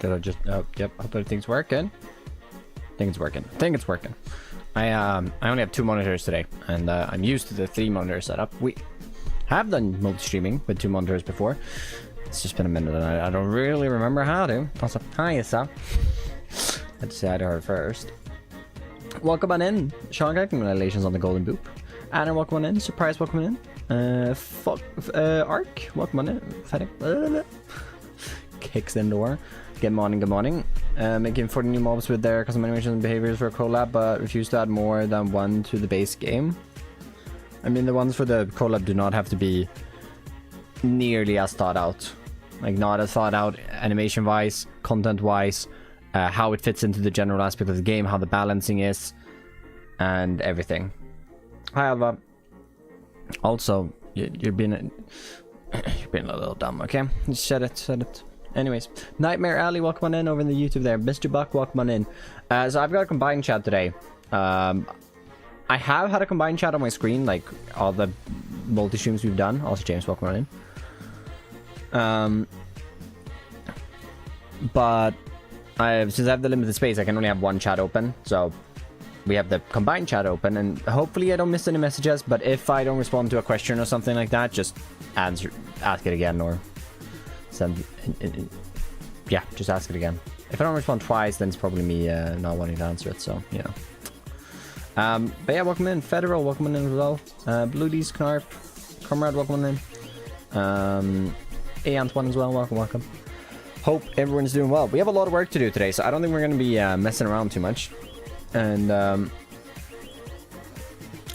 Did I just... Oh, yep. Hope everything's working. Think it's working. I only have 2 monitors today, and I'm used to the 3 monitor setup. We have done multi-streaming with 2 monitors before. It's just been a minute, and I don't really remember how to. Also, hi, Issa. I'd say hi to her first. Welcome on in, Sean. Congratulations on the golden boop. Anna, welcome on in. Surprise, welcome on in. Ark, welcome on in. Fennec. Kicks in door. Good morning. Making 40 new mobs with their custom animations and behaviors for a collab, but refuse to add more than 1 to the base game. I mean, the ones for the collab do not have to be nearly as thought out. Like, not as thought out animation-wise, content-wise, how it fits into the general aspect of the game, how the balancing is, and everything. Hi, Alva. Also, you're being a little dumb, okay? Just said it. Anyways, Nightmare Alley, welcome on in over in the YouTube there. Mr. Buck, welcome on in. So I've got a combined chat today. I have had a combined chat on my screen, like all the multi-streams we've done. Also, James, welcome on in. But since I have the limited space, I can only have 1 chat open. So we have the combined chat open, and hopefully I don't miss any messages. But if I don't respond to a question or something like that, just ask it again, or yeah, just ask it again. If I don't respond twice, then it's probably me not wanting to answer it, so you know. But yeah, welcome in. Federal, welcome in as well. Bluedies, Knarp, Comrade, welcome in. Antoine as well, welcome. Hope everyone's doing well. We have a lot of work to do today, so I don't think we're going to be messing around too much. And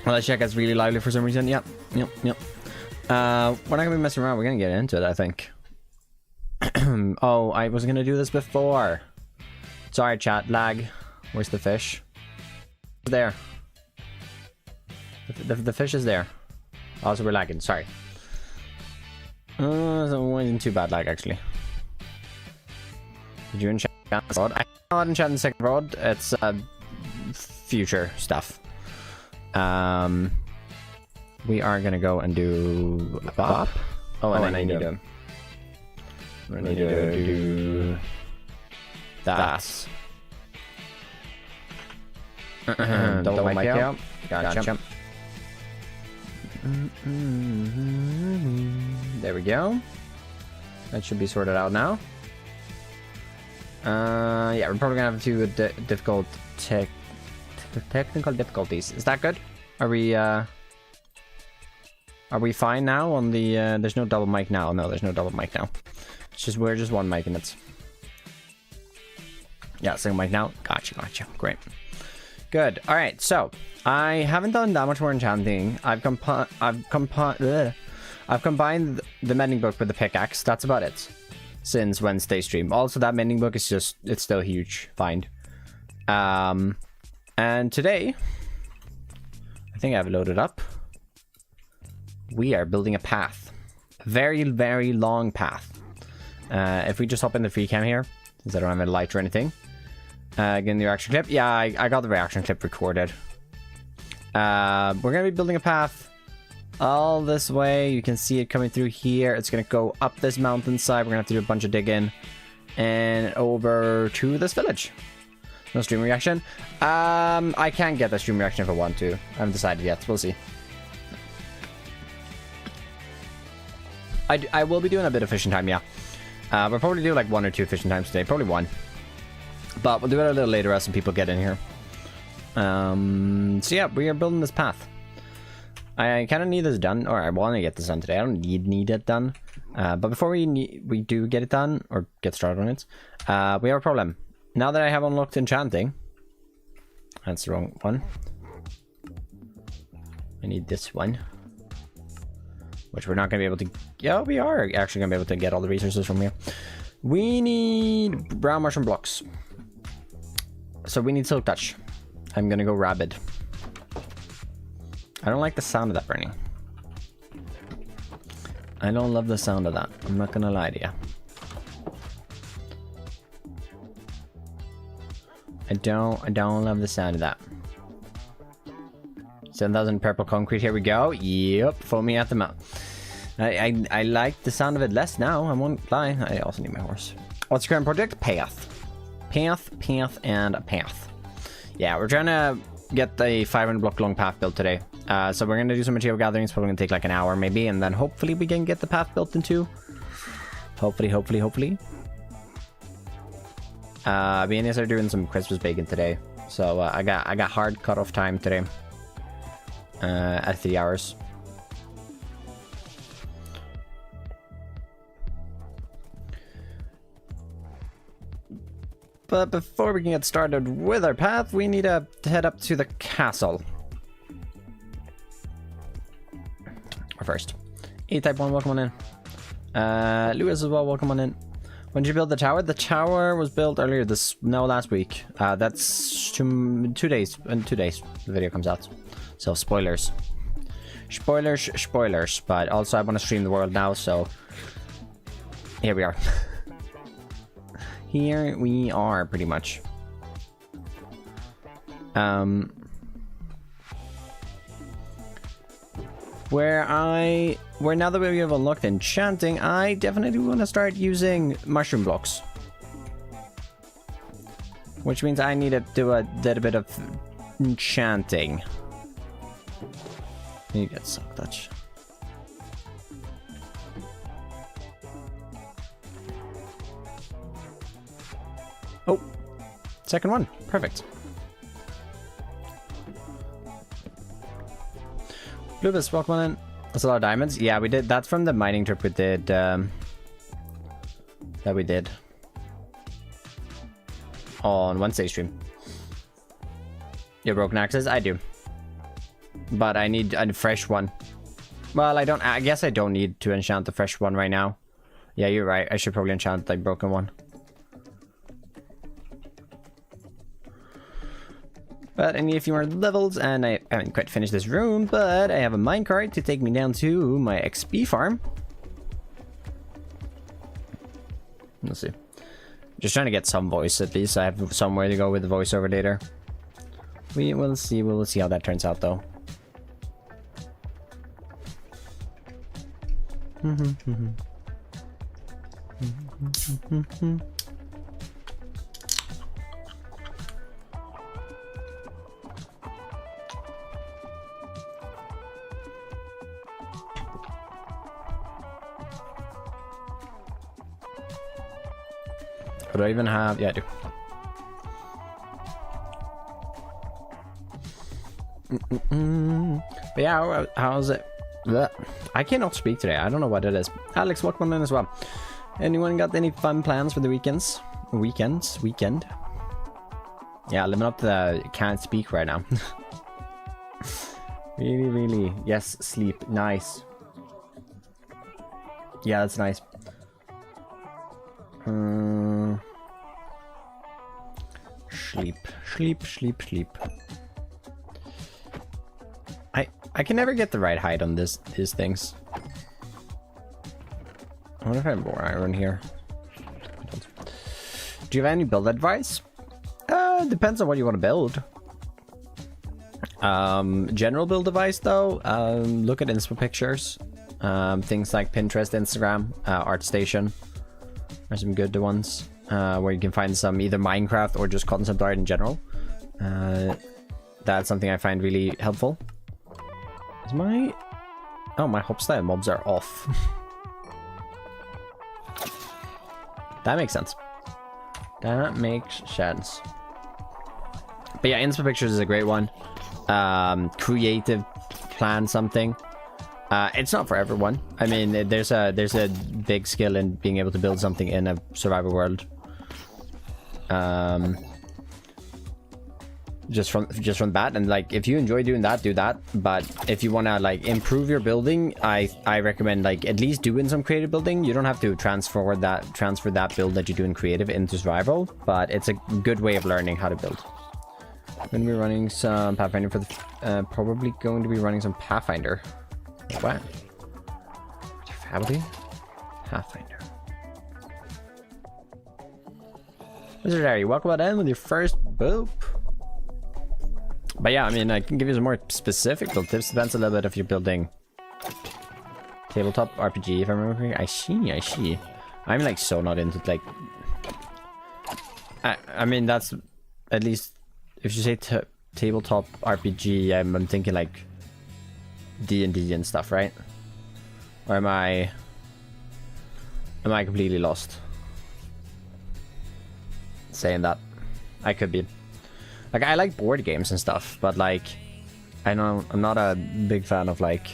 let's check. It's really lively for some reason. Yep. We're not going to be messing around. We're going to get into it, I think. Oh, I was gonna do this before. Sorry, chat lag. Where's the fish? There. The fish is there. Also, we're lagging. Sorry. So it wasn't too bad lag, actually. Did you enchant the rod? I not enchant the second rod. It's future stuff. We are gonna go and do a bop. Oh, and I need to. I need to do that. Double mic out. Gotcha. There we go. That should be sorted out now. Yeah, we're probably gonna have a few difficult technical difficulties. Is that good? Are we fine now on the there's no double mic now. No, there's no double mic now. We're just 1 mic and it's... Yeah, single mic now. Gotcha. Great. Good. Alright, so I haven't done that much more enchanting. I've combined the mending book with the pickaxe. That's about it. Since Wednesday stream. Also, that mending book is just... It's still a huge find. And today... I think I've loaded up. We are building a path. A very, very long path. If we just hop in the free cam here, since I don't have a light or anything. Again, the reaction clip. Yeah, I got the reaction clip recorded. We're going to be building a path all this way. You can see it coming through here. It's going to go up this mountainside. We're going to have to do a bunch of digging. And over to this village. No stream reaction. I can get the stream reaction if I want to. I haven't decided yet. We'll see. I will be doing a bit of fishing time, yeah. We'll probably do like 1 or 2 fishing times today. Probably 1. But we'll do it a little later as some people get in here. So yeah, we are building this path. I kind of need this done, or I want to get this done today. I don't need it done. But before we do get it done, or get started on it, we have a problem. Now that I have unlocked Enchanting... That's the wrong one. I need this one. Which we're not going to be able to... Yeah, we are actually going to be able to get all the resources from here. We need brown mushroom blocks. So we need silk touch. I'm going to go rabid. I don't like the sound of that burning. I don't love the sound of that. I'm not going to lie to you. I don't love the sound of that. 7,000 purple concrete. Here we go. Yep, foamy at the mouth. I like the sound of it less now. I won't lie. I also need my horse. What's your current project? Path. Path, and a path. Yeah, we're trying to get the 500 block long path built today. So we're going to do some material gathering. It's probably going to take like an hour maybe. And then hopefully we can get the path built in 2. Hopefully. Me and Ines are doing some Christmas bacon today. So I got hard cutoff time today. At 3 hours. But before we can get started with our path, we need to head up to the castle. Or first. E-Type 1, welcome on in. Lewis as well, welcome on in. When did you build the tower? The tower was built earlier last week. That's 2 days. In 2 days, the video comes out. So, spoilers. Spoilers. But also, I want to stream the world now, so... Here we are. Here we are, pretty much. Where now that we have unlocked Enchanting, I definitely want to start using mushroom blocks. Which means I need to do a little bit of enchanting. You get soft touch. Oh, second one. Perfect. Lubis, welcome on in. That's a lot of diamonds. Yeah, we did. That's from the mining trip we did. That we did on Wednesday stream. You have broken axes? I do. But I need a fresh one. Well, I guess I don't need to enchant the fresh one right now. Yeah, you're right. I should probably enchant the broken one. But I need a few more levels, and I haven't quite finished this room, but I have a minecart to take me down to my XP farm. Let's see. Just trying to get some voice at least. I have somewhere to go with the voiceover later. We will see. We'll see how that turns out, though. Do I even have... Yeah, I do. But yeah, how's it? Blech. I cannot speak today. I don't know what it is. Alex, welcome in as well. Anyone got any fun plans for the weekend? Yeah, living up to the can't speak right now. Really. Yes, sleep. Nice. Yeah, that's nice. Sleep. I can never get the right height on these things. I wonder if I have more iron here. Do you have any build advice? Depends on what you want to build. General build advice though, look at inspo pictures. Things like Pinterest, Instagram, ArtStation are some good ones. Where you can find some either Minecraft or just concept art in general. That's something I find really helpful. Is my... Oh, my hopstyle mobs are off. That makes sense. That makes sense. But yeah, inspo pictures is a great one. Creative plan something. It's not for everyone. I mean, there's a big skill in being able to build something in a survival world. Just from that, and like if you enjoy doing that, do that. But if you want to like improve your building, I recommend like at least doing some creative building. You don't have to transfer that build that you do in creative into survival, but it's a good way of learning how to build. When we're running some Pathfinder for the probably going to be running some Pathfinder. What? Family? Pathfinder. Wizard Harry, welcome on in with your first boop. But yeah, I mean, I can give you some more specific build tips. Depends a little bit if you're building tabletop RPG, if I remember correctly. I see. I'm like so not into like I mean, that's at least if you say tabletop RPG, I'm thinking like D&D and stuff, right? Or am I completely lost? Saying that, I could be. Like, I like board games and stuff, but like, I know I'm not a big fan of like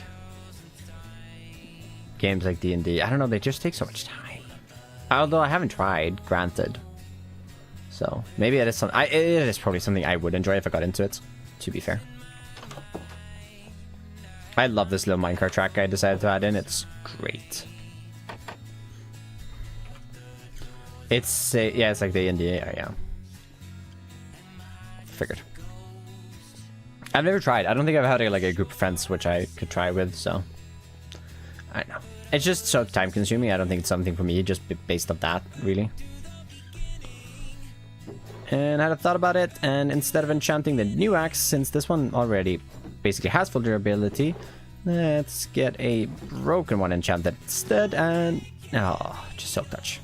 games like D&D. I don't know, they just take so much time. Although I haven't tried, granted. So maybe it is something. It is probably something I would enjoy if I got into it. To be fair, I love this little minecart track I decided to add in. It's great. It's yeah, it's like the D&D area. Figured. I've never tried. I don't think I've had like a group of friends which I could try with. So I don't know. It's just so time consuming. I don't think it's something for me. Just based on that, really. And I had a thought about it, and instead of enchanting the new axe, since this one already basically has full durability, let's get a broken one enchanted instead, and oh, just Silk Touch.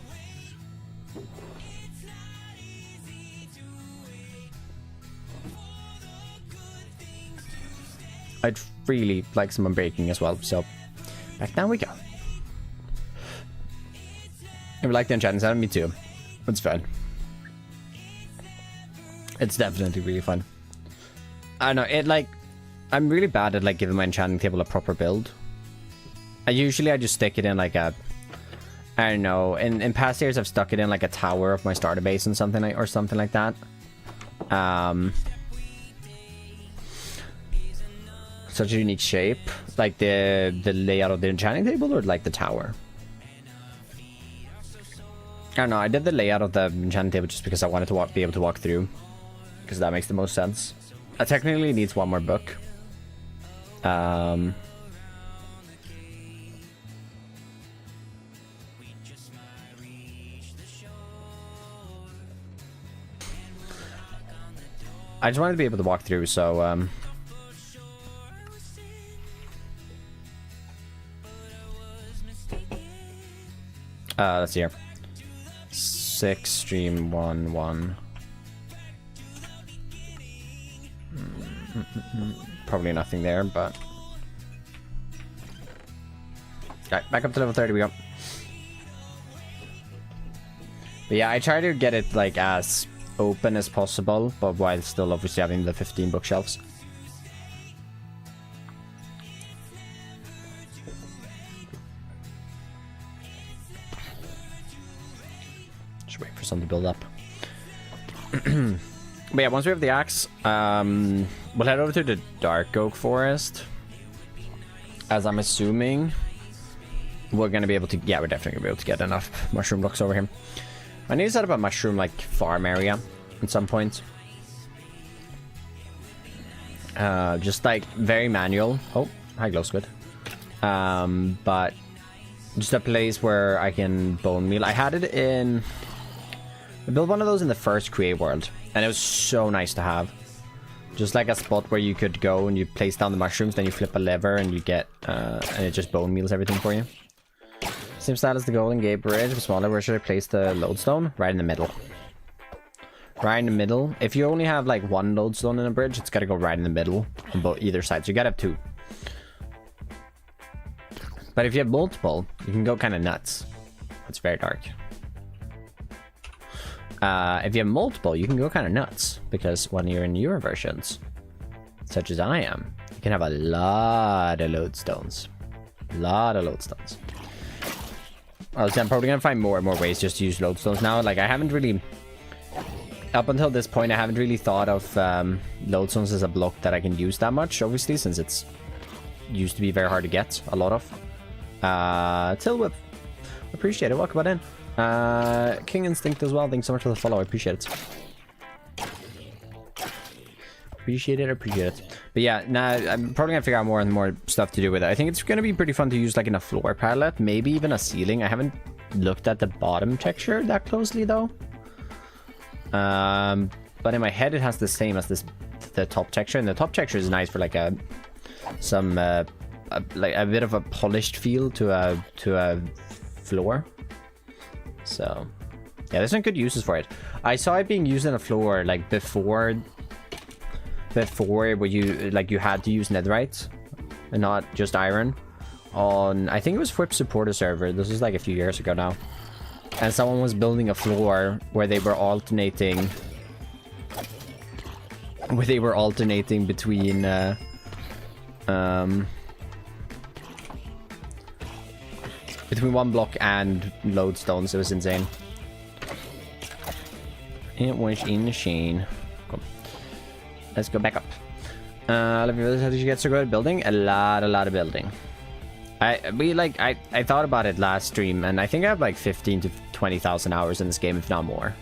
I'd really like some unbreaking as well, so back down we go. I would like the enchanting sound, me too. It's fun. It's definitely really fun. I don't know, it like, I'm really bad at like giving my enchanting table a proper build. I just stick it in like a, I don't know, in past years I've stuck it in like a tower of my starter base and something like that. Such a unique shape. Like the layout of the enchanting table, or like the tower? I don't know, I did the layout of the enchanting table just because I wanted to be able to walk through. Because that makes the most sense. It technically needs one more book. I just wanted to be able to walk through, so let's see here. 6 stream 1 probably nothing there, but alright, back up to level 30 we go. But yeah, I try to get it like as open as possible, but while still obviously having the 15 bookshelves. Just wait for something to build up. But yeah, once we have the axe, we'll head over to the Dark Oak Forest. As I'm assuming we're gonna be able to, yeah, we're definitely gonna be able to get enough mushroom blocks over here. I need to set up a mushroom like farm area at some point. Just like very manual. Oh, hi glow squid. But just a place where I can bone meal. I had it in, I built one of those in the first Create World, and it was so nice to have. Just like a spot where you could go and you place down the mushrooms, then you flip a lever and you get, and it just bone meals everything for you. Same style as the Golden Gate Bridge, but smaller. Where should I place the lodestone? Right in the middle. Right in the middle. If you only have like one lodestone in a bridge, it's gotta go right in the middle on both either side. So you gotta have 2. But if you have multiple, you can go kind of nuts. It's very dark. If you have multiple, you can go kind of nuts, because when you're in newer versions, such as I am, you can have a lot of lodestones. I'm probably gonna find more and more ways just to use lodestones now. Like, I haven't really, up until this point, I haven't really thought of lodestones as a block that I can use that much, obviously, since it's used to be very hard to get a lot of. Tilwhip, appreciate it, welcome on in. King Instinct as well, thanks so much for the follow, I appreciate it. Appreciate it. But yeah, nah, I'm probably gonna figure out more and more stuff to do with it. I think it's gonna be pretty fun to use like in a floor palette, maybe even a ceiling. I haven't looked at the bottom texture that closely though. But in my head it has the same as the top texture, and the top texture is nice for like like a bit of a polished feel to a floor. So Yeah, there's some good uses for it. I saw it being used on the floor like before where you had to use netherite and not just iron on, I think it was Whip supporter server. This was like a few years ago now, and someone was building a floor where they were alternating between between one block and lodestones. It was insane. It was insane. Cool. Let's go back up. How did you get so good at building? A lot of building. I thought about it last stream, and I think I have like 15 to 20,000 hours in this game, if not more.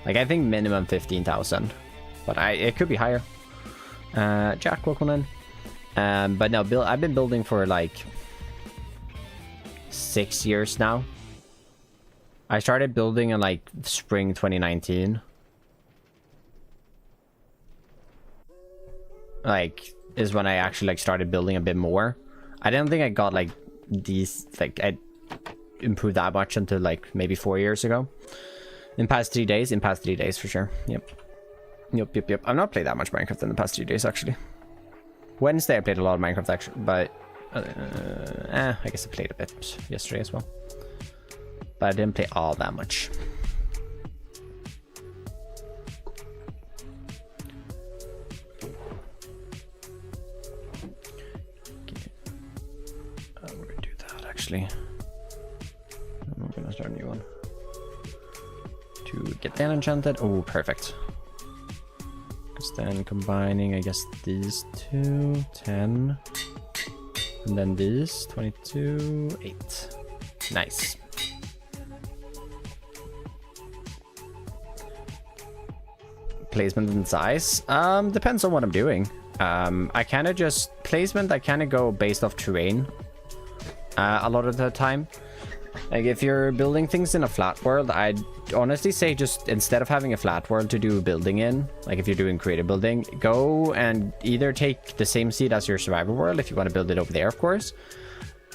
Like, I think minimum 15,000, but it could be higher. Jack, welcome in. But no, I've been building for like 6 years now. I started building in like spring 2019. Like, is when I actually like started building a bit more. I don't think I got like these, like I improved that much until like maybe 4 years ago. In past 3 days for sure. Yep. I've not played that much Minecraft in the past 3 days actually. Wednesday I played a lot of Minecraft actually, but I guess I played a bit yesterday as well. But I didn't play all that much. We're gonna do that actually. I'm gonna start a new one. To get that enchanted. Oh, perfect. Because then combining, I guess, these two, 10. And then these, 22, 8. Nice. Placement and size? Depends on what I'm doing. I kind of just... Placement, I kind of go based off terrain. A lot of the time. Like, if you're building things in a flat world, I'd honestly say just instead of having a flat world to do building in, like if you're doing creative building, go and either take the same seed as your survival world if you want to build it over there, of course,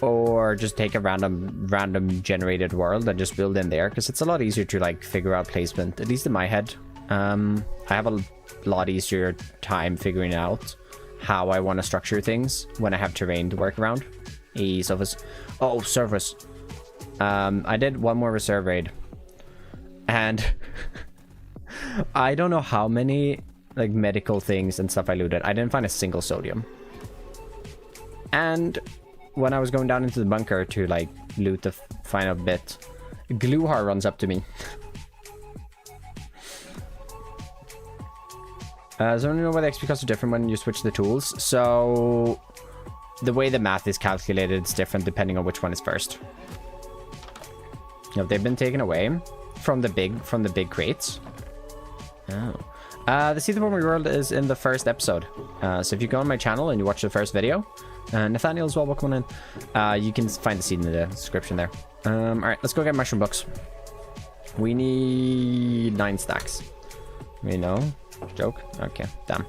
or just take a random generated world and just build in there, because it's a lot easier to like figure out placement, at least in my head. I have a lot easier time figuring out how I want to structure things when I have terrain to work around. Surface. Oh, surface. I did one more reserve raid, and I don't know how many like medical things and stuff I looted. I didn't find a single sodium. And when I was going down into the bunker to like loot the final bit, Gluhar runs up to me. So I don't know why the XP costs are different when you switch the tools. So the way the math is calculated is different depending on which one is first. No, they've been taken away from the big crates. Oh. The Sea Forming World is in the first episode. So if you go on my channel and you watch the first video, Nathaniel as well, welcome in. You can find the seed in the description there. Alright, let's go get mushroom books. We need 9 stacks. We know. Joke? Okay, damn.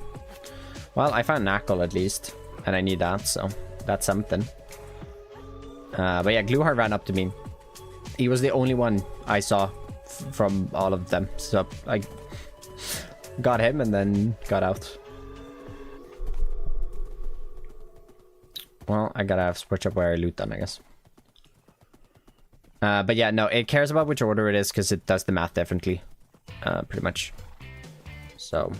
Well, I found knuckle at least, and I need that, so that's something. But yeah, Gluhar ran up to me. He was the only one I saw from all of them, so I got him and then got out. Well, I gotta switch up where I loot them, I guess. But yeah, no, it cares about which order it is because it does the math differently, pretty much. So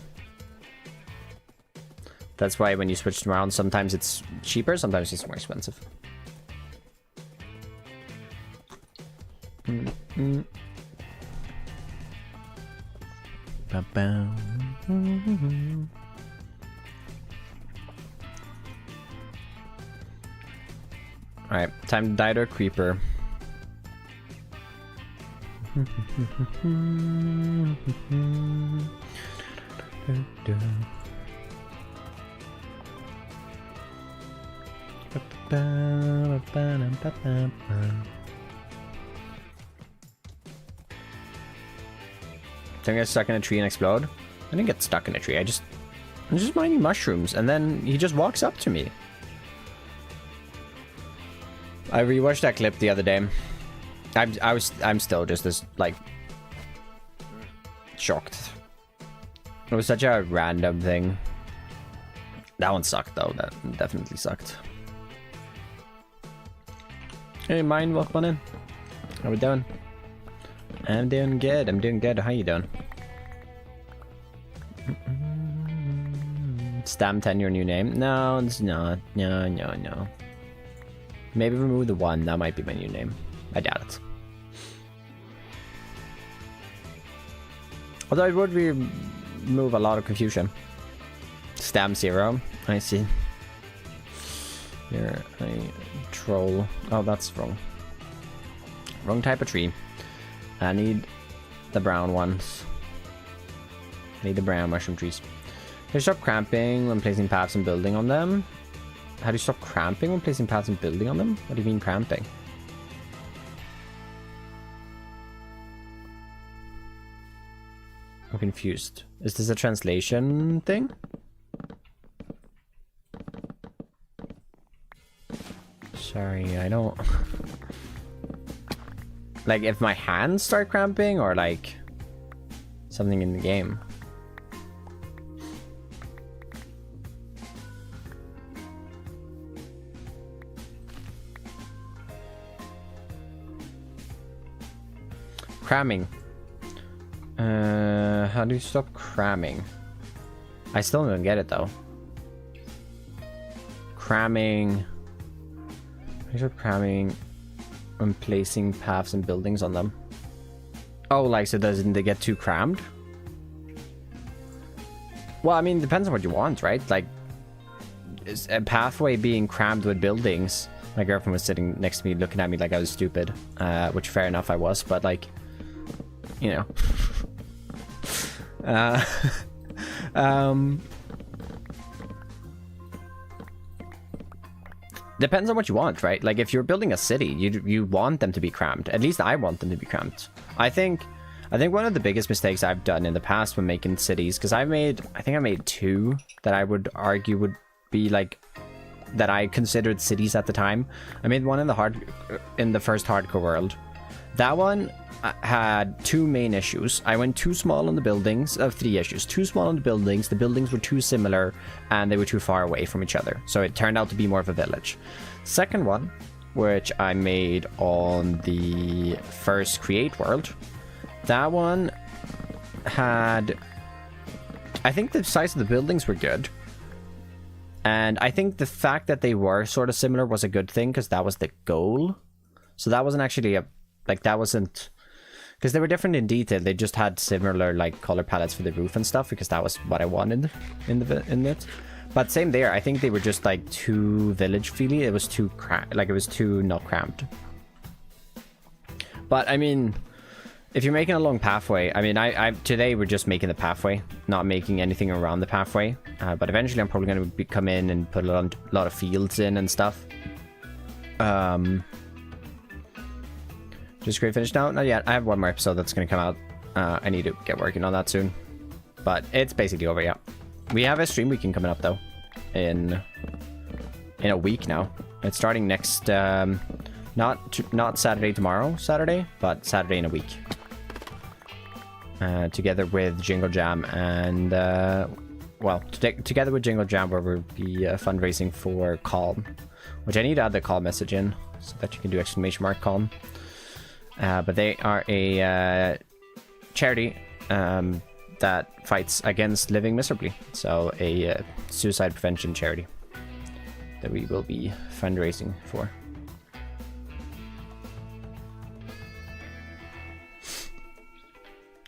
that's why when you switch them around, sometimes it's cheaper, sometimes it's more expensive. Alright, time to die to a creeper. Did I get stuck in a tree and explode? I didn't get stuck in a tree. I'm just mining mushrooms, and then he just walks up to me. I rewatched that clip the other day. I'm still just as like shocked. It was such a random thing. That one sucked though. That definitely sucked. Hey, mine, welcome on in. How we doing? I'm doing good. I'm doing good. How you doing? Stam 10 your new name? No, it's not. No. Maybe remove the 1. That might be my new name. I doubt it. Although it would remove a lot of confusion. Stam 0. I see. You're a troll. Oh, that's wrong. Wrong type of tree. I need the brown ones. I need the brown mushroom trees. Can you stop cramping when placing paths and building on them? How do you stop cramping when placing paths and building on them? What do you mean cramping? I'm confused. Is this a translation thing? Sorry, I don't... Like, if my hands start cramping, or like something in the game. Cramming. How do you stop cramming? I still don't get it though. Cramming. How do you stop cramming? When placing paths and buildings on them. Oh, like, so doesn't they get too crammed? Well, I mean, it depends on what you want, right? Like, is a pathway being crammed with buildings. My girlfriend was sitting next to me looking at me like I was stupid, which fair enough I was, but like, you know. Depends on what you want, right? Like, if you're building a city, you want them to be crammed. At least I want them to be crammed. I think one of the biggest mistakes I've done in the past when making cities, because I think I made 2 that I would argue would be like, that I considered cities at the time. I made one in the first hardcore world. That one had 2 main issues. I went too small on the buildings. 3 issues. Too small on the buildings were too similar, and they were too far away from each other. So it turned out to be more of a village. Second one, which I made on the first create world, that one had... I think the size of the buildings were good. And I think the fact that they were sort of similar was a good thing, because that was the goal. So that wasn't actually a... Like, that wasn't... Because they were different in detail. They just had similar, like, color palettes for the roof and stuff, because that was what I wanted in it. But same there. I think they were just, like, too village-feely. It was too like, it was too not cramped. But, I mean, if you're making a long pathway... I mean, today we're just making the pathway, not making anything around the pathway. But eventually I'm probably going to come in and put a lot of fields in and stuff. Just great finish now? Not yet. I have one more episode that's going to come out. I need to get working on that soon. But it's basically over, yeah. We have a stream weekend coming up, though. In a week now. It's starting next... not Saturday tomorrow, Saturday, but Saturday in a week. Together with Jingle Jam and... well, together with Jingle Jam, where we'll be fundraising for Calm. Which I need to add the Calm message in, so that you can do exclamation mark Calm. But they are a charity that fights against living miserably. So a suicide prevention charity that we will be fundraising for.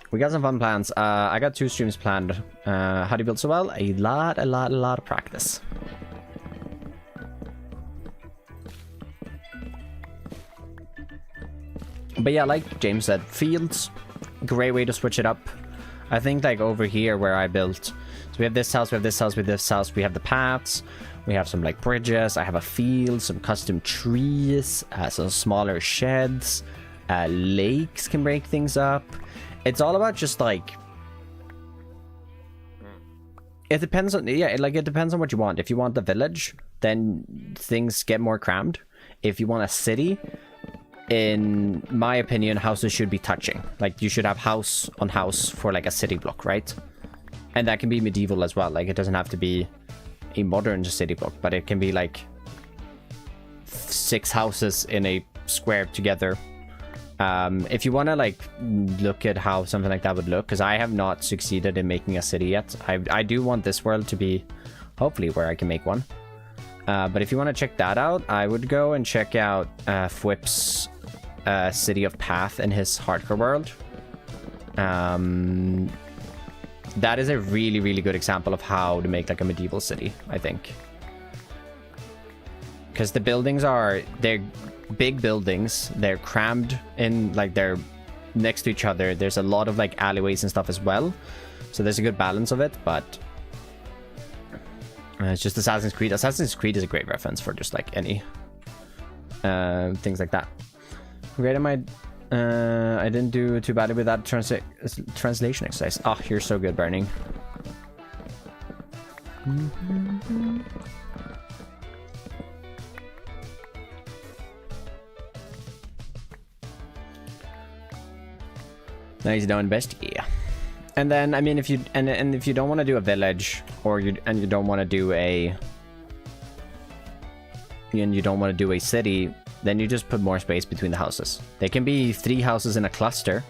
We got some fun plans. I got 2 streams planned. How do you build so well? A lot of practice. But yeah, like James said, fields, great way to switch it up. I think like over here where I built, so we have this house, we have this house, we have this house, we have the paths, we have some like bridges, I have a field, some custom trees, some smaller sheds, lakes can break things up. It's all about just like, it depends on, yeah, it depends on what you want. If you want the village, then things get more crammed. If you want a city, in my opinion, houses should be touching. Like, you should have house on house for like a city block, right? And that can be medieval as well. Like, it doesn't have to be a modern city block, but it can be like 6 houses in a square together. If you want to like look at how something like that would look, because I have not succeeded in making a city yet. I do want this world to be hopefully where I can make one. But if you want to check that out, I would go and check out Fwip's City of Path in his hardcore world. That is a really, really good example of how to make like a medieval city, I think. Because the buildings they're big buildings. They're crammed in, like, they're next to each other. There's a lot of like alleyways and stuff as well. So there's a good balance of it, but it's just Assassin's Creed. Assassin's Creed is a great reference for just like any things like that. Great, I didn't do too badly with that translation exercise. Oh, you're so good, Burning. Nice down best, yeah. And then I mean, if you and if you don't want to do a village, or you don't want to do a city, then you just put more space between the houses. They can be 3 houses in a cluster.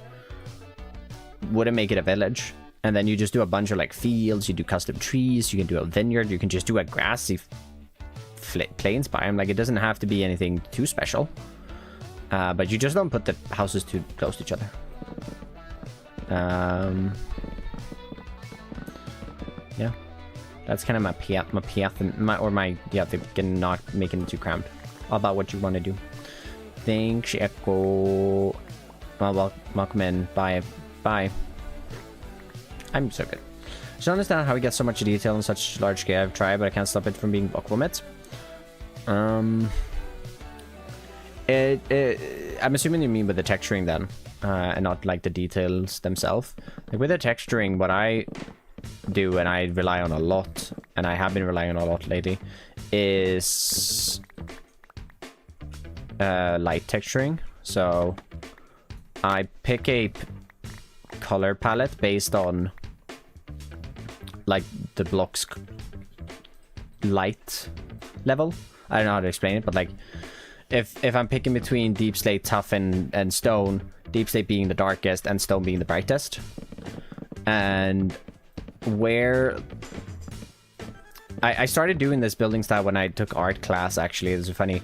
Wouldn't make it a village. And then you just do a bunch of like fields. You do custom trees. You can do a vineyard. You can just do a grassy plains biome. Like, it doesn't have to be anything too special. But you just don't put the houses too close to each other. Yeah, that's kind of my not making it too cramped. All about what you want to do. Thanks, Echo. Well, welcome in. Bye. I'm so good. I don't understand how we get so much detail in such large scale. I've tried, but I can't stop it from being block vomit. I'm assuming you mean with the texturing then, and not like the details themselves. Like with the texturing, what I do, and I rely on a lot, and I have been relying on a lot lately, is light texturing. So I pick a color palette based on like the block's light level. I don't know how to explain it, but like if I'm picking between deep slate, tough, and stone, deep slate being the darkest and stone being the brightest, and where I started doing this building style when I took art class. Actually, it's funny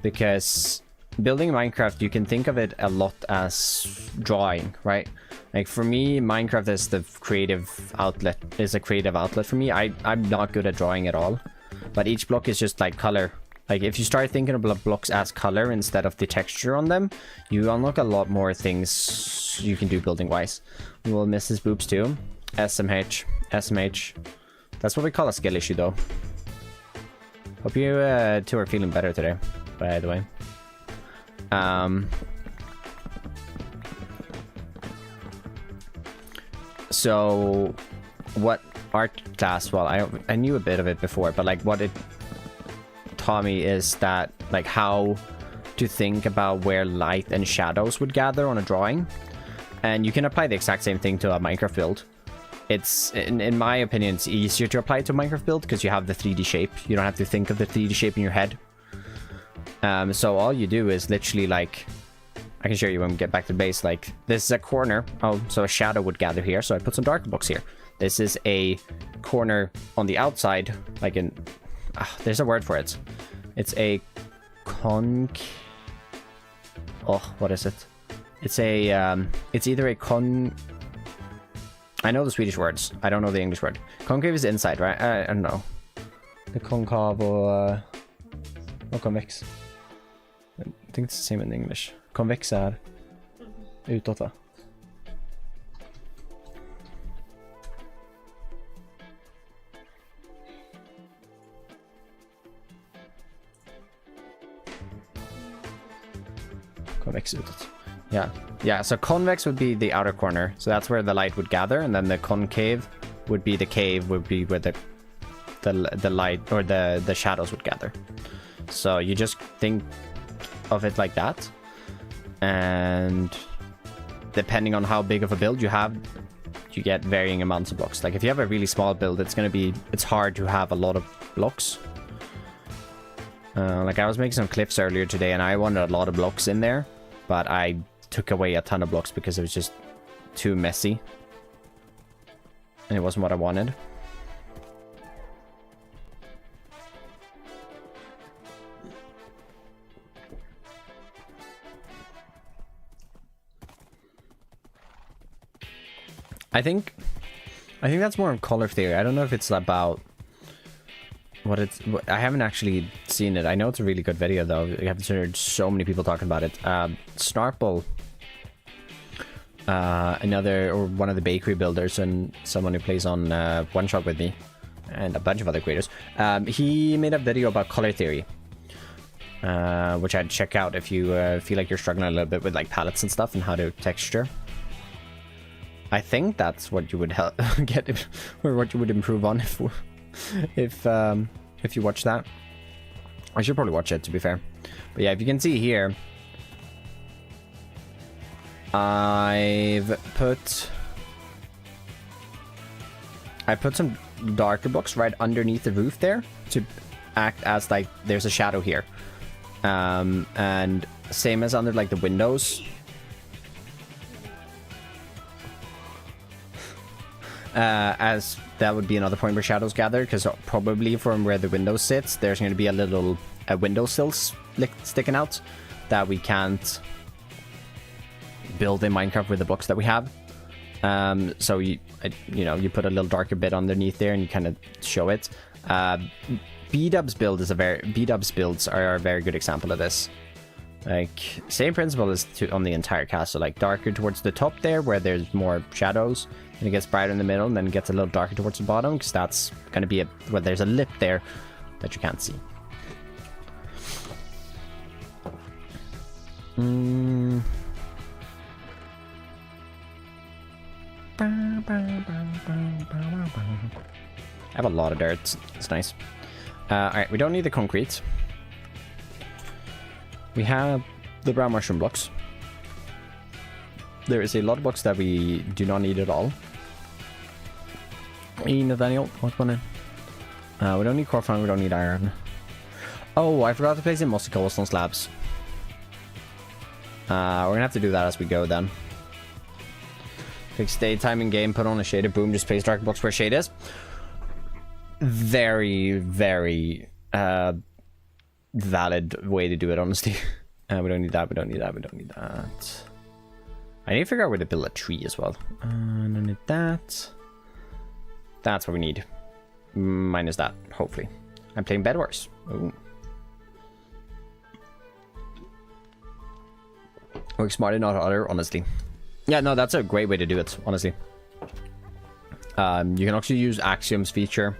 because building Minecraft, you can think of it a lot as drawing, right? Like for me, Minecraft is the creative outlet, is a creative outlet for me. I'm not good at drawing at all, but each block is just like color. Like if you start thinking about blocks as color instead of the texture on them, you unlock a lot more things you can do building wise. We will miss his boobs too. SMH. That's what we call a skill issue though. Hope you two are feeling better today, by the way. So what art class, well, I knew a bit of it before, but like what it taught me is that like how to think about where light and shadows would gather on a drawing. And you can apply the exact same thing to a Minecraft build. It's, in my opinion, it's easier to apply to a Minecraft build because you have the 3D shape. You don't have to think of the 3D shape in your head. So all you do is literally like, I can show you when we get back to the base, like this is a corner. Oh, so a shadow would gather here. So I put some dark blocks here. This is a corner on the outside, like in, there's a word for it. It's a what is it? It's a, it's either a I know the Swedish words. I don't know the English word. Concave is inside, right? I don't know. The concave or convex. I think it's the same in English. Convex är utåt, va? Convex utåt. Yeah, so convex would be the outer corner. So that's where the light would gather, and then the concave would be the cave, would be where the light or the shadows would gather. So you just think of it like that. And depending on how big of a build you have, you get varying amounts of blocks. Like if you have a really small build, it's hard to have a lot of blocks. Like I was making some clips earlier today and I wanted a lot of blocks in there, but I took away a ton of blocks because it was just too messy. And it wasn't what I wanted. I think that's more of color theory. I don't know if it's about what it's... I haven't actually seen it. I know it's a really good video though. I have heard so many people talking about it. Snarple, one of the bakery builders and someone who plays on One Shot with me and a bunch of other creators. He made a video about color theory, which I'd check out if you feel like you're struggling a little bit with like palettes and stuff and how to texture. I think that's what you would get or what you would improve on if you watch that. I should probably watch it, to be fair. But yeah, if you can see here, I put some darker blocks right underneath the roof there to act as like there's a shadow here. And same as under like the windows. As that would be another point where shadows gather, because probably from where the window sits, there's going to be a windowsill sticking out that we can't build in Minecraft with the blocks that we have. So you put a little darker bit underneath there and you kind of show it. B-Dub's builds are a very good example of this. Like, same principle as on the entire castle, like darker towards the top there where there's more shadows, and it gets brighter in the middle and then it gets a little darker towards the bottom, because that's going to be there's a lip there that you can't see. I have a lot of dirt. It's nice. Alright, we don't need the concrete. We have the brown mushroom blocks. There is a lot of blocks that we do not need at all. Hey, Nathaniel, what's going on? We don't need copper, we don't need iron. Oh, I forgot to place in mossy cobblestone slabs. We're gonna have to do that as we go then. Fix daytime in game, put on a shader, boom, just place dark blocks where shade is. Very, very valid way to do it, honestly. We don't need that, we don't need that, we don't need that. I need to figure out where to build a tree as well. I don't need that. That's what we need. Minus that, hopefully. I'm playing Bed Wars. Ooh. Work smarter, not harder, honestly. Yeah, no, that's a great way to do it, honestly. You can actually use Axiom's feature.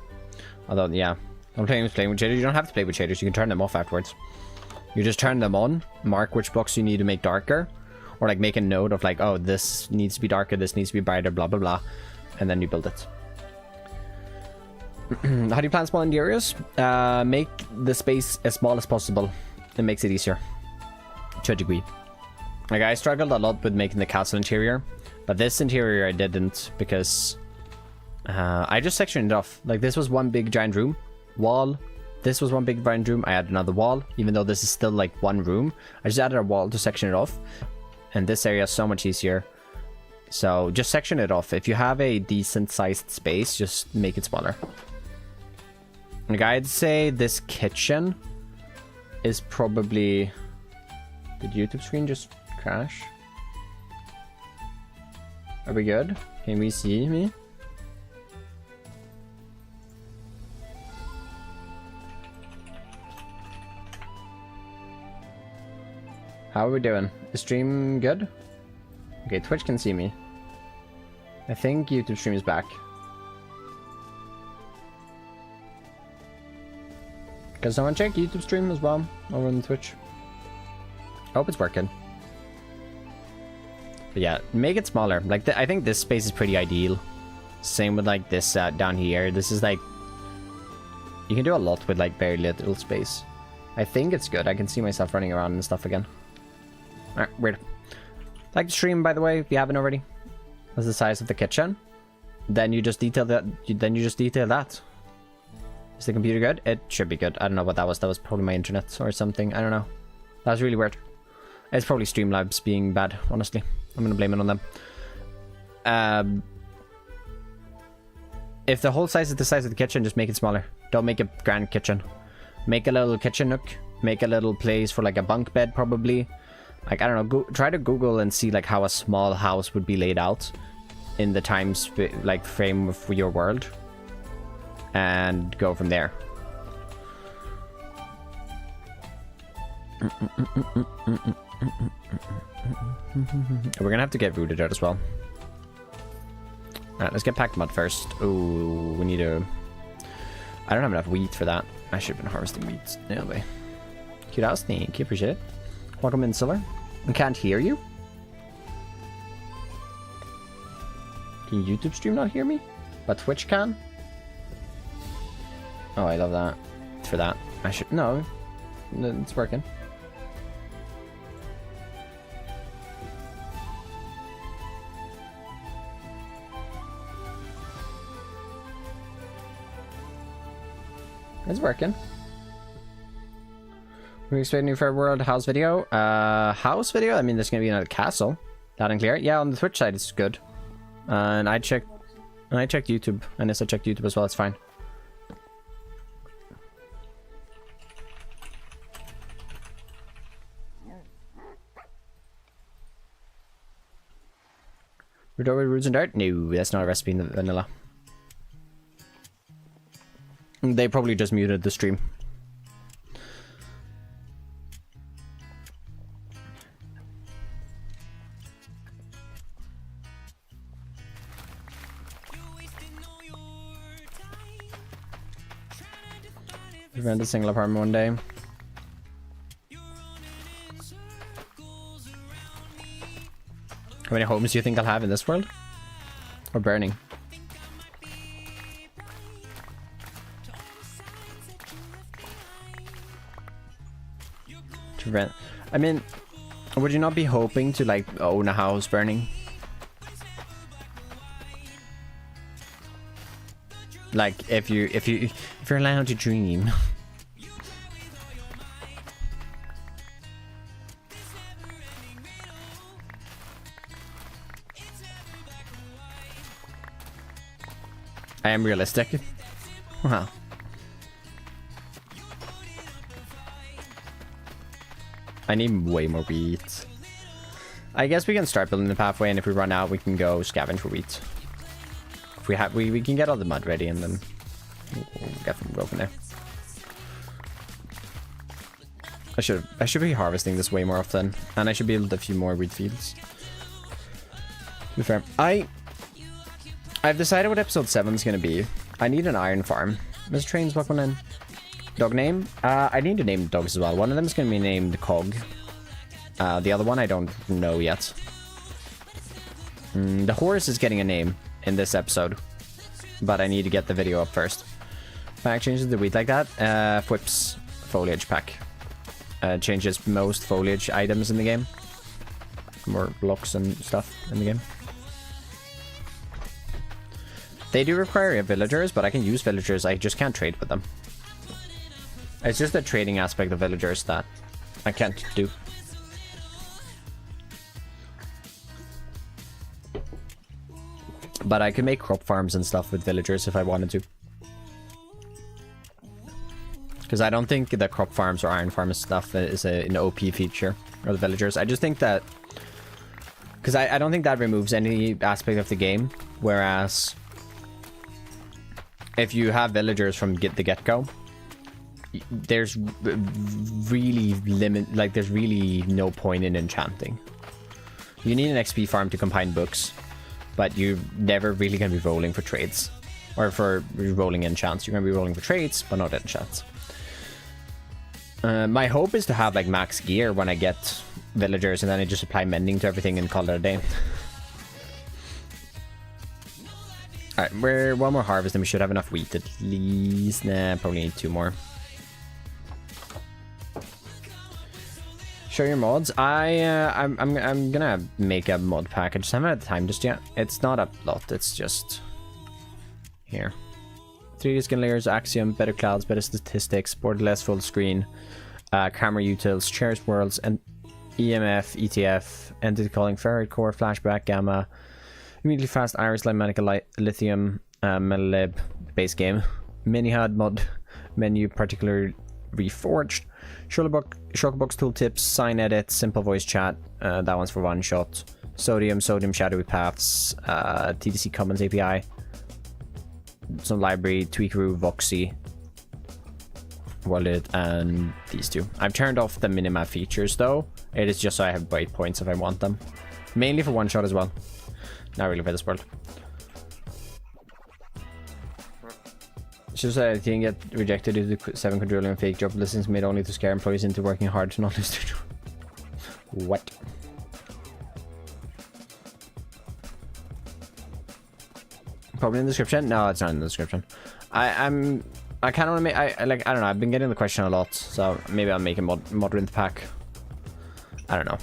Although, yeah, I'm playing with shaders. You don't have to play with shaders. You can turn them off afterwards. You just turn them on, mark which blocks you need to make darker, or like make a note of like, oh, this needs to be darker, this needs to be brighter, blah, blah, blah. And then you build it. How do you plan small interiors? Make the space as small as possible. It makes it easier. To a degree. Like, I struggled a lot with making the castle interior, but this interior I didn't, because I just sectioned it off. Like, this was one big giant room, wall. This was one big giant room. I added another wall, even though this is still like one room. I just added a wall to section it off, and this area is so much easier. So just section it off. If you have a decent sized space, just make it smaller. Like, I'd say this kitchen is probably... Did YouTube screen just crash? Are we good? Can we see me? How are we doing? Is stream good? Okay, Twitch can see me. I think YouTube stream is back. Can someone check YouTube stream as well over on Twitch? I hope it's working. But yeah, make it smaller. Like, I think this space is pretty ideal. Same with like this down here. This is like, you can do a lot with like very little space. I think it's good. I can see myself running around and stuff again. Alright, weird. Like the stream, by the way, if you haven't already. That's the size of the kitchen. Then you just detail that. Then you just detail that. Is the computer good? It should be good. I don't know what that was. That was probably my internet or something. I don't know. That was really weird. It's probably Streamlabs being bad, honestly. I'm gonna blame it on them. If the whole size is the size of the kitchen, just make it smaller. Don't make a grand kitchen. Make a little kitchen nook. Make a little place for like a bunk bed, probably. Like, I don't know. Try to Google and see like how a small house would be laid out in the like frame of your world, and go from there. We're gonna have to get rooted out as well. Alright, let's get packed mud first. Oh, we need to... I don't have enough wheat for that. I should have been harvesting wheat. Anyway. Cute house, thank you, appreciate it. Welcome in, Silver. I can't hear you? Can YouTube stream not hear me? But Twitch can? Oh, I love that. For that. I should... No. It's working. It's working. We're expecting new Fair World house video. House video? I mean, there's gonna be another castle. Loud and clear. Yeah, on the Twitch side, it's good. And I checked YouTube. And yes, I checked YouTube as well. It's fine. We're doing roots and dirt? No, that's not a recipe in the vanilla. They probably just muted the stream. We rent a single apartment one day. How many homes do you think I'll have in this world? Or burning? To rent. I mean, would you not be hoping to like own a house burning? Like if you're allowed to dream. I am realistic. Wow. I need way more wheat. I guess we can start building the pathway, and if we run out, we can go scavenge for wheat. If we have, we can get all the mud ready, and then we'll go from there. I should be harvesting this way more often, and I should build a few more wheat fields. To be fair, I've decided what episode 7 is going to be. I need an iron farm. Mr. Trains, welcome in. Dog name? I need to name dogs as well. One of them is going to be named Cog. The other one I don't know yet. The horse is getting a name in this episode, but I need to get the video up first. Pack changes the wheat like that. Whips foliage pack. Changes most foliage items in the game. More blocks and stuff in the game. They do require villagers, but I can use villagers. I just can't trade with them. It's just the trading aspect of villagers that I can't do. But I could make crop farms and stuff with villagers if I wanted to. Because I don't think the crop farms or iron farm stuff is an OP feature of the villagers. I just think that... Because I don't think that removes any aspect of the game. Whereas... if you have villagers from the get-go, there's really there's really no point in enchanting. You need an XP farm to combine books, but you're never really going to be rolling for trades. Or for rolling enchants. You're going to be rolling for trades, but not enchants. My hope is to have like max gear when I get villagers, and then I just apply mending to everything and call it a day. Alright, we're one more harvest and we should have enough wheat at least. Nah, probably need 2 more. Show your mods. I'm gonna make a mod pack. I just haven't had time just yet. It's not a lot. It's just here. 3D skin layers, axiom, better clouds, better statistics, borderless full screen, camera utils, cherished worlds, and EMF, ETF, entity calling, ferrite core, flashback, gamma, immediately fast iris, light, medical, lithium, metal lib, base game, mini HUD mod menu, particular reforged, shulkerbox tooltips, sign edit, simple voice chat. That one's for one shot. Sodium shadowy paths, TDC Commons API, some library, tweakeroo, voxy, wallet, and these two. I've turned off the minimap features though. It is just so I have breakpoints if I want them, mainly for one shot as well, not really for this world. Just I didn't get rejected due to 7 controlling fake job listings made only to scare employees into working hard to not lose their job. What? Probably in the description? No, it's not in the description. I kind of want to make, I don't know, I've been getting the question a lot, so maybe I'll make a mod pack. I don't know.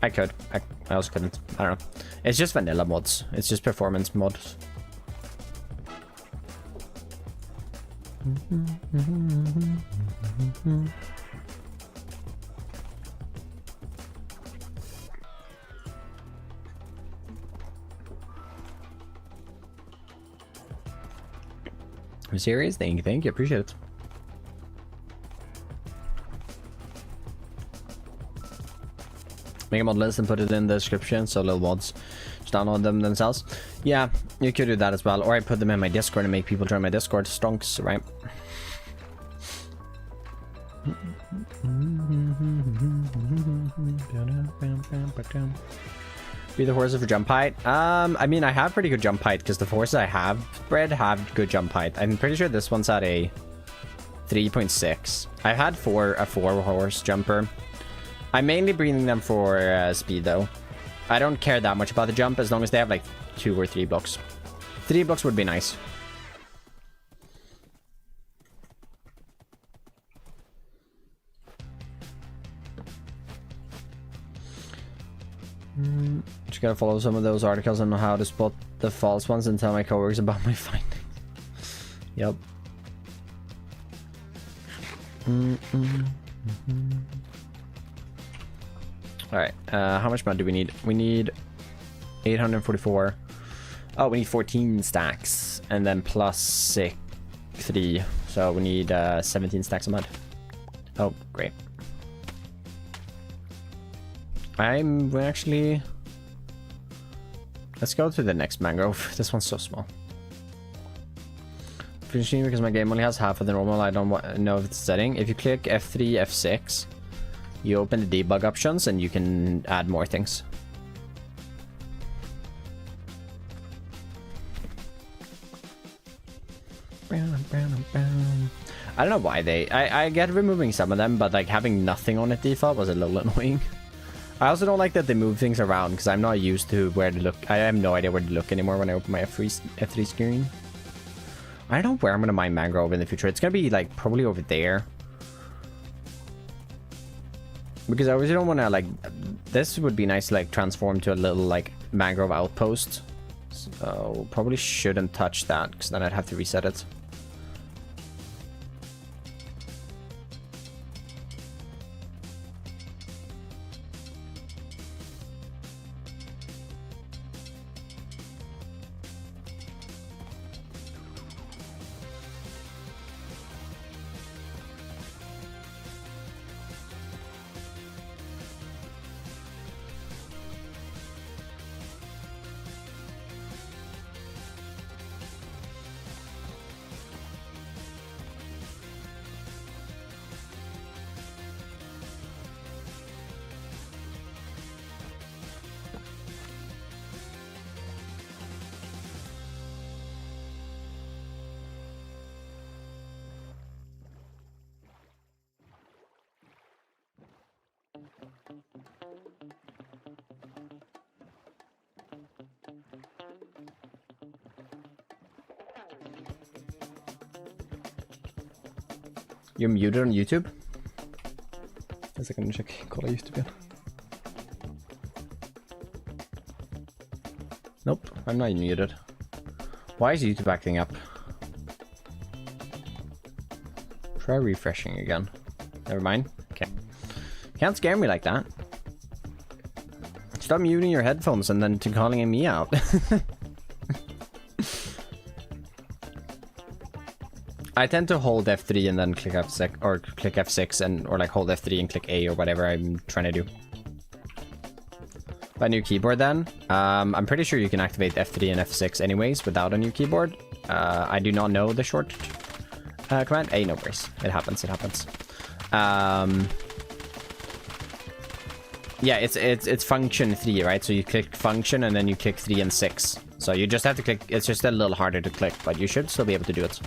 I could. I also couldn't. I don't know. It's just vanilla mods. It's just performance mods. I'm serious? Thank you, appreciate it. Make a mod list and put it in the description so little mods just download them themselves. Yeah, you could do that as well, or I put them in my Discord and make people join my Discord. Stonks, right? Be the horses for jump height. I mean, I have pretty good jump height because the horses I have bred have good jump height. I'm pretty sure this one's at a 3.6. I've had a 4 horse jumper. I'm mainly breeding them for speed though. I don't care that much about the jump as long as they have like 2 or 3 blocks. 3 blocks would be nice. Just gotta follow some of those articles on how to spot the false ones and tell my coworkers about my findings. Yep. Alright, how much mud do we need? We need 844. Oh, we need 14 stacks. And then plus 3. So we need 17 stacks of mud. Oh, great. I'm actually... Let's go to the next mangrove. This one's so small. Finishing because my game only has half of the normal. I don't know if it's setting. If you click F3, F6, you open the debug options and you can add more things. I don't know why I get removing some of them, but like having nothing on it default was a little annoying. I also don't like that they move things around because I'm not used to where to look. I have no idea where to look anymore when I open my F3 screen. I don't know where I'm going to mine mangrove in the future. It's going to be like probably over there. Because I really don't want to like... This would be nice to like transform to a little like mangrove outpost. So probably shouldn't touch that because then I'd have to reset it. You're muted on YouTube? A second, check. Call I used to be on. Nope, I'm not muted. Why is YouTube acting up? Try refreshing again. Never mind. Okay. Can't scare me like that. Stop muting your headphones and then calling me out. I tend to hold F3 and then click F6 or click F6 and or like hold F3 and click A or whatever I'm trying to do. By new keyboard then, I'm pretty sure you can activate F3 and F6 anyways without a new keyboard. I do not know the short command. Hey, no worries. It happens. It happens. Yeah, it's function 3, right? So you click function and then you click 3 and 6. So you just have to click. It's just a little harder to click, but you should still be able to do it.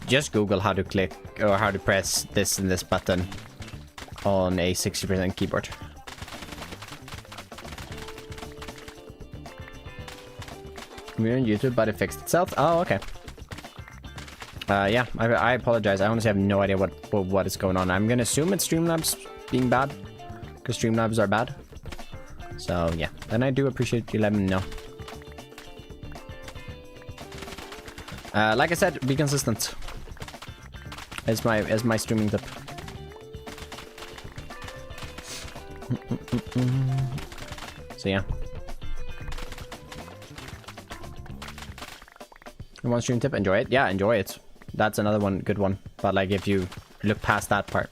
Just Google how to click or how to press this and this button on a 60% keyboard. We're on YouTube, but it fixed itself. Oh, okay. Yeah, I apologize. I honestly have no idea what is going on. I'm gonna assume it's Streamlabs being bad, because Streamlabs are bad. So yeah, then I do appreciate you letting me know. Like I said, be consistent. Is my streaming tip. So yeah. One stream tip, enjoy it. Yeah, enjoy it. That's another one, good one. But like if you look past that part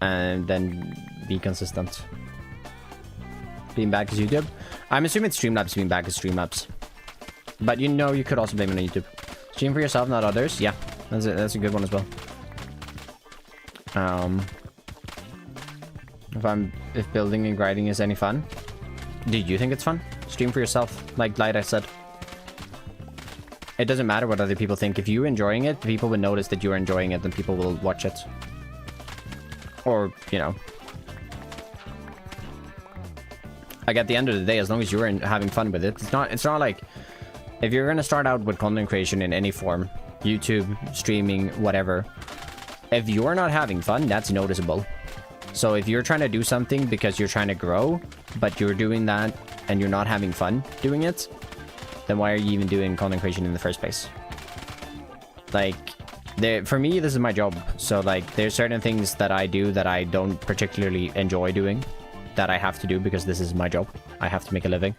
and then be consistent. Being bad because YouTube. I'm assuming Streamlabs being bad because Streamlabs. But you know you could also blame it on YouTube. Stream for yourself, not others. Yeah, that's a good one as well. If building and grinding is any fun, do you think it's fun? Stream for yourself, like I said. It doesn't matter what other people think. If you're enjoying it, people will notice that you're enjoying it, and people will watch it. Or you know, like at the end of the day, as long as you're having fun with it, it's not like. If you're gonna start out with content creation in any form, YouTube, streaming, whatever, if you're not having fun, that's noticeable. So if you're trying to do something because you're trying to grow, but you're doing that and you're not having fun doing it, then why are you even doing content creation in the first place? Like, for me, this is my job. So like, there's certain things that I do that I don't particularly enjoy doing, that I have to do because this is my job. I have to make a living.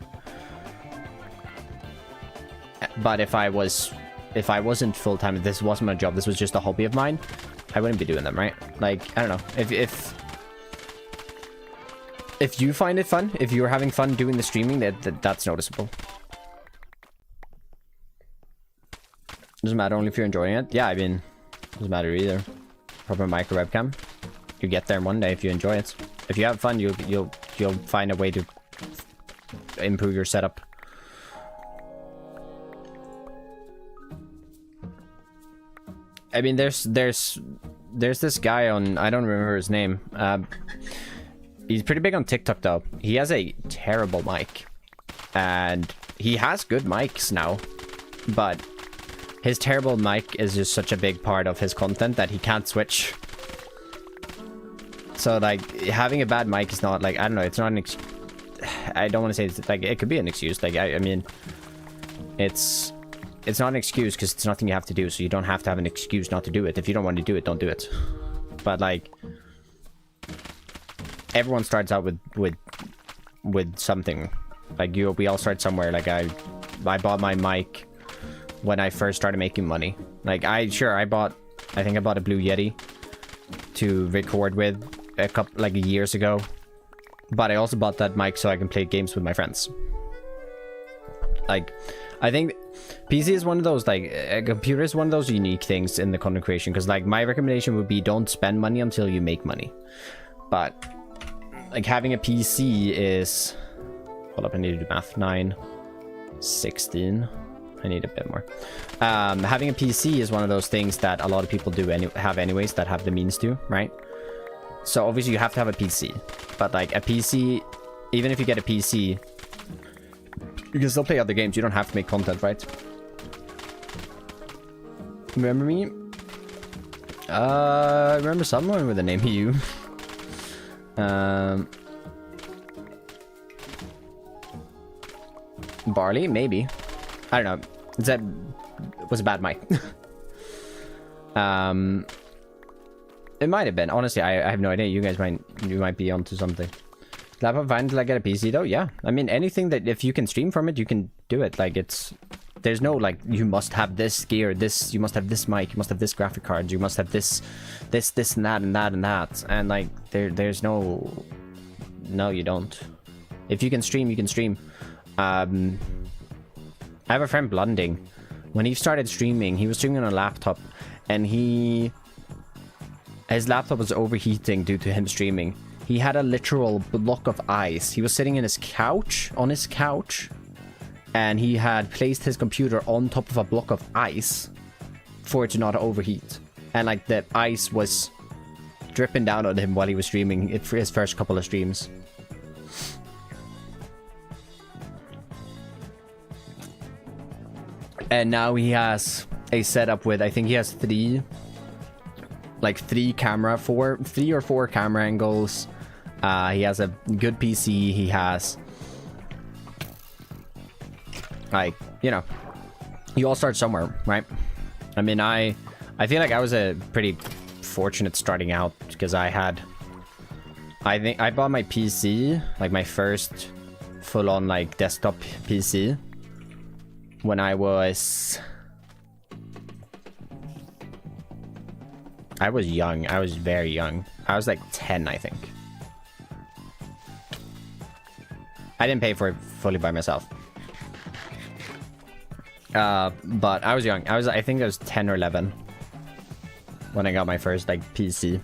But if I wasn't full-time, if this wasn't my job, this was just a hobby of mine, I wouldn't be doing them, right? Like, I don't know. If you find it fun, if you're having fun doing the streaming, that's noticeable. Doesn't matter only if you're enjoying it. Yeah, I mean, doesn't matter either. Proper mic or webcam. You get there one day if you enjoy it. If you have fun, you'll find a way to improve your setup. I mean, there's this guy on, I don't remember his name. He's pretty big on TikTok though. He has a terrible mic, and he has good mics now, but his terrible mic is just such a big part of his content that he can't switch. So like, having a bad mic is not like, I don't know, it's not an I don't want to say it's like, it could be an excuse. Like, I mean, it's not an excuse because it's nothing you have to do, so you don't have to have an excuse not to do it. If you don't want to do it, don't do it. But like, everyone starts out with something. Like we all start somewhere. Like I bought my mic when I first started making money. Like I think I bought a Blue Yeti to record with a couple years ago. But I also bought that mic so I can play games with my friends. Like, I think PC is one of those, like, a computer is one of those unique things in the content creation, because like my recommendation would be don't spend money until you make money. But like having a PC is, hold up, I need to do math. 9, 16. I need a bit more. Having a PC is one of those things that a lot of people have anyways, that have the means to, right? So obviously you have to have a PC, but like a PC, even if you get a PC, you can still play other games. You don't have to make content, right? Remember me? I remember someone with the name you. Barley, maybe. I don't know. That was a bad mic. It might have been. Honestly, I have no idea. You guys might be onto something. Laptop fine till I get a PC though. Yeah, I mean anything that if you can stream from it, you can do it. Like there's no like you must have this gear, this you must have this mic, you must have this graphic card, you must have this and that and that and that, and like there's no you don't. If you can stream, you can stream. I have a friend Blunding. When he started streaming, he was streaming on a laptop, and his laptop was overheating due to him streaming. He had a literal block of ice. He was sitting in his couch, and he had placed his computer on top of a block of ice for it to not overheat. And like the ice was dripping down on him while he was streaming it for his first couple of streams. And now he has a setup with, I think he has three or four camera angles. He has a good PC. He has, like, you know, you all start somewhere, right? I mean, I feel like I was a pretty fortunate starting out because I think I bought my PC, like my first full-on like desktop PC, when I was young. I was very young. I was like 10, I think. I didn't pay for it fully by myself. But I was young. I think I was 10 or 11 when I got my first like PC.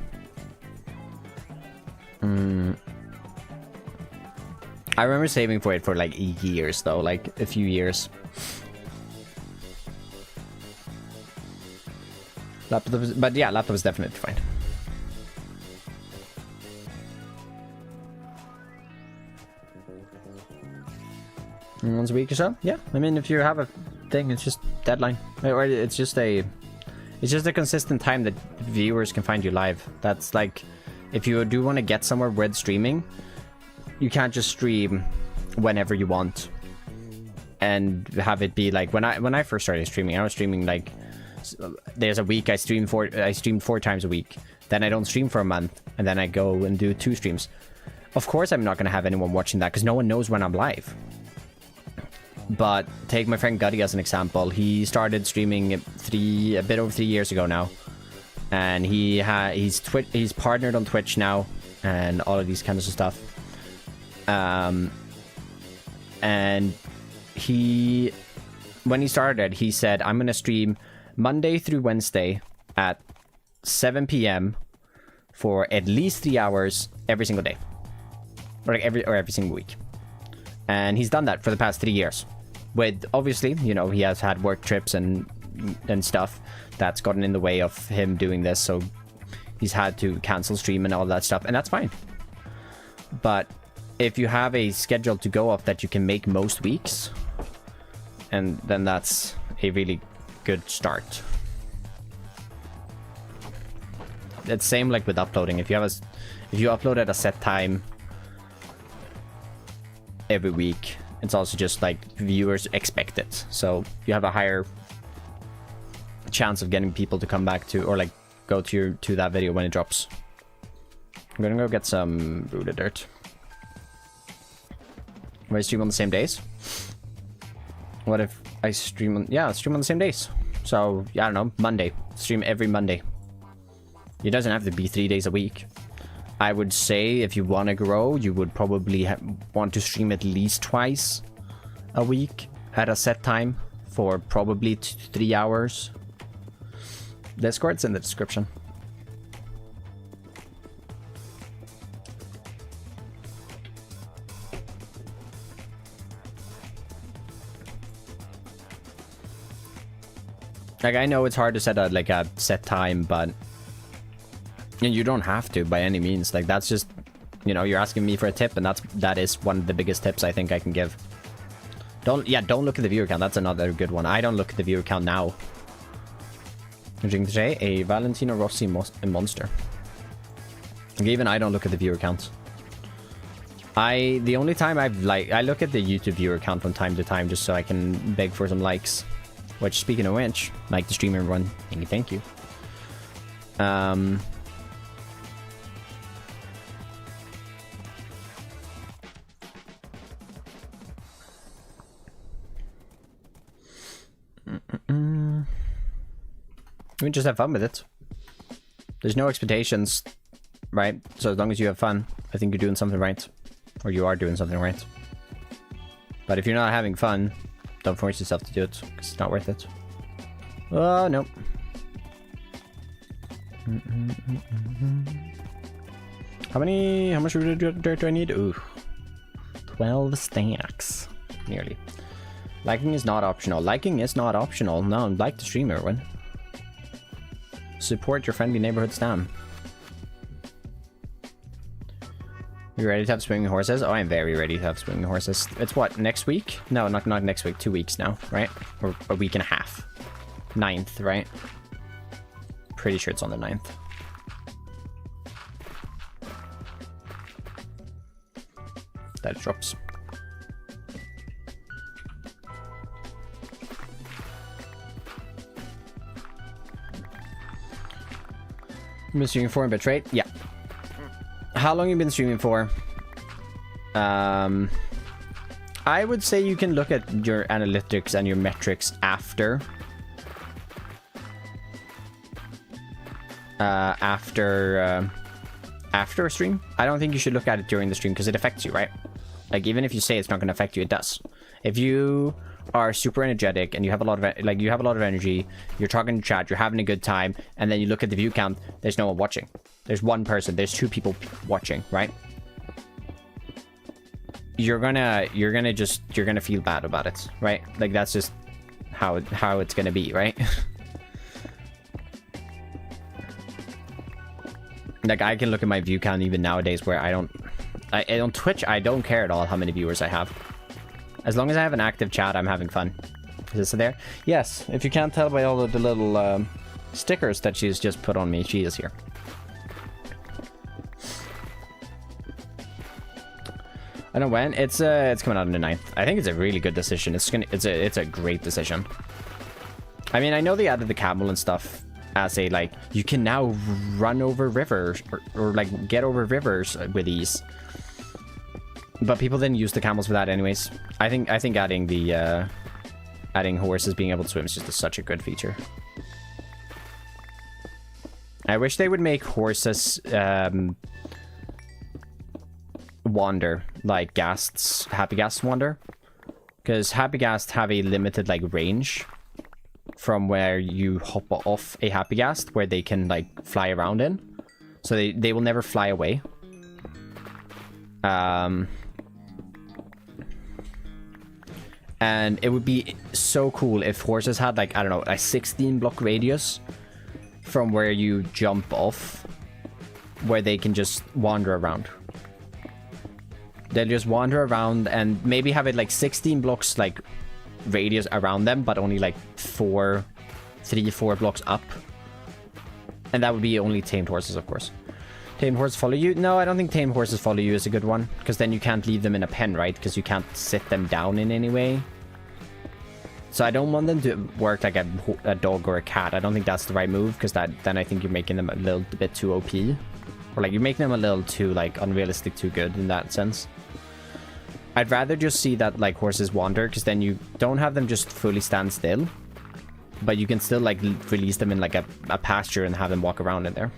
I remember saving for it for like years though, like a few years. But yeah, laptop is definitely fine. Once a week or so, yeah. I mean, if you have a thing, it's just deadline, or it's just a consistent time that viewers can find you live. That's like, if you do want to get somewhere with streaming, you can't just stream whenever you want and have it be like when I first started streaming, I was streaming like. There's a week I streamed 4 times a week. Then I don't stream for a month, and then I go and do 2 streams. Of course, I'm not gonna have anyone watching that because no one knows when I'm live. But take my friend Gutty as an example. He started streaming a bit over 3 years ago now, and he's partnered on Twitch now, and all of these kinds of stuff. And when he started, he said, "I'm gonna stream Monday through Wednesday at 7 p.m. for at least 3 hours every single day, or like every single week." And he's done that for the past 3 years. With obviously, you know, he has had work trips and stuff that's gotten in the way of him doing this, so he's had to cancel stream and all that stuff, and that's fine. But if you have a schedule to go off that you can make most weeks, and then that's a really good start. It's same like with uploading. If you upload at a set time every week, it's also just like viewers expect it, so you have a higher chance of getting people to come back to or like go to that video when it drops. I'm gonna go get some rooted dirt. Will I stream on the same days? What if I stream on... Yeah, stream on the same days. So, yeah, I don't know. Monday. Stream every Monday. It doesn't have to be 3 days a week. I would say if you want to grow, you would probably want to stream at least twice a week at a set time for probably 3 hours. Discord's in the description. Like, I know it's hard to set a set time, but you don't have to by any means. Like, that's just, you know, you're asking me for a tip, and that is one of the biggest tips I think I can give. Don't look at the viewer count. That's another good one. I don't look at the viewer count now. Drinking today a Valentino Rossi monster. Even I don't look at the viewer count. The only time I look at the YouTube viewer count from time to time just so I can beg for some likes. Which, speaking of which, like the streamer run. Thank you. We just have fun with it. There's no expectations, right? So as long as you have fun, I think you're doing something right. Or you are doing something right. But if you're not having fun, don't force yourself to do it, because it's not worth it. Oh, no. How much dirt do I need? Ooh. 12 stacks. Nearly. Liking is not optional. Liking is not optional. No, like the stream, everyone. Support your friendly neighborhood stam. You ready to have swinging horses? Oh, I'm very ready to have swinging horses. It's what, next week? No, not next week. 2 weeks now, right? Or a week and a half. 9th, right? Pretty sure it's on the 9th. That drops. You've been streaming for a bit, right? Yeah. How long have you been streaming for? I would say you can look at your analytics and your metrics after. After a stream. I don't think you should look at it during the stream because it affects you, right? Like, even if you say it's not going to affect you, it does. If you are super energetic and you have a lot of energy, you're talking to chat, you're having a good time, and then you look at the view count, there's no one watching. There's one person, there's 2 people watching, right? You're gonna feel bad about it, right? Like, that's just how it's gonna be, right? Like, I can look at my view count even nowadays where on Twitch, I don't care at all how many viewers I have. As long as I have an active chat, I'm having fun. Is this there? Yes, if you can't tell by all of the little stickers that she's just put on me, she is here. I don't know when. It's coming out on the 9th. I think it's a really good decision. It's a great decision. I mean, I know they added the camel and stuff as a, like, you can now run over rivers or like get over rivers with ease. But people didn't use the camels for that anyways. I think adding the adding horses being able to swim is just such a good feature. I wish they would make horses wander like ghasts, happy ghasts wander, because happy ghasts have a limited like range from where you hop off a happy ghast where they can like fly around in, so they will never fly away. And it would be so cool if horses had, like, I don't know, a 16 block radius from where you jump off, where they can just wander around. They'll just wander around and maybe have it like 16 blocks like radius around them, but only like 3-4 blocks up. And that would be only tamed horses, of course. Tamed horses follow you? No, I don't think tamed horses follow you is a good one, because then you can't leave them in a pen, right? Because you can't sit them down in any way. So I don't want them to work like a dog or a cat. I don't think that's the right move, because then I think you're making them a little bit too OP. Or like you're making them a little too like unrealistic, too good in that sense. I'd rather just see that like horses wander, because then you don't have them just fully stand still, but you can still like release them in like a pasture and have them walk around in there.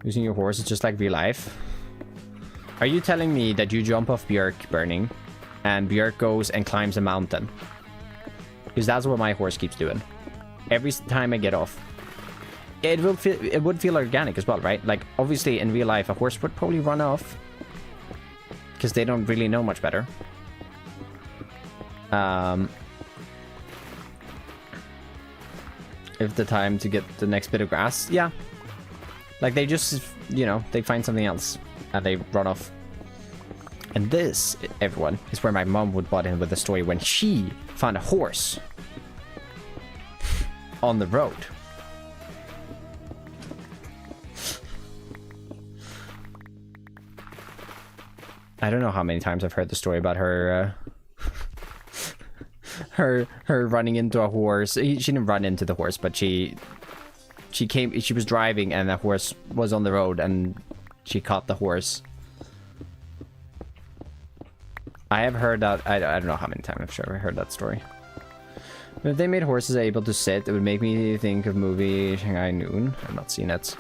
Using your horse is just like real life. Are you telling me that you jump off Björk burning and Björk goes and climbs a mountain? Because that's what my horse keeps doing. Every time I get off. It would feel organic as well, right? Like, obviously in real life a horse would probably run off, because they don't really know much better. If the time to get the next bit of grass, yeah. Like, they just, you know, they find something else and they run off. And this, everyone, is where my mom would butt in with the story when she found a horse on the road. I don't know how many times I've heard the story about her her running into a horse. She didn't run into the horse, but she was driving and the horse was on the road and she caught the horse. I have heard that. I don't know how many times I've heard that story. If they made horses able to sit, it would make me think of movie Shanghai Noon. I've not seen it.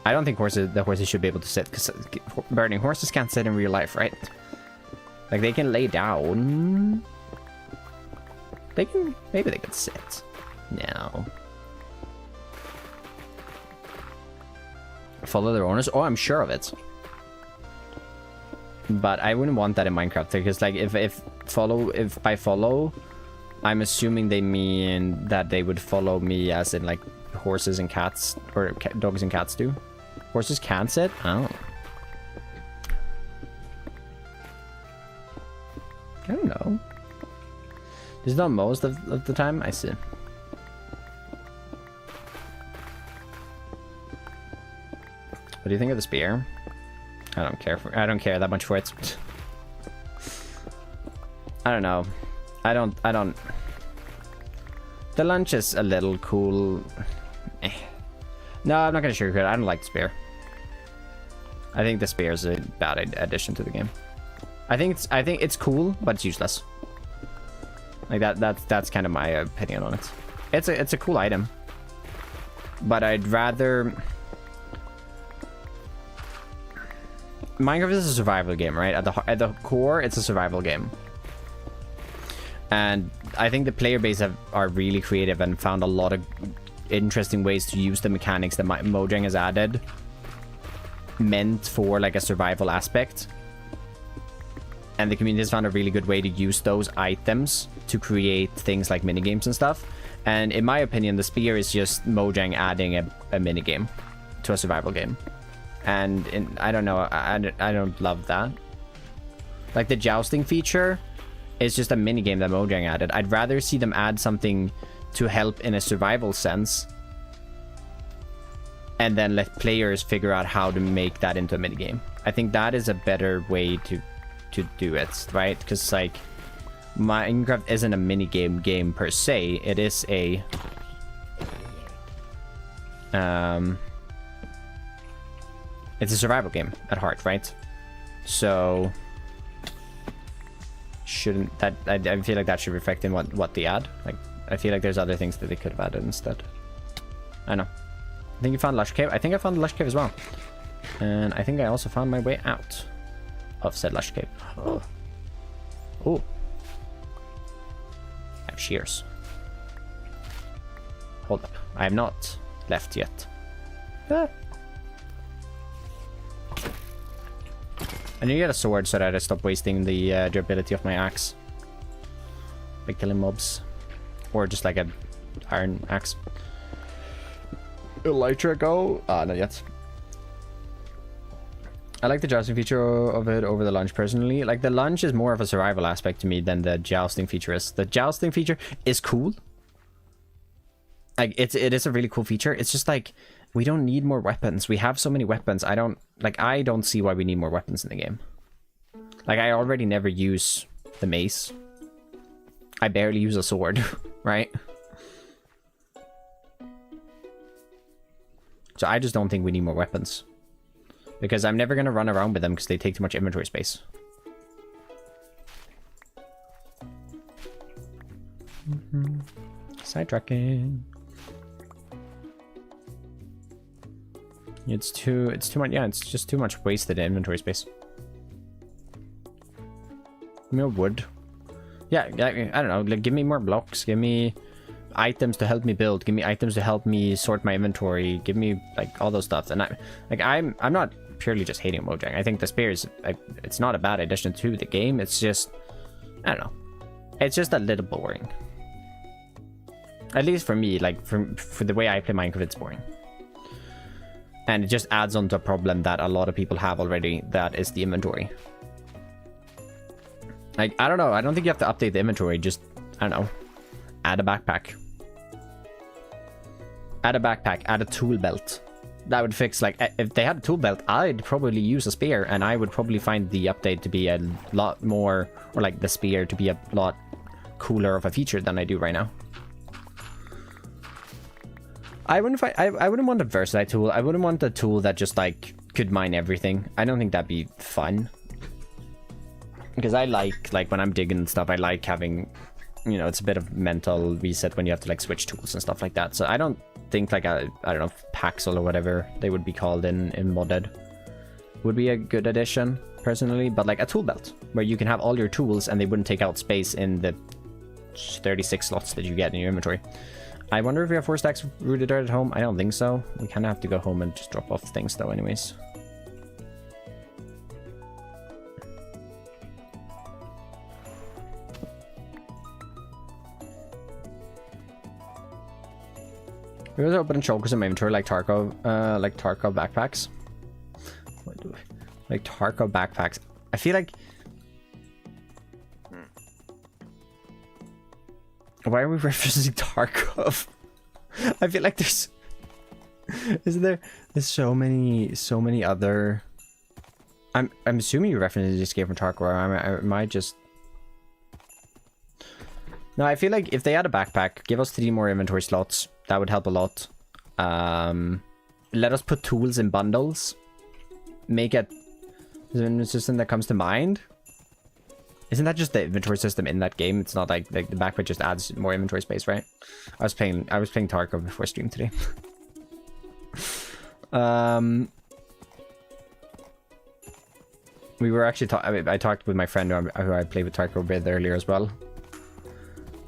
I don't think the horses should be able to sit, because burning horses can't sit in real life, right? Like, they can lay down. Maybe they could sit. No. Follow their owners? Oh, I'm sure of it. But I wouldn't want that in Minecraft, because like if by follow, I'm assuming they mean that they would follow me as in like horses and cats, or dogs and cats do. Horses can't sit? Oh. I don't know. This is not most of the time. I see. What do you think of the spear? I don't care that much for it. I don't know. I don't. The lunch is a little cool. Eh. No, I'm not gonna sugarcoat it. I don't like the spear. I think the spear is a bad addition to the game. I think it's cool, but it's useless. Like that's kind of my opinion on it. It's a cool item, but I'd rather. Minecraft is a survival game, right? At the core, it's a survival game. And I think the player base are really creative and found a lot of interesting ways to use the mechanics that Mojang has added, meant for like a survival aspect. And the community has found a really good way to use those items to create things like minigames and stuff. And in my opinion, the spear is just Mojang adding a minigame to a survival game. And I don't know, I don't love that. Like the jousting feature is just a minigame that Mojang added. I'd rather see them add something to help in a survival sense, and then let players figure out how to make that into a minigame. I think that is a better way to do it, right? Because like Minecraft isn't a minigame game per se. It is a it's a survival game at heart, right? So shouldn't that I feel like that should reflect in what they add. Like I feel like there's other things that they could have added instead. I know. I think you found Lush Cave. I think I found the Lush Cave as well. And I think I also found my way out of said Lush Cave. Oh. Oh. I have shears. Hold up. I have not left yet. Ah. I need to get a sword so that I stop wasting the durability of my axe by killing mobs, or just like an iron axe. Elytra go? Not yet. I like the jousting feature of it over the lunge personally. Like the lunge is more of a survival aspect to me than the jousting feature is. The jousting feature is cool. Like it is a really cool feature. It's just like we don't need more weapons. We have so many weapons. I don't see why we need more weapons in the game. Like I already never use the mace. I barely use a sword, right? So I just don't think we need more weapons. Because I'm never going to run around with them because they take too much inventory space. Sidetracking. It's too much. Yeah, it's just too much wasted inventory space. Give me more wood. Yeah, I don't know. Like, give me more blocks. Give me items to help me build. Give me items to help me sort my inventory. Give me like all those stuff. And I'm not purely just hating Mojang. I think the spear is it's not a bad addition to the game. It's just I don't know. It's just a little boring. At least for me, like for the way I play Minecraft, it's boring. And it just adds on to a problem that a lot of people have already, that is the inventory. Like, I don't know. I don't think you have to update the inventory. Just, I don't know. Add a backpack. Add a backpack. Add a tool belt. that would fix, like, if they had a tool belt, I'd probably use a spear, and I would probably find the update to be a lot more, or like the spear to be a lot cooler of a feature than I do right now. I wouldn't want a versatile tool. I wouldn't want a tool that just like could mine everything. I don't think that'd be fun. Because I like when I'm digging and stuff, I like having, you know, it's a bit of mental reset when you have to like switch tools and stuff like that. So I don't think like I don't know, Paxel or whatever they would be called in modded would be a good addition personally. But like a tool belt where you can have all your tools and they wouldn't take out space in the 36 slots that you get in your inventory. I wonder if we have 4 stacks of rooted dirt at home. I don't think so. We kind of have to go home and just drop off things though anyways. We also open shulkers in my inventory like Tarkov backpacks. What do I like Tarkov backpacks? I feel like, why are we referencing Tarkov? I feel like there's so many other. I'm assuming you're referencing Escape from Tarkov. I might just. No, I feel like if they had a backpack, give us 3 more inventory slots. That would help a lot. Let us put tools in bundles. Make it the system that comes to mind. Isn't that just the inventory system in that game? It's not like the backpack just adds more inventory space, right? I was playing Tarkov before stream today. We were actually I talked with my friend who I played with Tarkov with earlier as well.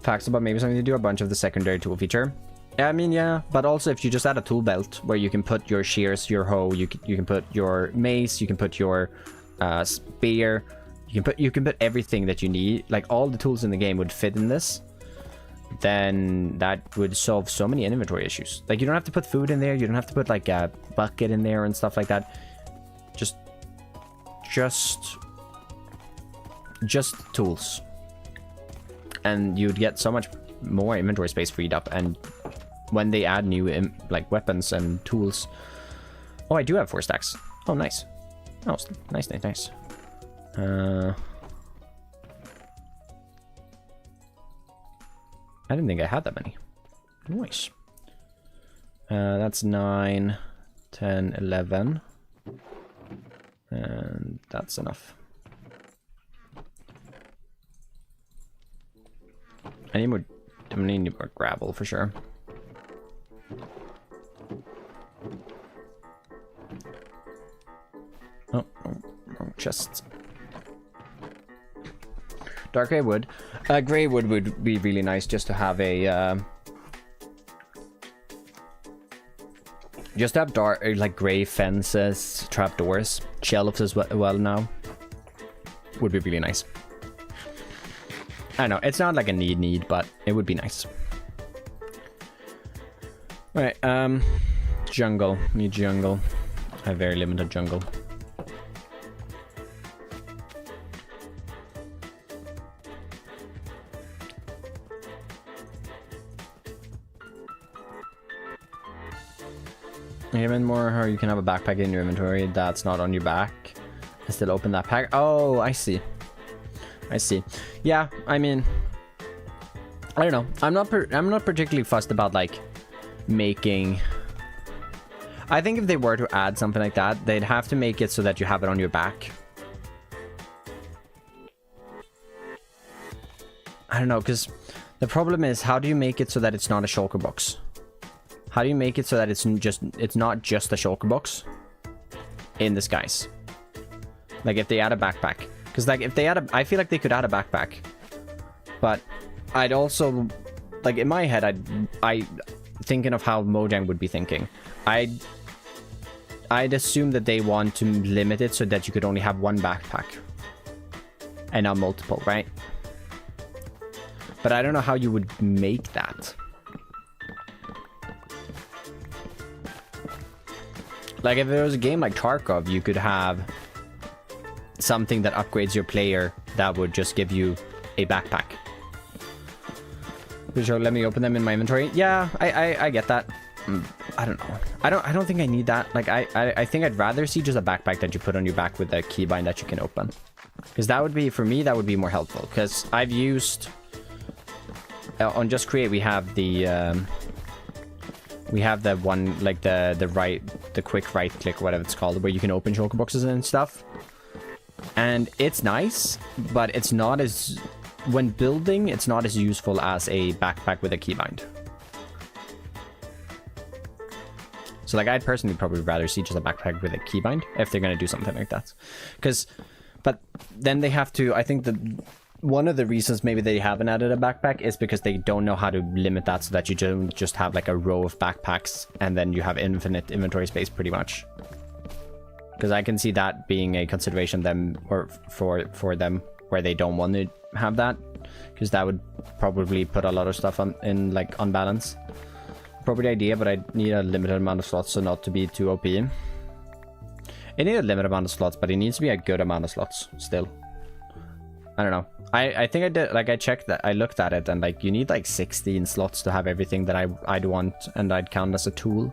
Facts about maybe something to do a bunch of the secondary tool feature. I mean, yeah, but also if you just add a tool belt where you can put your shears, your hoe, you can put your mace, you can put your spear, you can put everything that you need, like all the tools in the game would fit in this, then that would solve so many inventory issues. Like you don't have to put food in there, you don't have to put like a bucket in there and stuff like that. Just tools. And you'd get so much more inventory space freed up, and when they add new like weapons and tools. Oh, I do have 4 stacks. Oh, nice. Oh, nice. I didn't think I had that many. Nice. That's 9, 10, 11. And that's enough. I need more gravel for sure. Oh, wrong chests. Dark grey wood. Grey wood would be really nice just to have a just to have dark like grey fences, trapdoors, shelves as well now. Would be really nice. I know it's not like a need, but it would be nice. All right, jungle. Need jungle. I have very limited jungle. Even more how you can have a backpack in your inventory that's not on your back and still open that pack. Oh, I see. Yeah, I mean, I don't know. I'm not particularly fussed about like making. I think if they were to add something like that, they'd have to make it so that you have it on your back. I don't know, because the problem is, how do you make it so that it's not a shulker box? How do you make it so that it's not just a shulker box in disguise? Like if they add a backpack. Because like if they add I feel like they could add a backpack. But I'd also, like in my head, I thinking of how Mojang would be thinking. I'd assume that they want to limit it so that you could only have one backpack. And not multiple, right? But I don't know how you would make that. Like if there was a game like Tarkov, you could have something that upgrades your player that would just give you a backpack. So let me open them in my inventory. Yeah, I get that. I don't know. I don't think I need that. Like, I think I'd rather see just a backpack that you put on your back with a keybind that you can open. Because that would be, for me, that would be more helpful. Because I've used... on Just Create, we have the... we have the one, like, the quick right click, whatever it's called, where you can open shulker boxes and stuff. And it's nice, but it's not as... When building, it's not as useful as a backpack with a keybind. So, like, I'd personally probably rather see just a backpack with a keybind if they're going to do something like that. But then they have to... I think that one of the reasons maybe they haven't added a backpack is because they don't know how to limit that so that you don't just have, like, a row of backpacks and then you have infinite inventory space, pretty much. Because I can see that being a consideration for them where they don't want to have that. Because that would probably put a lot of stuff in unbalance. Appropriate idea, but I need a limited amount of slots, so not to be too OP. It needs a limited amount of slots, but it needs to be a good amount of slots still. I don't know. I think I did, like, I checked that, I looked at it, and like you need like 16 slots to have everything that I'd want and I'd count as a tool.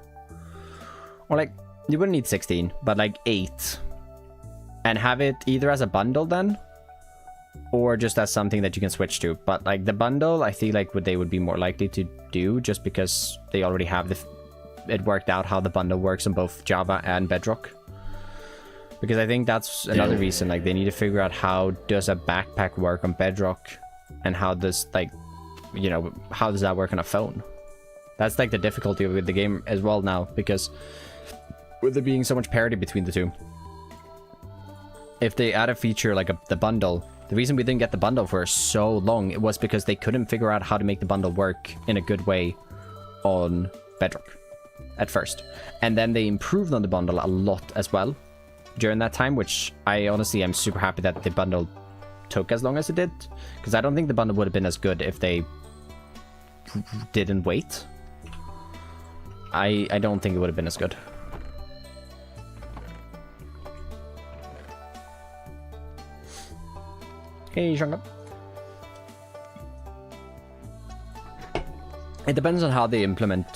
Or like, you wouldn't need 16, but like 8. And have it either as a bundle then, or just as something that you can switch to. But like the bundle, I feel like they would be more likely to do just because they already have it worked out how the bundle works on both Java and Bedrock. Because I think that's another reason, like, they need to figure out how does a backpack work on Bedrock and how does, like, you know, how does that work on a phone? That's like the difficulty with the game as well now, because with there being so much parity between the two. If they add a feature like the bundle, the reason we didn't get the bundle for so long, it was because they couldn't figure out how to make the bundle work in a good way on Bedrock at first. And then they improved on the bundle a lot as well during that time, which I honestly am super happy that the bundle took as long as it did, because I don't think the bundle would have been as good if they didn't wait. I don't think it would have been as good. Hey, Shanga. It depends on how they implement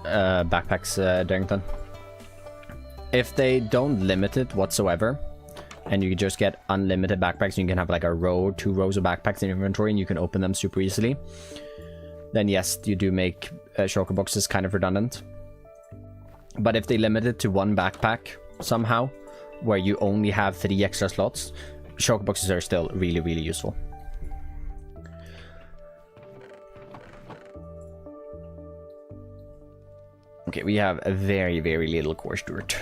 backpacks, Darrington. If they don't limit it whatsoever, and you just get unlimited backpacks, and you can have like a row, 2 rows of backpacks in your inventory, and you can open them super easily, then yes, you do make shulker boxes kind of redundant. But if they limit it to 1 backpack somehow, where you only have 3 extra slots, shulker boxes are still really, really useful. Okay, we have a very, very little course dirt.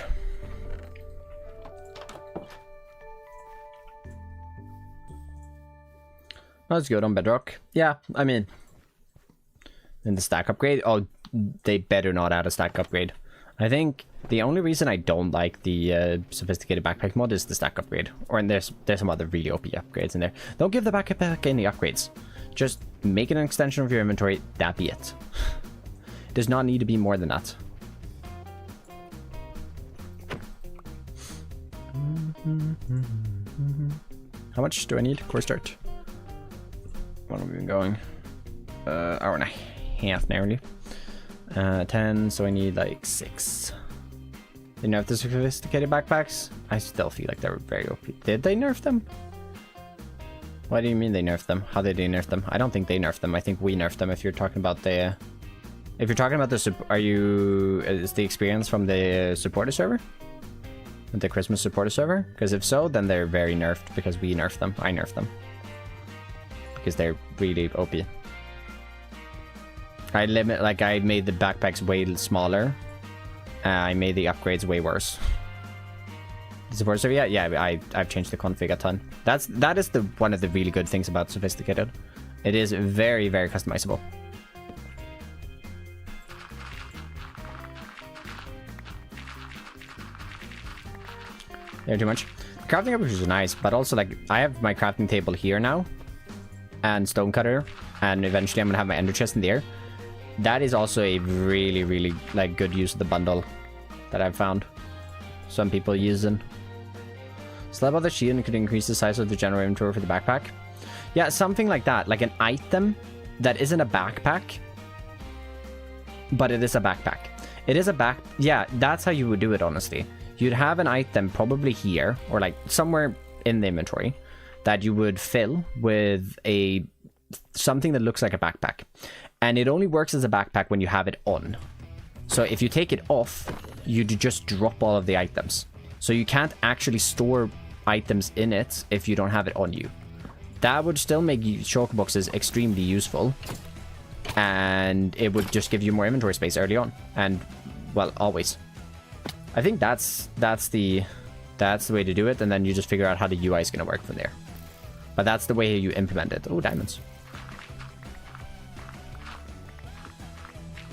That's good on Bedrock. Yeah, I mean... In the stack upgrade? Oh, they better not add a stack upgrade. I think the only reason I don't like the sophisticated backpack mod is the stack upgrade. Or and there's some other really OP upgrades in there. Don't give the backpack any upgrades. Just make it an extension of your inventory, that be it. Does not need to be more than that. How much do I need? Course start. What have we been going? Hour and a half nearly. 10, so I need like 6. They nerfed the sophisticated backpacks? I still feel like they were very OP. Did they nerf them? What do you mean they nerfed them? How did they nerf them? I don't think they nerfed them. I think we nerfed them. If you're talking about the... If you're talking about the... Are you... Is the experience from the supporter server? The Christmas supporter server? Because if so, then they're very nerfed because we nerfed them. I nerfed them. Because they're really OP. I made the backpacks way smaller. I made the upgrades way worse. The support server, yeah, I've changed the config a ton. That is one of the really good things about sophisticated. It is very, very customizable. They're too much. Crafting upgrades is nice, but also like I have my crafting table here now, and stonecutter, and eventually I'm gonna have my ender chest in there. That is also a really, really like good use of the bundle that I've found some people using. Slab of the shield could increase the size of the general inventory for the backpack. Yeah, something like that, like an item that isn't a backpack but it is a backpack. It is a yeah, that's how you would do it, honestly. You'd have an item probably here, or like somewhere in the inventory, that you would fill with something that looks like a backpack. And it only works as a backpack when you have it on. So if you take it off, you just drop all of the items. So you can't actually store items in it if you don't have it on you. That would still make shulker boxes extremely useful. And it would just give you more inventory space early on. And, well, always. I think that's the way to do it. And then you just figure out how the UI is going to work from there. But that's the way you implement it. Oh, diamonds.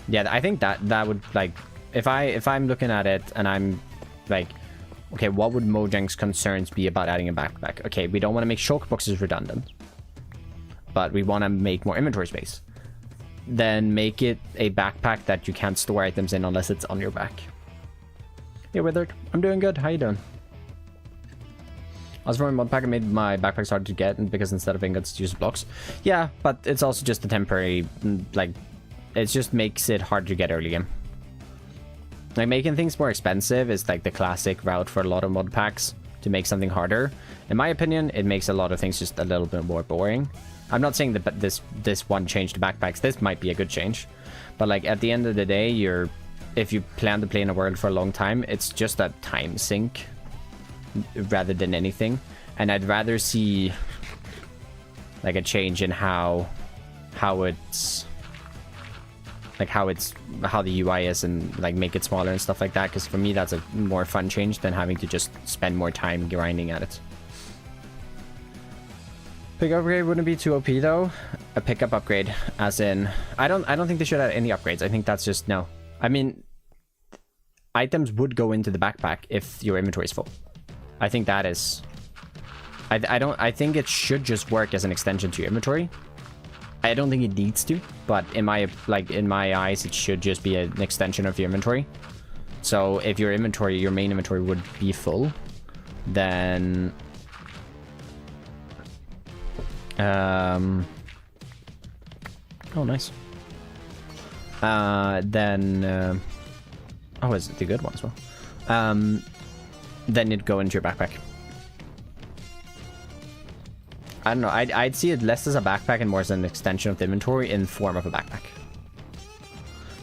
Yeah, I think that would, like, if I'm looking at it and I'm like, okay, what would Mojang's concerns be about adding a backpack? Okay, we don't want to make shulker boxes redundant, but we want to make more inventory space. Then make it a backpack that you can't store items in unless it's on your back. Hey, Withered, I'm doing good. How you doing? I was from a mod pack and made my backpacks hard to get, and because instead of ingots, use blocks. Yeah, but it's also just a temporary, like, it just makes it hard to get early game. Like, making things more expensive is like the classic route for a lot of mod packs to make something harder. In my opinion, it makes a lot of things just a little bit more boring. I'm not saying that this one change to backpacks, this might be a good change. But like at the end of the day, if you plan to play in a world for a long time, it's just a time sink rather than anything. And I'd rather see like a change in how it's like how the UI is, and like make it smaller and stuff like that, because for me that's a more fun change than having to just spend more time grinding at it. Pickup upgrade wouldn't be too OP though. A pickup upgrade, as in, I don't think they should add any upgrades. I think that's just no. I mean, items would go into the backpack if your inventory is full. I think that is. I think it should just work as an extension to your inventory. I don't think it needs to, but in my eyes, it should just be an extension of your inventory. So if your main inventory would be full, then oh, nice. Then oh, is it the good one as well? Then it'd go into your backpack. I don't know. I'd see it less as a backpack and more as an extension of the inventory in form of a backpack.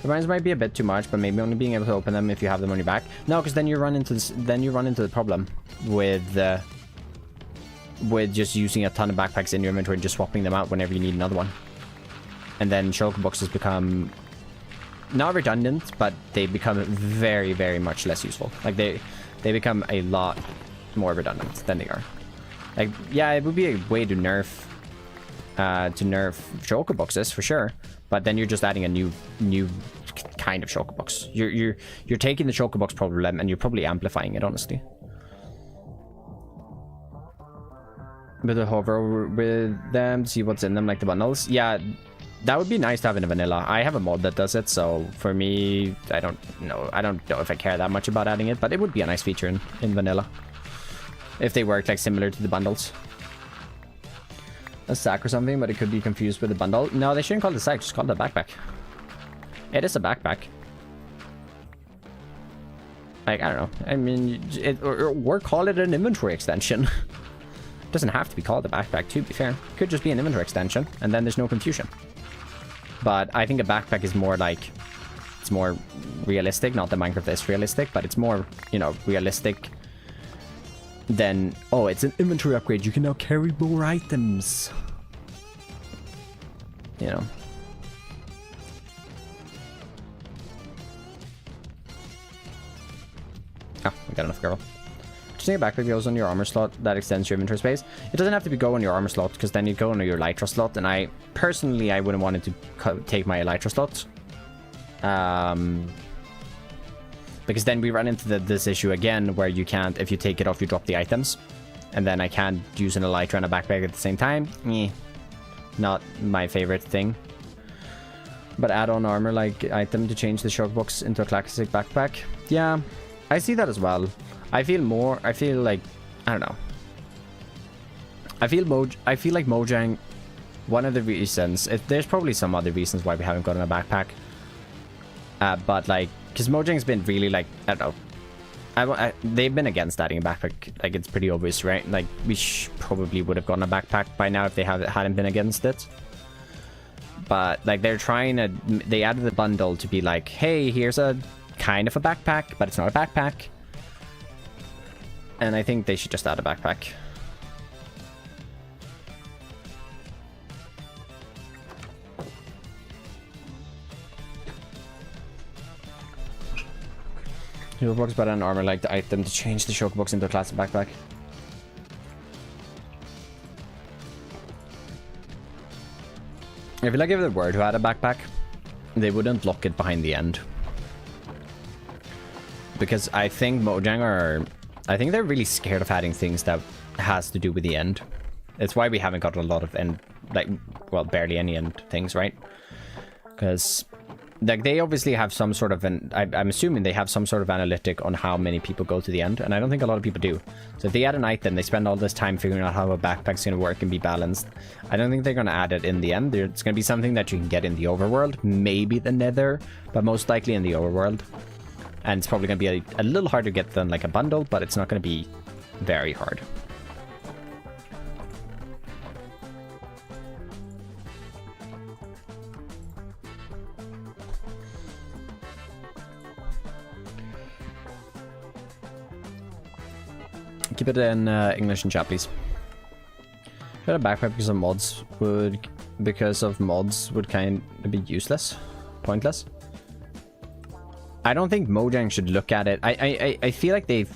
The mines might be a bit too much, but maybe only being able to open them if you have them on your back. No, because then you run into this. Then you run into the problem with just using a ton of backpacks in your inventory and just swapping them out whenever you need another one. And then shulker boxes become not redundant, but they become very, very much less useful. Like they become a lot more redundant than they are. Like, yeah, it would be a way to nerf shulker boxes for sure, but then you're just adding a new kind of shulker box. You're taking the shulker box problem and you're probably amplifying it, honestly. But to hover over with them, see what's in them, like the bundles. Yeah, that would be nice to have in a vanilla. I have a mod that does it, so for me, I don't know if I care that much about adding it, but it would be a nice feature in vanilla. If they work like similar to the bundles. A sack or something, but it could be confused with the bundle. No, they shouldn't call it a sack, just call it a backpack. It is a backpack. Like, I don't know. I mean, or call it an inventory extension. It doesn't have to be called a backpack, to be fair. It could just be an inventory extension, and then there's no confusion. But I think a backpack is more like, it's more realistic. Not that Minecraft is realistic, but it's more, you know, realistic. Then, oh, it's an inventory upgrade. You can now carry more items. You know. Oh, we got enough girl. Just think a backpack goes on your armor slot that extends your inventory space. It doesn't have to be go on your armor slot, because then you go on your elytra slot, and I wouldn't want it to take my elytra slot. Because then we run into this issue again where you can't, if you take it off, you drop the items. And then I can't use an elytra and a backpack at the same time. Not my favorite thing. But add on armor like item to change the shulker box into a classic backpack. Yeah, I see that as well. I feel like, I don't know. I feel like Mojang, one of the reasons, there's probably some other reasons why we haven't gotten a backpack. But like, because Mojang's been really like, I don't know. They've been against adding a backpack. Like, it's pretty obvious, right? Like, we probably would have gotten a backpack by now if they hadn't been against it. But like, they're trying to. They added the bundle to be like, hey, here's a kind of a backpack, but it's not a backpack. And I think they should just add a backpack. Shulkerbox better than armor, like the item to change the shulkerbox into a classic backpack. I feel like if they were to add a backpack, they wouldn't lock it behind the end. Because I think Mojang are... I think they're really scared of adding things that has to do with the end. It's why we haven't got a lot of end... Like, well, barely any end things, right? Because... Like, they obviously have some sort of an... I'm assuming they have some sort of analytic on how many people go to the end, and I don't think a lot of people do. So if they add an item, they spend all this time figuring out how a backpack's going to work and be balanced. I don't think they're going to add it in the end. It's going to be something that you can get in the overworld, maybe the nether, but most likely in the overworld. And it's probably going to be a little harder to get than like a bundle, but it's not going to be very hard. Keep it in English and chat, please. Should a backpack because of mods would kind of be useless, pointless. I don't think Mojang should look at it. I feel like they've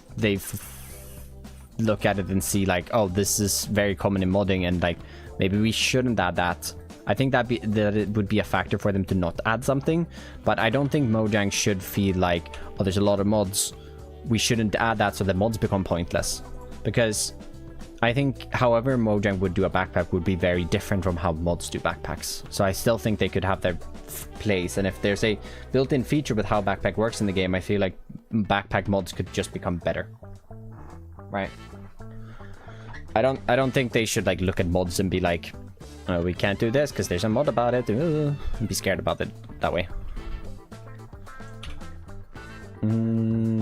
look at it and see like, oh, this is very common in modding, and like maybe we shouldn't add that. I think that it would be a factor for them to not add something, but I don't think Mojang should feel like, oh, there's a lot of mods, we shouldn't add that so the mods become pointless. Because I think however Mojang would do a backpack would be very different from how mods do backpacks. So I still think they could have their place, and if there's a built-in feature with how backpack works in the game, I feel like backpack mods could just become better. Right? I don't think they should like look at mods and be like, oh, we can't do this because there's a mod about it, and be scared about it that way.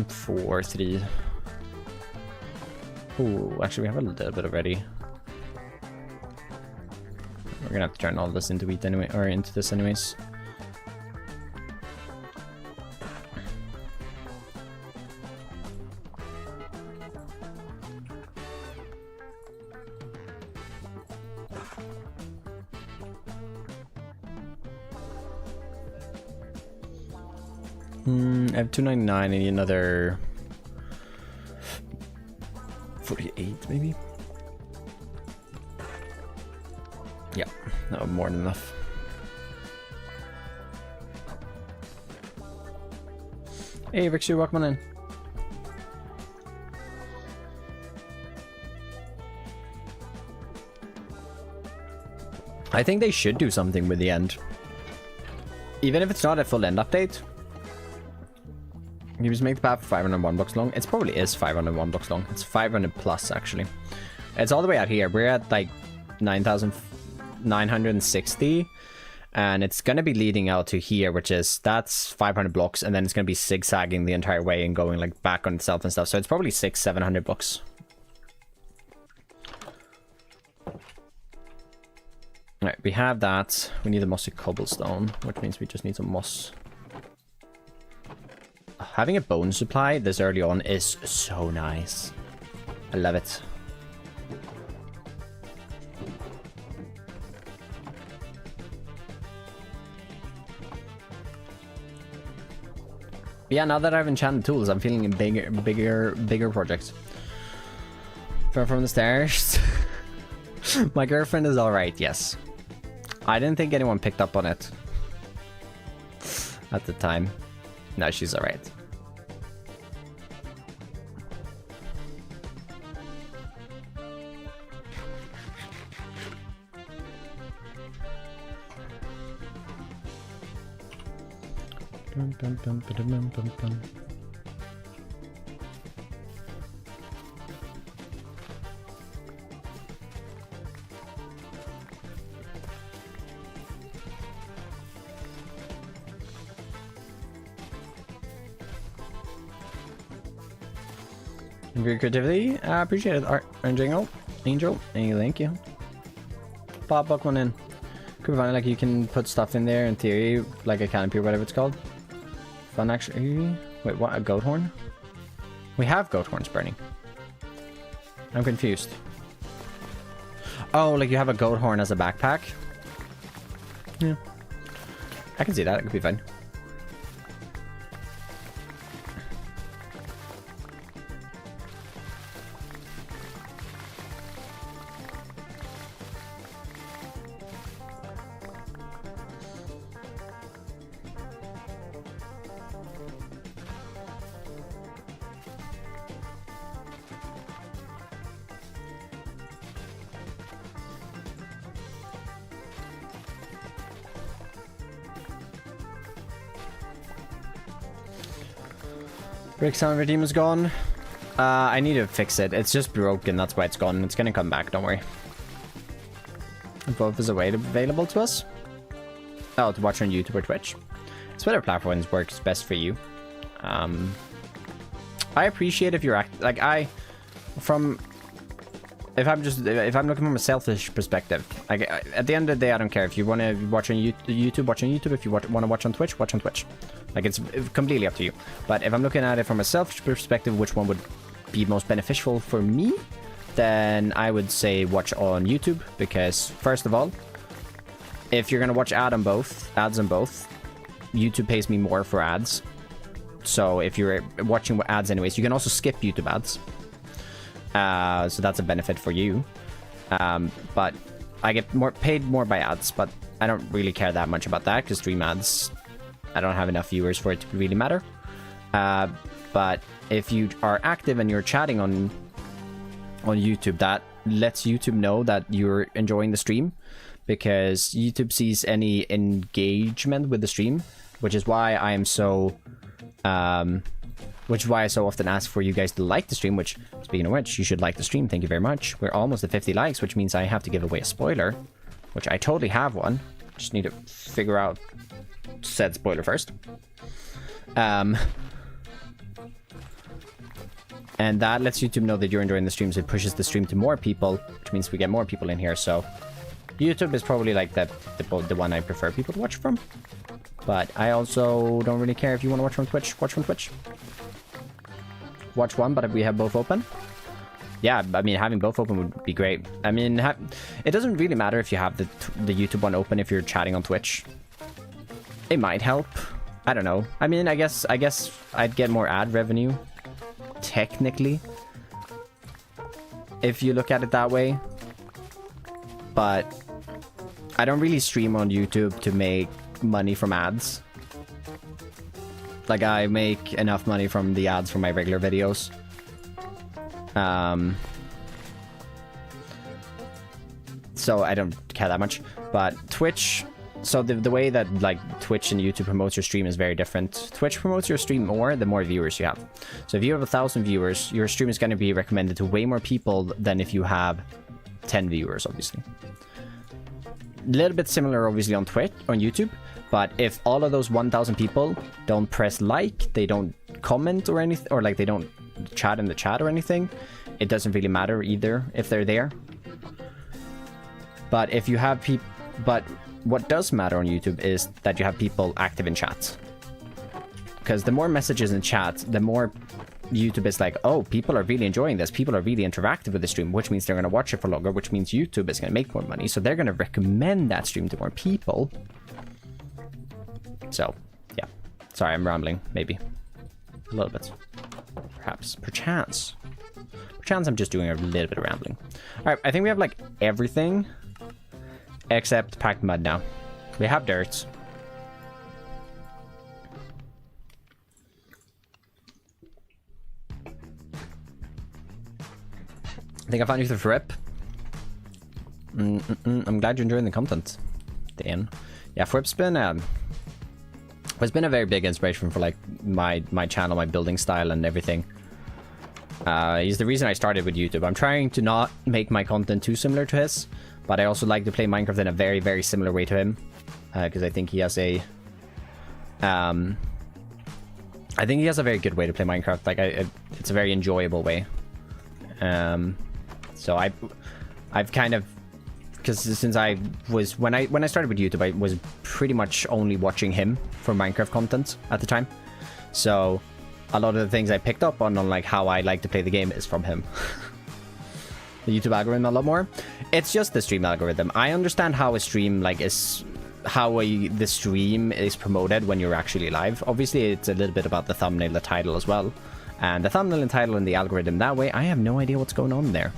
4, 3. Oh, actually, we have a little bit already. We're gonna have to turn all this into wheat anyway, or into this anyways. I have 299. I need another 48 maybe. Yeah, no, more than enough. Hey Rixu, welcome on in. I think they should do something with the end. Even if it's not a full end update. You just make the path 501 blocks long. It probably is 501 blocks long. It's 500 plus, actually. It's all the way out here. We're at like 9,960. And it's going to be leading out to here, which is, that's 500 blocks. And then it's going to be zigzagging the entire way and going like back on itself and stuff. So it's probably 600-700 blocks. Alright, we have that. We need a mossy cobblestone, which means we just need some moss. Having a bone supply this early on is so nice. I love it. Yeah, now that I have enchanted tools, I'm feeling a bigger project. From the stairs. My girlfriend is alright, yes. I didn't think anyone picked up on it at the time. No, she's alright. And for your creativity, I appreciate it. Art and Jingle, Angel, thank you. Pop one in. Could be funny, like you can put stuff in there in theory, like a canopy or whatever it's called. Fun actually. Wait, what? A goat horn? We have goat horns burning. I'm confused. Oh, like you have a goat horn as a backpack? Yeah. I can see that. It could be fun. Brick sound redeem is gone. I need to fix it. It's just broken. That's why it's gone. It's gonna come back. Don't worry. Both is available to us. Oh, to watch on YouTube or Twitch. It's whatever platforms works best for you. I appreciate if you're if I'm looking from a selfish perspective, like at the end of the day, I don't care if you want to watch on YouTube, watch on YouTube. If you want to watch on Twitch, watch on Twitch. Like it's completely up to you. But if I'm looking at it from a selfish perspective, which one would be most beneficial for me, then I would say watch on YouTube, because first of all, if you're gonna watch ads on both, YouTube pays me more for ads. So if you're watching ads anyways, you can also skip YouTube ads. So that's a benefit for you. But I get paid more by ads, but I don't really care that much about that because stream ads, I don't have enough viewers for it to really matter. But if you are active and you're chatting on YouTube, that lets YouTube know that you're enjoying the stream, because YouTube sees any engagement with the stream, which is why I am so which is why I so often ask for you guys to like the stream, which, speaking of which, you should like the stream. Thank you very much. We're almost at 50 likes, which means I have to give away a spoiler, which I totally have one. Just need to figure out said spoiler first. And that lets YouTube know that you're enjoying the stream, so it pushes the stream to more people, which means we get more people in here. So YouTube is probably like the one I prefer people to watch from. But I also don't really care if you want to watch from Twitch. Watch from Twitch. Watch one, but if we have both open. Yeah, I mean, having both open would be great. I mean, it doesn't really matter if you have the YouTube one open if you're chatting on Twitch. It might help. I don't know. I mean, I guess I'd get more ad revenue, technically, if you look at it that way. But I don't really stream on YouTube to make money from ads. Like, I make enough money from the ads from my regular videos. So I don't care that much. But Twitch, so the way that like Twitch and YouTube promotes your stream is very different. Twitch promotes your stream more the more viewers you have. So if you have 1,000 viewers, your stream is going to be recommended to way more people than if you have 10 viewers, obviously. A little bit similar, obviously, on YouTube. But if all of those 1,000 people don't press like, they don't comment or anything, or like they don't chat in the chat or anything, it doesn't really matter either if they're there. But if you have people, but what does matter on YouTube is that you have people active in chats. Because the more messages in chat, the more YouTube is like, oh, people are really enjoying this. People are really interactive with the stream, which means they're going to watch it for longer, which means YouTube is going to make more money. So they're going to recommend that stream to more people. So, yeah. Sorry, I'm rambling. Maybe. A little bit. Perhaps. Perchance. Perchance I'm just doing a little bit of rambling. Alright, I think we have, like, everything except packed mud now. We have dirt. I think I found you through Fripp. I'm glad you're enjoying the content, Dan. Yeah, Fripp's been has been a very big inspiration for like my channel, my building style and everything. He's the reason I started with YouTube. I'm trying to not make my content too similar to his, but I also like to play Minecraft in a very, very similar way to him, because I think he has a very good way to play Minecraft. Like it's a very enjoyable way. So I've kind of, because since I was when I started with YouTube, I was pretty much only watching him for Minecraft content at the time. So a lot of the things I picked up on like how I like to play the game is from him. The YouTube algorithm a lot more. It's just the stream algorithm. I understand how a stream like is, the stream is promoted when you're actually live. Obviously, it's a little bit about the thumbnail, the title as well. And the thumbnail and title and the algorithm that way, I have no idea what's going on there.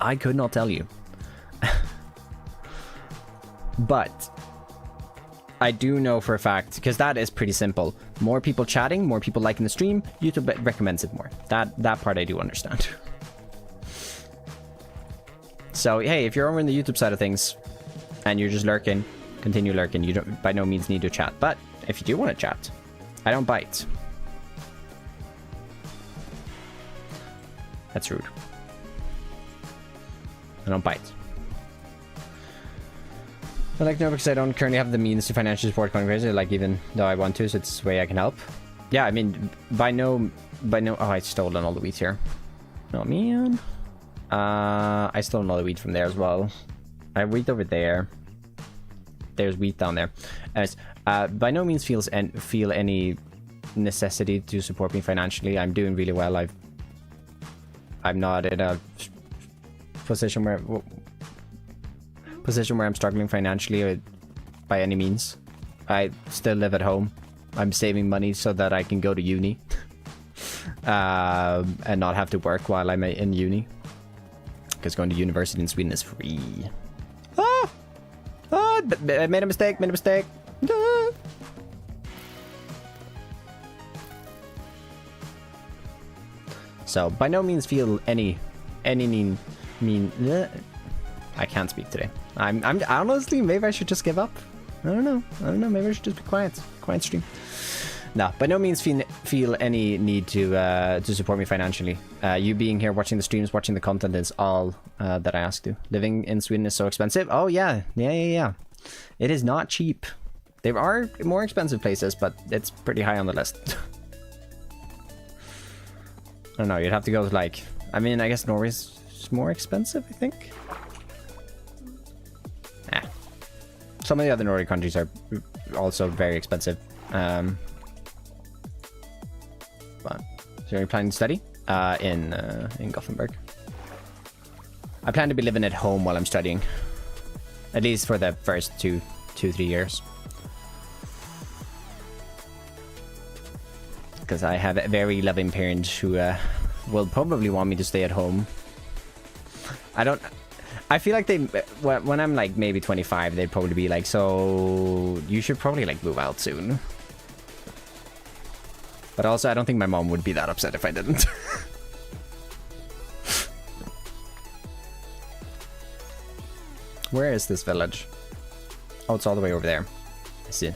I could not tell you. But I do know for a fact, because that is pretty simple. More people chatting, more people liking the stream, YouTube recommends it more. That part I do understand. So, hey, if you're over in the YouTube side of things and you're just lurking, continue lurking. You don't by no means need to chat. But if you do want to chat, I don't bite. That's rude. I don't bite. I like no, because I don't currently have the means to financially support going crazy, like even though I want to, so it's a way I can help. Yeah, I mean, by no, oh, I stolen all the wheat here. Oh, man. I stole all the wheat from there as well. I have wheat over there. There's wheat down there. As by no means feel any necessity to support me financially. I'm doing really well. I'm not in a position where I'm struggling financially by any means. I still live at home. I'm saving money so that I can go to uni and not have to work while I'm in uni, because going to university in Sweden is free. I made a mistake. Ah. So by no means feel any mean. I can't speak today. I'm honestly, maybe I should just give up. I don't know. Maybe I should just be quiet. Quiet stream. No, by no means feel any need to support me financially. You being here, watching the streams, watching the content is all that I ask to. Living in Sweden is so expensive. Oh yeah. It is not cheap. There are more expensive places, but it's pretty high on the list. I don't know. You'd have to go to like, I mean, I guess Norway's more expensive, I think. Some of the other Nordic countries are also very expensive. But so you're planning to study in Gothenburg? I plan to be living at home while I'm studying, at least for the first 3 years, because I have very loving parents who will probably want me to stay at home. I feel like when I'm like maybe 25, they'd probably be like, so you should probably like move out soon. But also, I don't think my mom would be that upset if I didn't. Where is this village? Oh, it's all the way over there. I see.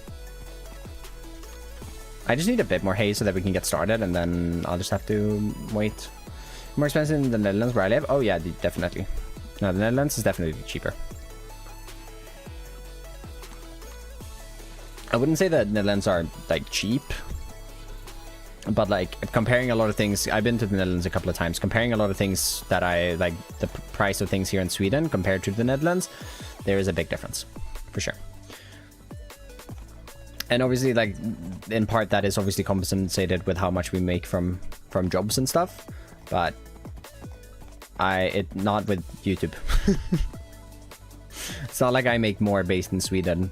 I just need a bit more hay so that we can get started, and then I'll just have to wait. More expensive in the Netherlands where I live? Oh yeah, definitely. No, the Netherlands is definitely cheaper. I wouldn't say that Netherlands are like cheap, but like comparing a lot of things, I've been to the Netherlands a couple of times. Comparing a lot of things that I like, the price of things here in Sweden compared to the Netherlands, there is a big difference, for sure. And obviously, like in part, that is obviously compensated with how much we make from jobs and stuff, but not with YouTube. It's not like I make more based in Sweden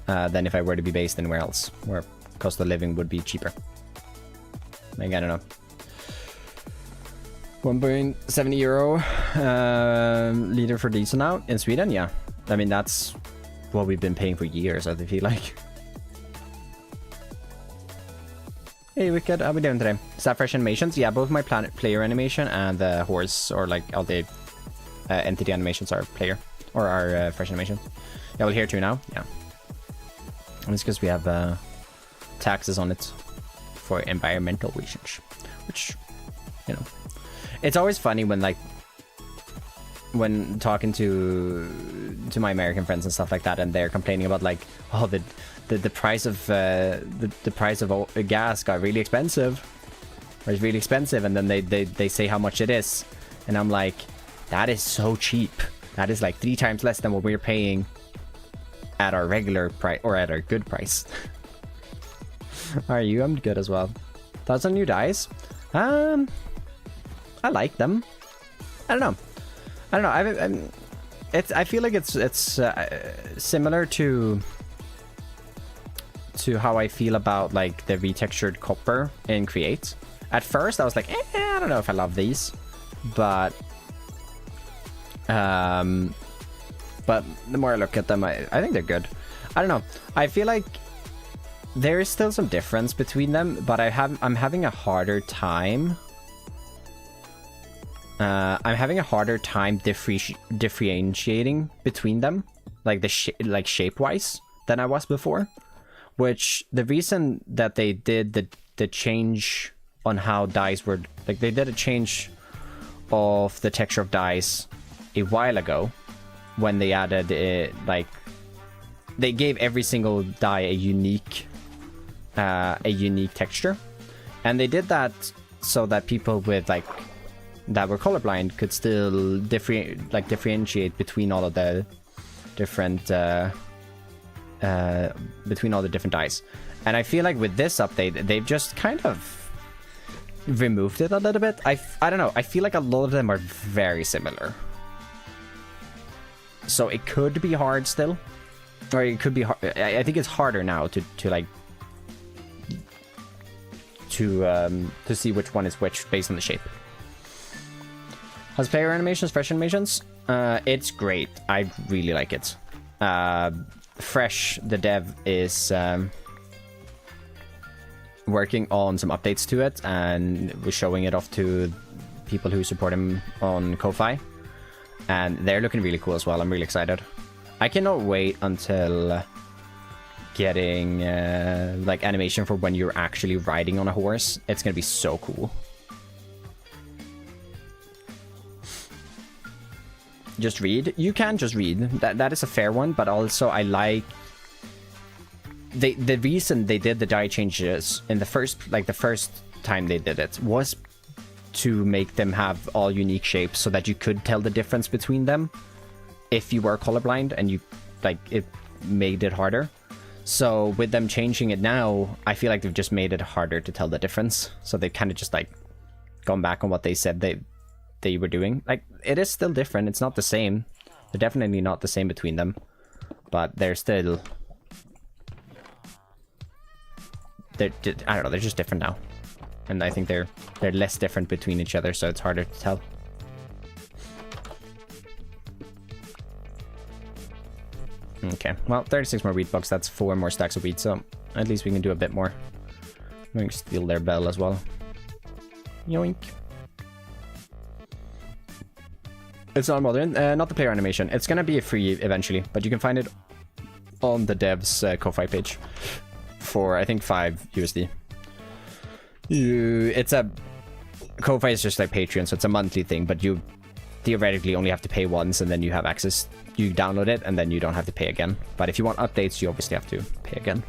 than if I were to be based anywhere else, where cost of living would be cheaper. Like, I don't know. 1.70 euro liter for diesel now in Sweden. Yeah, I mean that's what we've been paying for years, I feel like. Hey Wicked, how are we doing today? Is that fresh animations? Yeah, both my player animation and the horse, or like all the entity animations are player, or are fresh animations. Yeah, well here too now, yeah. And it's because we have taxes on it for environmental reasons, which, you know, it's always funny when like, when talking to my American friends and stuff like that, and they're complaining about like, oh, the price of the price of gas got really expensive. or it's really expensive, and then they say how much it is, and I'm like, that is so cheap. That is like 3 times less than what we're paying at our regular price, or at our good price. Are you? I'm good as well. Thoughts on new dice? I like them. I don't know. I feel like it's similar to how I feel about like the retextured copper in Create. At first, I was like, I don't know if I love these, but the more I look at them, I think they're good. I don't know. I feel like there is still some difference between them, but I'm having a harder time. I'm having a harder time differentiating between them, like shape-wise, than I was before. Which the reason that they did the change on how dice were, like they did a change of the texture of dice a while ago, when they added it, like they gave every single die a unique texture, and they did that so that people with like that were colorblind could still differentiate between all of the different dice. And I feel like with this update, they've just kind of removed it a little bit. I don't know. I feel like a lot of them are very similar. So it could be hard still, or it could be hard. I think it's harder now to see which one is which based on the shape. How's player animations, fresh animations? It's great. I really like it. Fresh, the dev, is working on some updates to it, and we're showing it off to people who support him on Ko-Fi, and they're looking really cool as well. I'm really excited. I cannot wait until getting like animation for when you're actually riding on a horse. It's gonna be so cool. Just read. You can just read. That is a fair one, but also I like the reason they did the die changes in the first time they did it was to make them have all unique shapes, so that you could tell the difference between them if you were colorblind, and you like it made it harder. So with them changing it now, I feel like they've just made it harder to tell the difference. So they've kind of just like gone back on what they said they were doing. Like, it is still different. It's not the same. They're definitely not the same between them, but they're still, I don't know, they're just different now, and I think they're less different between each other, so it's harder to tell. Okay, well, 36 more wheat bucks. That's 4 more stacks of wheat, so at least we can do a bit more. I'm going to steal their bell as well. Yoink. It's not modern, not the player animation. It's gonna be a free eventually, but you can find it on the dev's Ko-Fi page for, I think, 5 USD. It's a Ko-Fi is just like Patreon, so it's a monthly thing, but you theoretically only have to pay once, and then you have access. You download it, and then you don't have to pay again. But if you want updates, you obviously have to pay again.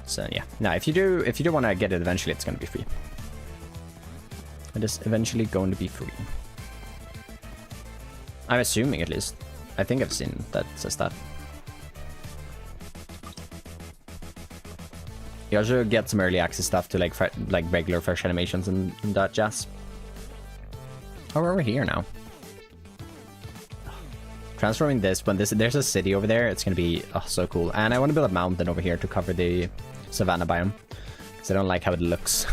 So yeah, now if you do want to get it eventually, it's going to be free. It is eventually going to be free. I'm assuming, at least. I think I've seen that says that. You also get some early access stuff to like regular fresh animations and that jazz. Oh, we're over here now. Transforming this, when there's a city over there, it's gonna be so cool. And I want to build a mountain over here to cover the savanna biome, because I don't like how it looks.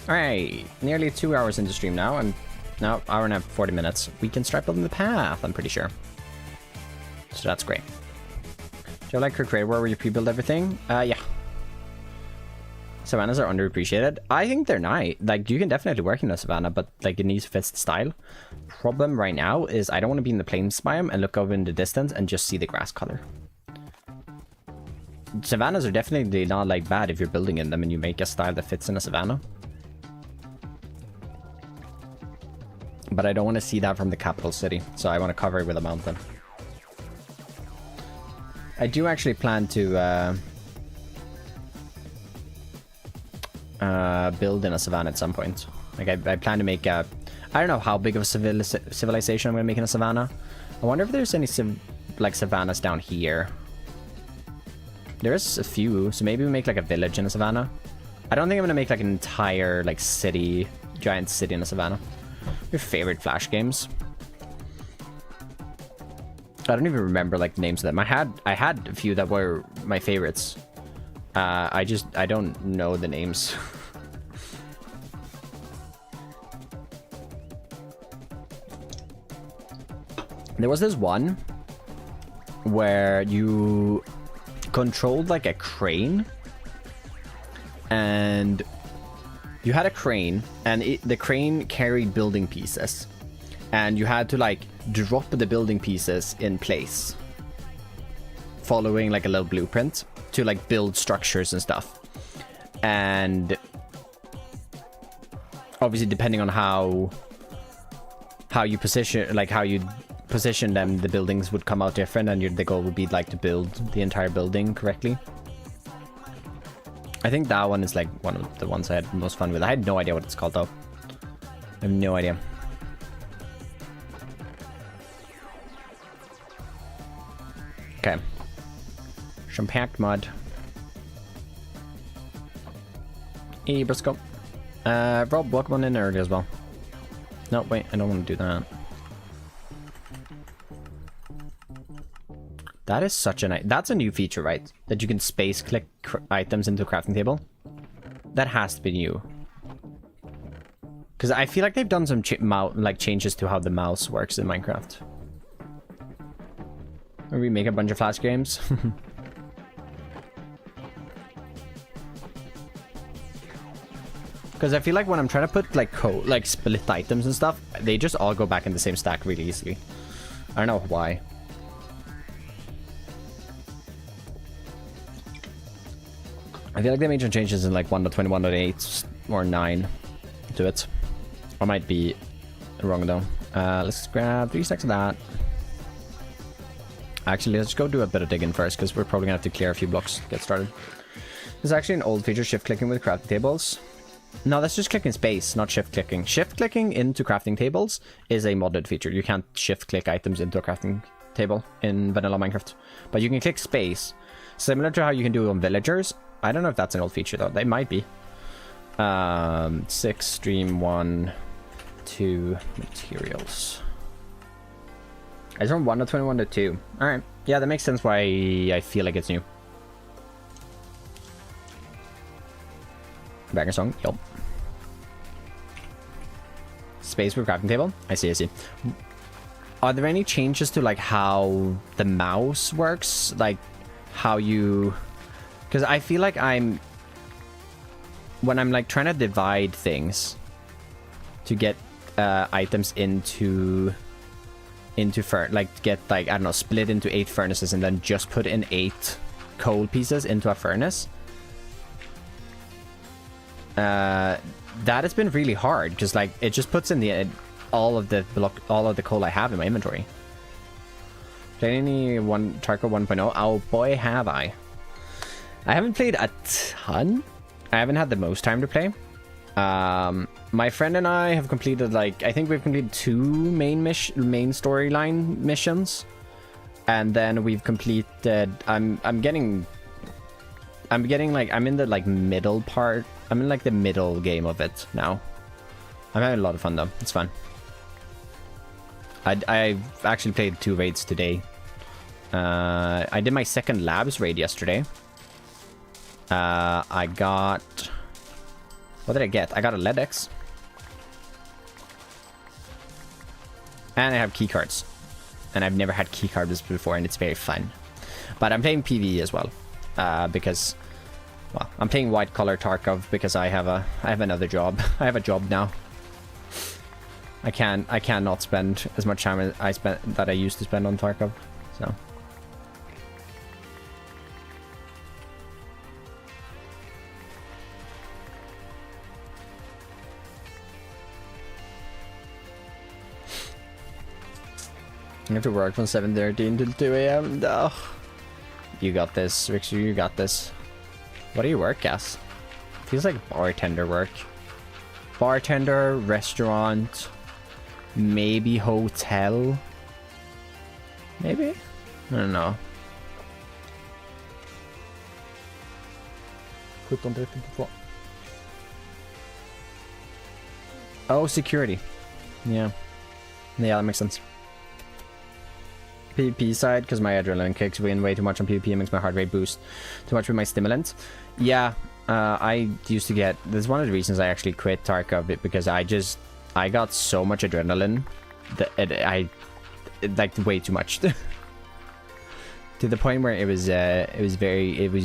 Alright, nearly 2 hours into stream now, and now hour and a half, 40 minutes. We can start building the path, I'm pretty sure. So that's great. Do you like Create where you pre-build everything? Yeah. savannas are underappreciated. I think they're nice. Like, you can definitely work in a savanna, but like it needs to fit the style. Problem right now is I don't want to be in the plains biome and look over in the distance and just see the grass color. Savannas are definitely not like bad if you're building in them and you make a style that fits in a savanna. But I don't want to see that from the capital city, so I want to cover it with a mountain. I do actually plan to build in a savanna at some point. Like I plan to make a... I don't know how big of a civilization I'm going to make in a savanna. I wonder if there's any like savannas down here. There's a few, so maybe we make like a village in a savanna. I don't think I'm going to make like an entire like city, giant city in a savanna. Your favorite Flash games? I don't even remember like the names of them. I had a few that were my favorites. I don't know the names. There was this one where you controlled like a crane, and you had a crane, and the crane carried building pieces, and you had to like drop the building pieces in place following like a little blueprint to like build structures and stuff. And obviously depending on how you position, like how you position them, the buildings would come out different, and the goal would be like to build the entire building correctly. I think that one is like one of the ones I had the most fun with. I had no idea what it's called though. I have no idea. Okay. Some packed mud. Hey, Briscoe. Rob, welcome on in early as well. No, wait, I don't want to do that. That is such a nice... That's a new feature, right? That you can space click items into a crafting table. That has to be new. Because I feel like they've done some changes to how the mouse works in Minecraft. Or we make a bunch of Flash games. Because I feel like when I'm trying to put like split items and stuff, they just all go back in the same stack really easily. I don't know why. I feel like they made some changes in like 1.21.8 or 9 to it. I might be wrong though. Let's grab 3 stacks of that. Actually, let's go do a bit of digging first, because we're probably gonna have to clear a few blocks to get started. There's actually an old feature, shift clicking with crafting tables. No, that's just clicking space, not shift clicking. Shift clicking into crafting tables is a modded feature. You can't shift click items into a crafting table in vanilla Minecraft, but you can click space, similar to how you can do on villagers. I don't know if that's an old feature though. They might be. 6 stream 1 2 materials. It's from 1.21 to 2. Alright. Yeah, that makes sense why I feel like it's new. Banger song. Yup. Space for crafting table. I see, I see. Are there any changes to like how the mouse works? Like how you... Because I feel like when I'm like trying to divide things to get items into get like, I don't know, split into 8 furnaces and then just put in 8 coal pieces into a furnace. That has been really hard, because like it just puts in all of the coal I have in my inventory. Played any Tarkov 1.0? Oh boy, have I. I haven't played a ton. I haven't had the most time to play. My friend and I have completed like, I think we've completed 2 main storyline missions, and then we've completed. I'm in the like middle part. I'm in like the middle game of it now. I'm having a lot of fun though. It's fun. I've actually played 2 raids today. I did my second labs raid yesterday. I got... What did I get? I got a LEDX. And I have keycards. And I've never had keycards before, and it's very fun. But I'm playing PvE as well. Because Well, I'm playing white collar Tarkov because I have another job. I have a job now. I cannot spend as much time as I used to spend on Tarkov. So. I have to work from 7:30 until 2 a.m. No. You got this, Rixu, you got this. What do you work as? Feels like bartender work. Bartender, restaurant, maybe hotel. Maybe? I don't know. Oh, security. Yeah. Yeah, that makes sense. PvP side, because my adrenaline kicks in way too much on PvP. It makes my heart rate boost too much with my stimulant. Yeah, I used to get... This is one of the reasons I actually quit Tarkov, because I got so much adrenaline that I like way too much. To the point where it was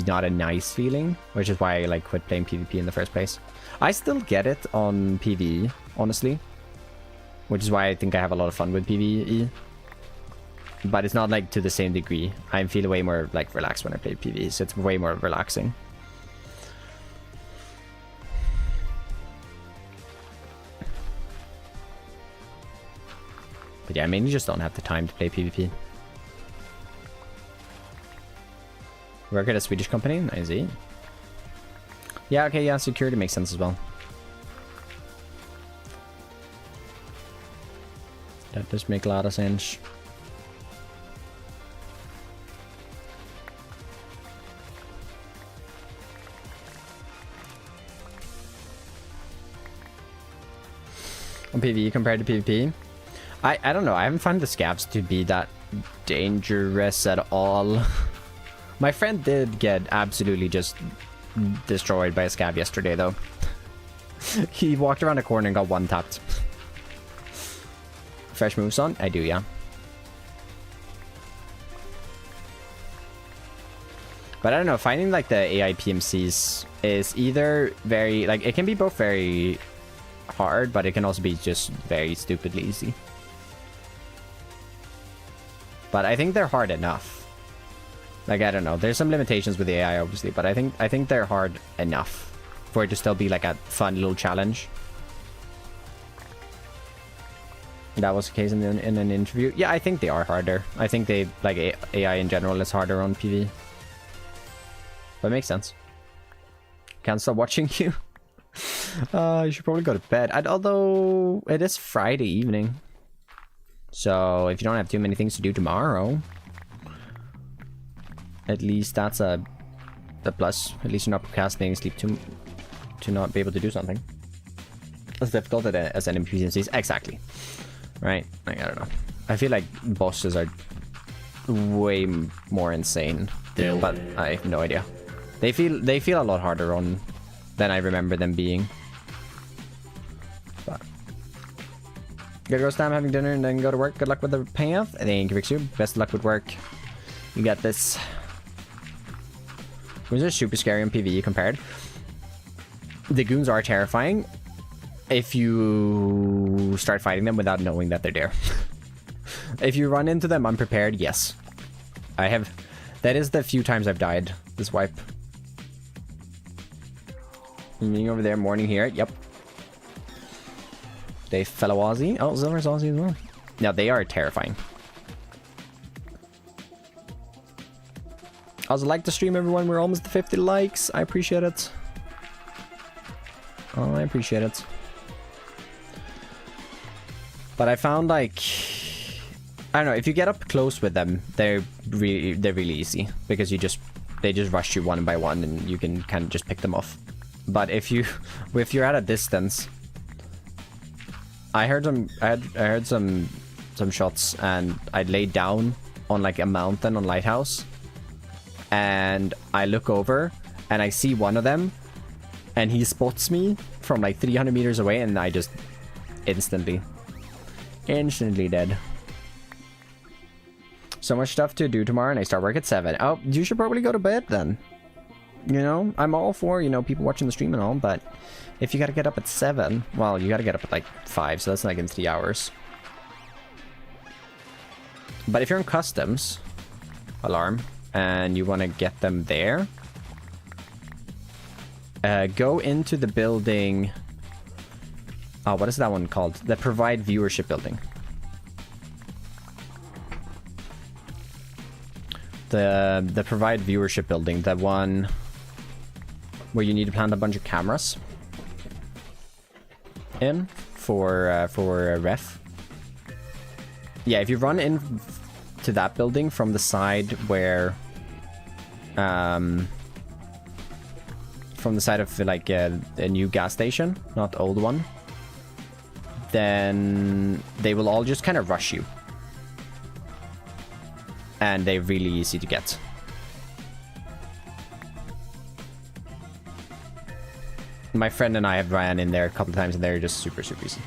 not a nice feeling, which is why I like quit playing PvP in the first place. I still get it on PvE, honestly, which is why I think I have a lot of fun with PvE. But it's not like to the same degree. I feel way more like relaxed when I play PvE, so it's way more relaxing. But yeah, I mainly just don't have the time to play PvP. Work at a Swedish company? I see. Yeah, okay, yeah, security makes sense as well. That does make a lot of sense. On PvE compared to PvP? I don't know, I haven't found the scavs to be that dangerous at all. My friend did get absolutely just destroyed by a scav yesterday though. He walked around a corner and got one-tapped. Fresh moves on? I do, yeah. But I don't know, finding like the AI PMCs is either very, like, it can be both very hard, but it can also be just very stupidly easy. But I think they're hard enough. Like, I don't know, there's some limitations with the AI obviously, but I think they're hard enough for it to still be like a fun little challenge. That was the case in an interview. Yeah, I think they are harder. I think they, like, AI in general is harder on PV. But it makes sense. Can't stop watching you. You should probably go to bed. Although it is Friday evening, so if you don't have too many things to do tomorrow, at least that's a plus. At least you're not procrastinating sleep to not be able to do something. As difficult as NPCs. Exactly. Right? Like, I don't know. I feel like bosses are way more insane, but I have no idea. They feel a lot harder on than I remember them being. But gotta go Stam, having dinner and then go to work. Good luck with the payoff. Thank you, Vixu. Best of luck with work. You got this. Goons are super scary on PvE compared. The goons are terrifying if you start fighting them without knowing that they're there. If you run into them unprepared, yes. I have. That is the few times I've died this wipe. Meeting over there, morning here. Yep. They fellow Aussie. Oh, Zilver's Aussie as well. Now they are terrifying. I also like the stream, everyone. We're almost to 50 likes. I appreciate it. Oh, I appreciate it. But I found, like, I don't know, if you get up close with them, they're really easy because they just rush you one by one and you can kind of just pick them off. But if you're at a distance, I heard some shots and I laid down on like a mountain on Lighthouse, and I look over and I see one of them, and he spots me from like 300 meters away, and I just instantly dead. So much stuff to do tomorrow, and I start work at 7. Oh, you should probably go to bed then. You know, I'm all for, you know, people watching the stream and all, but if you gotta get up at 7, well, you gotta get up at like 5, so that's like in 3 hours. But if you're in customs, alarm, and you want to get them there, go into the building. Oh, what is that one called? The provide viewership building. The provide viewership building, the one where you need to plant a bunch of cameras in for ref. Yeah, if you run in to that building from the side where from the side of like a new gas station, not the old one, then they will all just kind of rush you. And they're really easy to get. My friend and I have ran in there a couple of times and they're just super, super easy.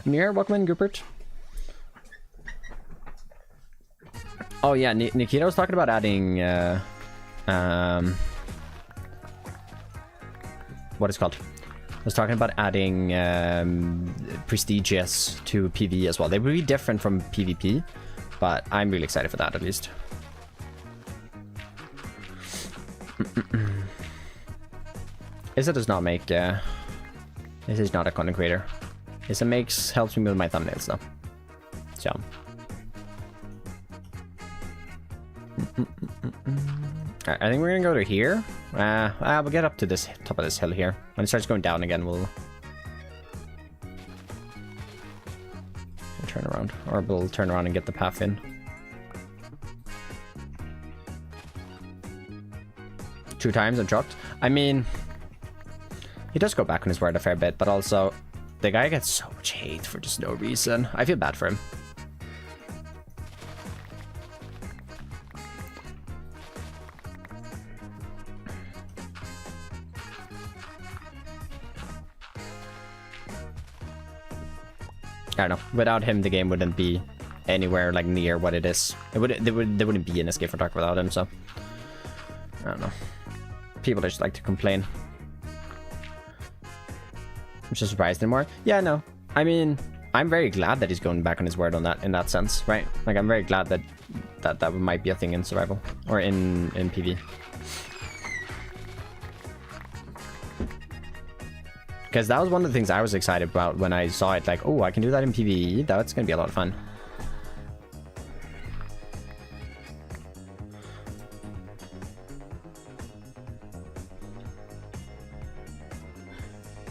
Amir, welcome in, Rupert. Oh yeah, Nikita was talking about adding, what is it called? I was talking about adding prestigious to PvE as well. They will be different from PvP, but I'm really excited for that at least. Issa does not make, this is not a content creator. Issa helps me with my thumbnails though. So. I think we're gonna go to here. We'll get up to this top of this hill here. When it starts going down again, we'll turn around, or we'll turn around and get the path in. 2 times and dropped. I mean, he does go back on his word a fair bit, but also the guy gets so much hate for just no reason. I feel bad for him. I don't know. Without him, the game wouldn't be anywhere like near what it is. There wouldn't be an Escape from Dark without him. So I don't know. People just like to complain. I'm just surprised anymore. Yeah, no. I mean, I'm very glad that he's going back on his word on that in that sense, right? Like, I'm very glad that might be a thing in survival or in PV. Because that was one of the things I was excited about when I saw it. Like, oh, I can do that in PvE. That's going to be a lot of fun.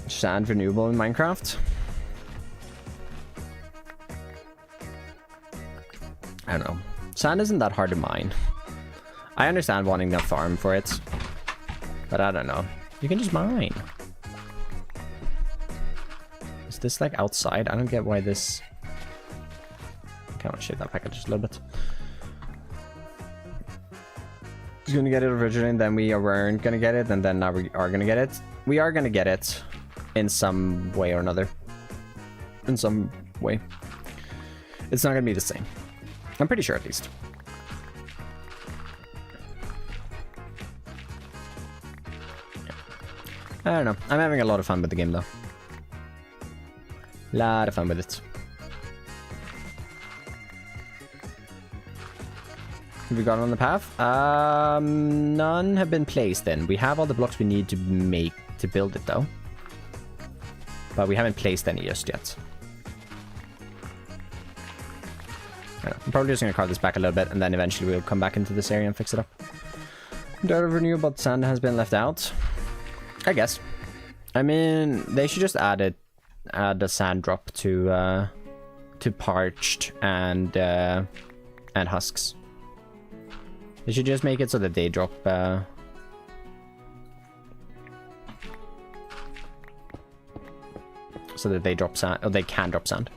Sand renewable in Minecraft? I don't know. Sand isn't that hard to mine. I understand wanting that farm for it. But I don't know. You can just mine. Is this like outside? I don't get why this... I can't shade that package just a little bit. He's gonna get it originally, then we weren't gonna get it, and then now we are gonna get it. We are gonna get it in some way or another. In some way. It's not gonna be the same. I'm pretty sure at least. I don't know. I'm having a lot of fun with the game though. Lot of fun with it. Have we gotten on the path? None have been placed in. We have all the blocks we need to build it though. But we haven't placed any just yet. I'm probably just going to carve this back a little bit and then eventually we'll come back into this area and fix it up. Data renewable sand has been left out. I guess. I mean, they should just add a sand drop to parched and husks. They should just make it so that they drop so that they drop sand, or they can drop sand.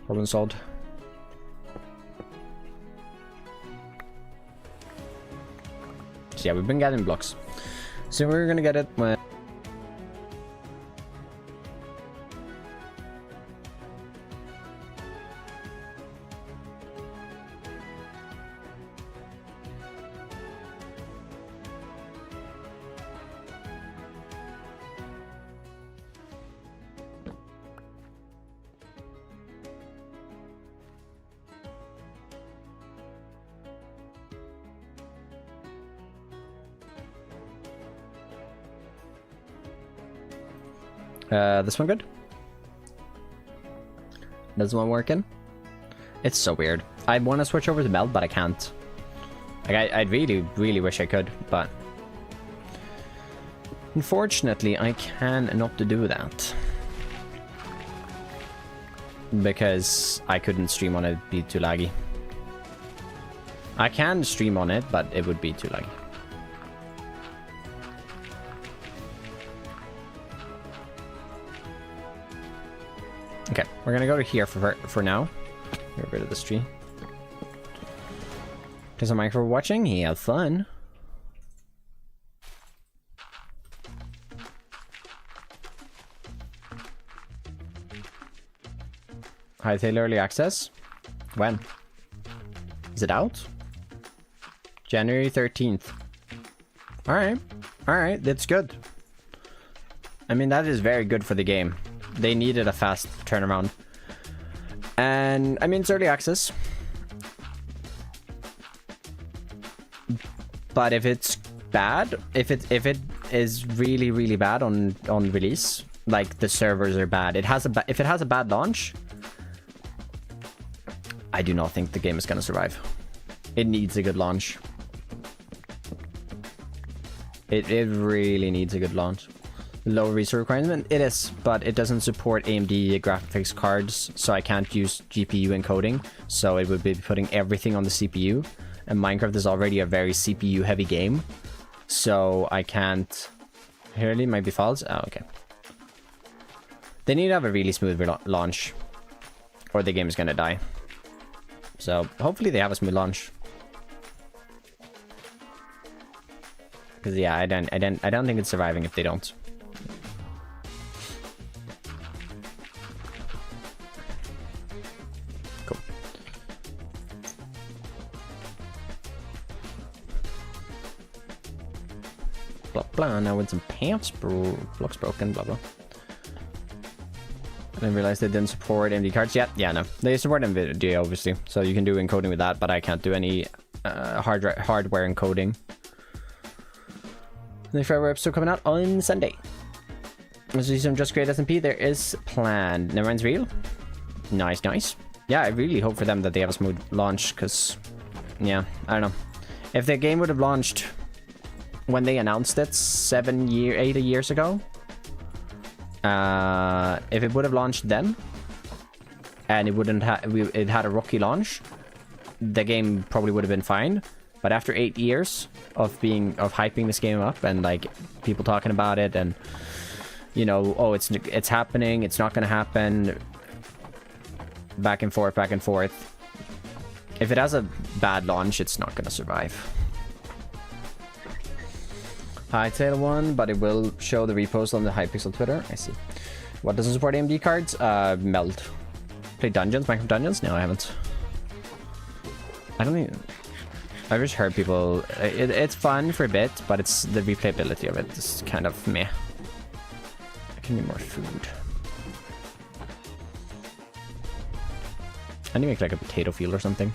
Problem solved. So yeah, we've been getting blocks. So we're gonna get it when... This one good? This one working? It's so weird. I want to switch over to meld, but I can't. Like, I really, really wish I could, but unfortunately, I cannot do that. Because I couldn't stream on it, it'd be too laggy. I can stream on it, but it would be too laggy. Okay, we're gonna go to here for now. Get rid of this tree. Thanks so much for watching. Have fun. Hightail early access. When? Is it out? January 13th. Alright. Alright, that's good. I mean, that is very good for the game. They needed a fast turnaround. And, I mean, it's early access. But if it's bad, if it is really, really bad on release, like the servers are bad, if it has a bad launch, I do not think the game is going to survive. It needs a good launch. It really needs a good launch. Low resource requirement, it is, but it doesn't support AMD graphics cards, so I can't use GPU encoding, so it would be putting everything on the CPU, and Minecraft is already a very CPU heavy game, so I can't... Apparently my defaults? Oh, okay. They need to have a really smooth launch, or the game is gonna die. So hopefully they have a smooth launch. Because yeah, I don't think it's surviving if they don't. Cool. Blah blah. Now with some pants, blocks broken. Blah blah. I didn't realize they didn't support AMD cards yet. Yeah, no, they support NVIDIA obviously, so you can do encoding with that, but I can't do any hardware encoding. The firmware episode coming out on Sunday. Let's see some Just Create SMP. There is planned. Neverend's real. Nice, nice. Yeah, I really hope for them that they have a smooth launch, because, yeah, I don't know. If the game would have launched when they announced it 8 years ago, if it would have launched then, and it wouldn't it had a rocky launch, the game probably would have been fine. But after 8 years of hyping this game up and like people talking about it and, you know, oh, it's happening, it's not gonna happen, back and forth, if it has a bad launch, it's not gonna survive. Hightail one, but it will show the repost on the Hypixel Twitter. I see. What doesn't support AMD cards? Meld. Play Dungeons, Minecraft Dungeons? No, I haven't. I don't even... I've just heard people... It's fun for a bit, but it's the replayability of it is kind of meh. I can need more food. I need to make like a potato field or something.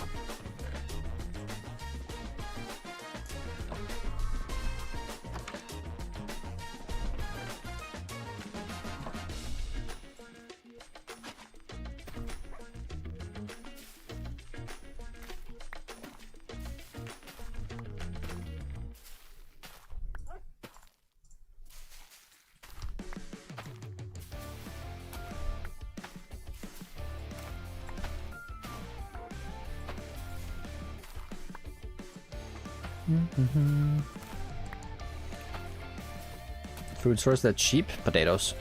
Food source that's cheap? Potatoes.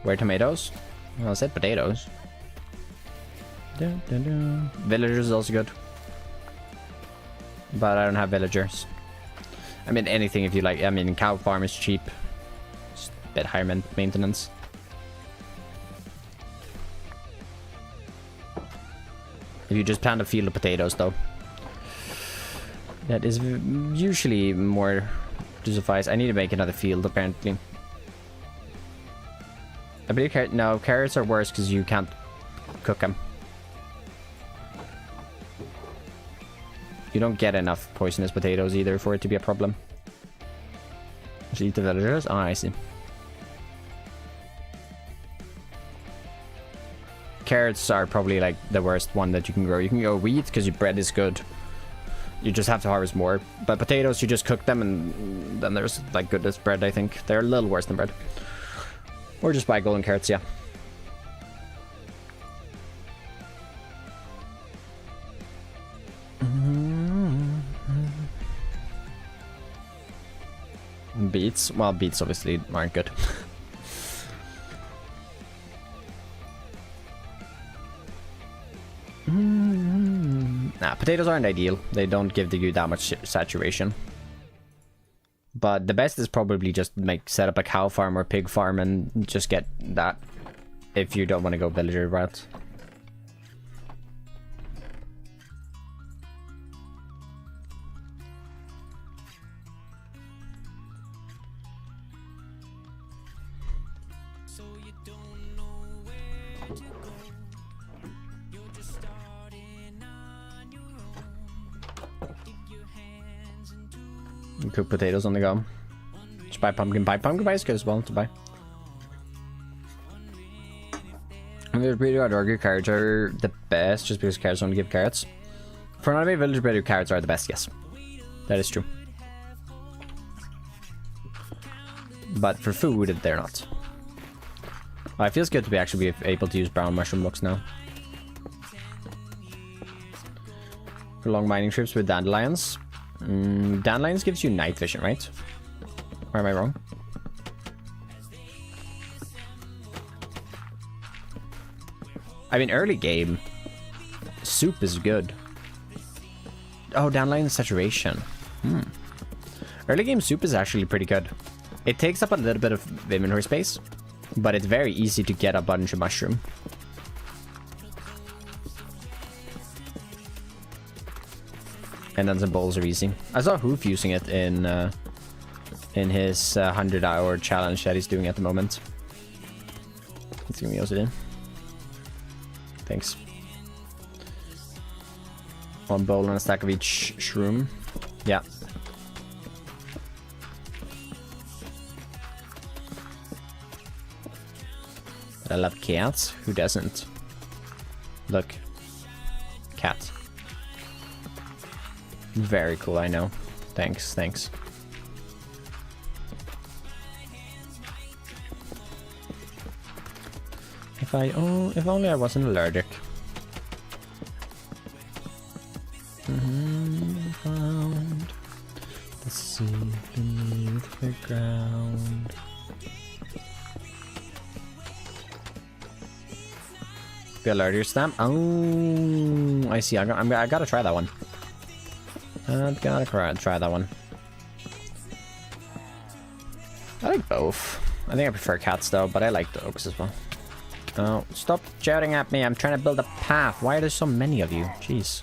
Where tomatoes? Well, I said potatoes. Villagers is also good. But I don't have villagers. I mean, anything if you like. I mean, cow farm is cheap. Just a bit higher maintenance. If you just plant a field of potatoes, though. That is usually more to suffice. I need to make another field, apparently. I believe carrots are worse because you can't cook them. You don't get enough poisonous potatoes either for it to be a problem. Just eat the villagers? Oh, I see. carrots are probably like the worst one that you can grow. You can grow wheat because your bread is good. You just have to harvest more. But potatoes, you just cook them and then there's like good as bread, I think. They're a little worse than bread. Or just buy golden carrots, yeah. Beets? Well, beets obviously aren't good. Nah, potatoes aren't ideal. They don't give you that much saturation. But the best is probably just set up a cow farm or pig farm and just get that if you don't want to go villager route. Cook potatoes on the go. Just buy pumpkin pie. Pumpkin pie is good as well to buy. Village breeder or carrots are the best just because carrots only give carrots. For an anime, village breeder carrots are the best, yes. That is true. But for food, they're not. Well, it feels good to be actually be able to use brown mushroom looks now. For long mining trips with dandelions. Dandelions gives you night vision, right? Or am I wrong? I mean, early game, soup is good. Oh, dandelion saturation. Early game soup is actually pretty good. It takes up a little bit of inventory space, but it's very easy to get a bunch of mushroom. And then some bowls are easy. I saw Hoof using it in his 100-hour challenge that he's doing at the moment. Let's give me also in. Thanks. One bowl and a stack of each shroom. Yeah. But I love cats. Who doesn't? Look. Cat. Very cool, I know. Thanks, thanks. If only I wasn't allergic. Found the sea beneath the ground. The allergic stamp? Oh, I see. I gotta try that one. I've gotta try that one. I like both. I think I prefer cats though, but I like dogs as well. Oh, stop shouting at me. I'm trying to build a path. Why are there so many of you? Jeez.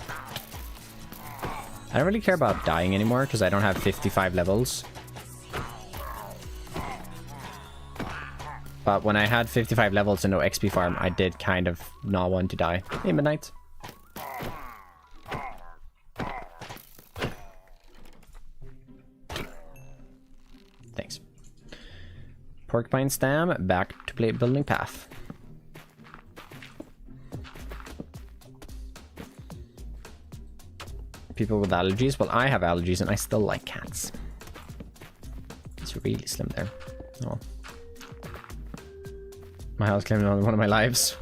I don't really care about dying anymore because I don't have 55 levels. But when I had 55 levels and no XP farm, I did kind of not want to die. Hey, Midnight. Thanks. Porcupine stem, back to building path. People with allergies? Well, I have allergies and I still like cats. It's really slim there. Oh. My house claimed on one of my lives.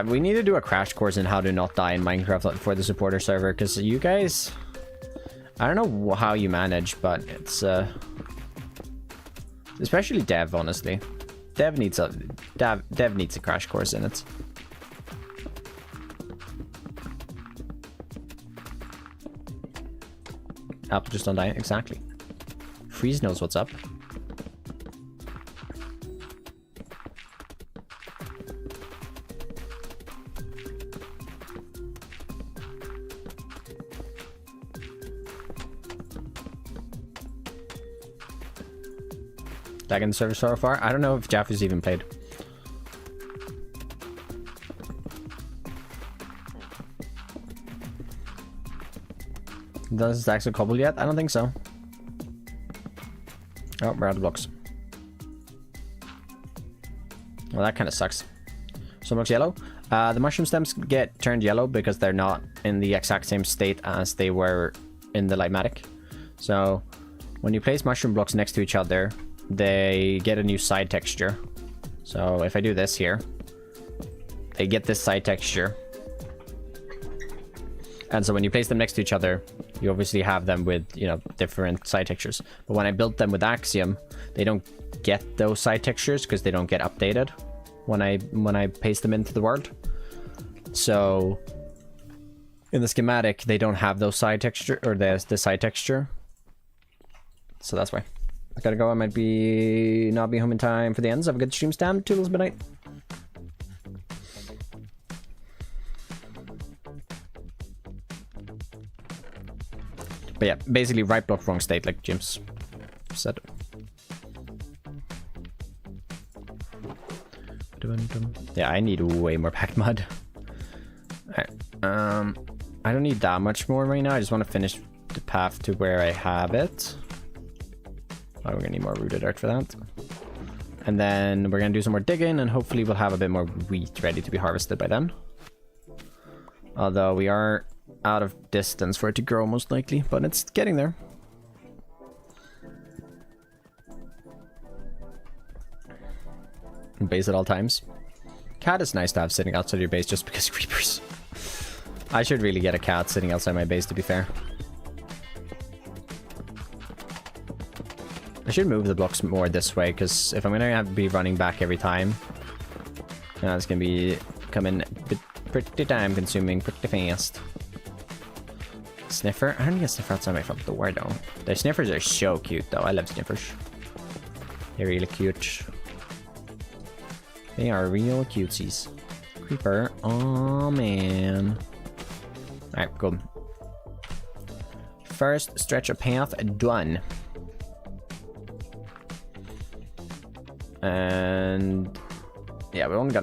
We need to do a crash course in how to not die in Minecraft for the supporter server, because you guys... I don't know how you manage, but it's... especially Dev, honestly. Dev needs a crash course in it. Apple just don't die. Exactly. Freeze knows what's up. Lag in the server so far? I don't know if Jaffu's even played. Does stacks of cobble yet? I don't think so. Oh, we're out of blocks. Well, that kind of sucks. Some looks yellow. The mushroom stems get turned yellow because they're not in the exact same state as they were in the Lightmatic. So when you place mushroom blocks next to each other, they get a new side texture. So if I do this here, they get this side texture. And so when you place them next to each other, you obviously have them with, you know, different side textures. But when I built them with Axiom, they don't get those side textures because they don't get updated when I paste them into the world. So in the schematic, they don't have those side texture, or the side texture. So that's why. I gotta go. I might not be home in time for the ends. Have a good stream, Stam. Toodles, midnight. But yeah, basically right block, wrong state, like Jim's said. Yeah, I need way more packed mud. Alright, I don't need that much more right now. I just want to finish the path to where I have it. Oh, we're gonna need more rooted earth for that. And then we're gonna do some more digging, and hopefully we'll have a bit more wheat ready to be harvested by then. Although we are out of distance for it to grow most likely, but it's getting there. Base at all times. Cat is nice to have sitting outside your base just because creepers. I should really get a cat sitting outside my base, to be fair. I should move the blocks more this way, because if I'm gonna have to be running back every time, it's gonna be coming pretty time consuming pretty fast. Sniffer? I don't need a sniffer outside my front door though. The sniffers are so cute though. I love sniffers. They're really cute. They are real cutesies. Creeper. Oh man. Alright, cool. First stretch of path done. And yeah, we already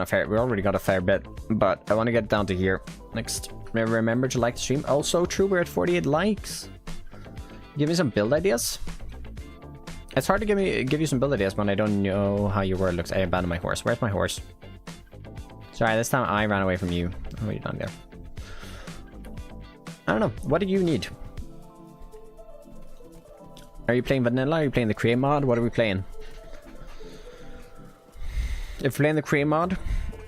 got a fair bit, but I want to get down to here next. Remember to like the stream. Also true, we're at 48 likes. Give me some build ideas. It's hard to give you some build ideas when I don't know how your world looks. I abandoned my horse. Where's my horse? Sorry, this time I ran away from you. What are you doing there? I don't know. What do you need? Are you playing vanilla? Are you playing the create mod? What are we playing? If we're playing the create mod,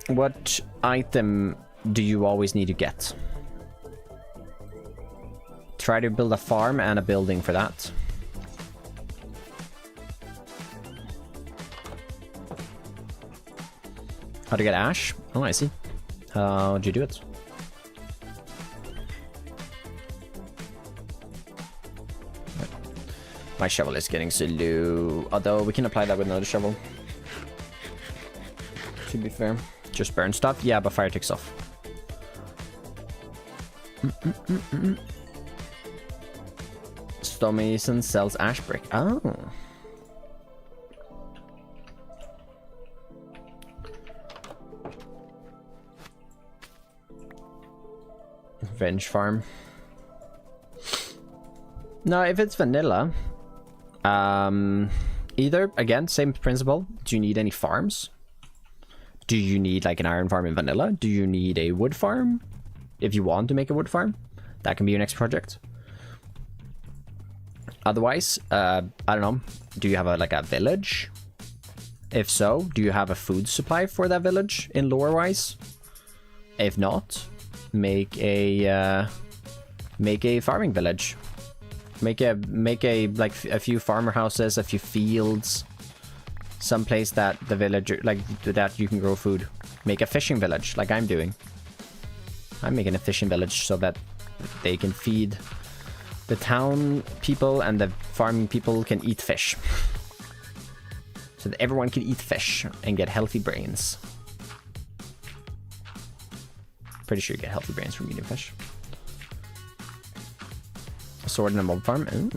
what item do you always need to get? Try to build a farm and a building for that. How to get ash? Oh, I see. How'd you do it? My shovel is getting so low. Although we can apply that with another shovel. To be fair. Just burn stuff? Yeah, but fire takes off. Stonemason sells ash brick. Oh. Venge farm. No, if it's vanilla, either, again, same principle. Do you need any farms? Do you need like an iron farm in vanilla? Do you need a wood farm? If you want to make a wood farm, that can be your next project. Otherwise, I don't know. Do you have like a village? If so, do you have a food supply for that village in lore wise? If not, make a farming village. Make a like a few farmer houses, a few fields, someplace that the villager like that you can grow food. Make a fishing village like I'm doing. I'm making a fishing village so that they can feed the town people and the farming people can eat fish. So that everyone can eat fish and get healthy brains. Pretty sure you get healthy brains from eating fish. A sword and a mob farm. Ooh.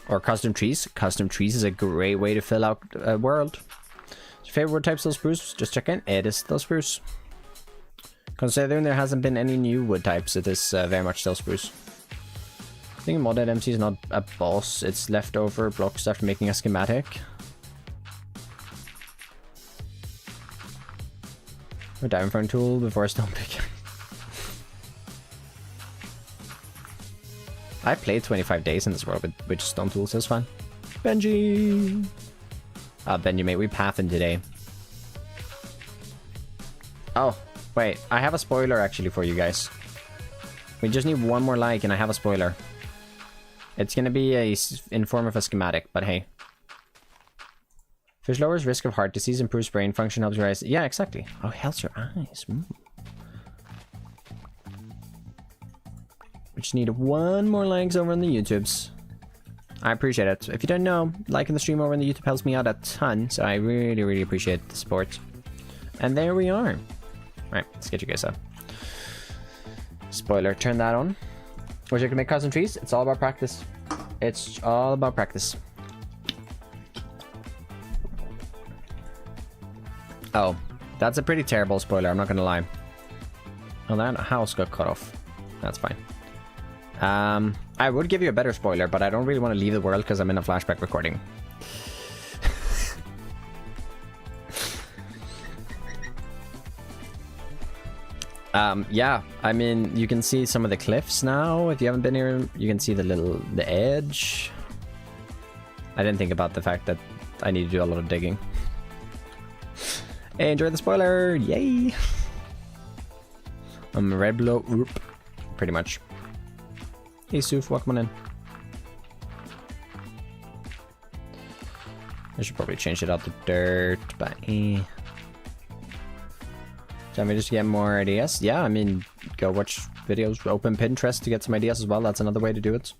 Or custom trees. Custom trees is a great way to fill out a world. Your favorite wood type still spruce? Just check in. It is still spruce. Considering there hasn't been any new wood types, it is very much still spruce. I think modded MC is not a boss, it's leftover blocks after making a schematic. Or diamond farm tool before a stone pick. I played 25 days in this world with stone tools, that's fine. Benji! Benji, mate, we pathin' today. Oh, wait, I have a spoiler actually for you guys. We just need one more like and I have a spoiler. It's gonna be in form of a schematic, but hey. Fish lowers risk of heart disease, improves brain function, helps your eyes. Yeah, exactly. Oh, helps your eyes. We just need one more likes over on the YouTubes. I appreciate it. If you don't know, liking the stream over on the YouTube helps me out a ton, so I really, really appreciate the support. And there we are. Right, let's get you guys up. Spoiler, turn that on. Wish I could make custom trees. It's all about practice. It's all about practice. Oh, that's a pretty terrible spoiler, I'm not gonna lie. Oh, that house got cut off. That's fine. I would give you a better spoiler, but I don't really want to leave the world because I'm in a flashback recording. Yeah, I mean, you can see some of the cliffs now. If you haven't been here, you can see the edge. I didn't think about the fact that I need to do a lot of digging. Hey, enjoy the spoiler! Yay! I'm red below, pretty much. Hey, Suf, welcome on in. I should probably change it out to dirt, but eh. So let me just get more ideas. Yeah, I mean, go watch videos, open Pinterest to get some ideas as well. That's another way to do it.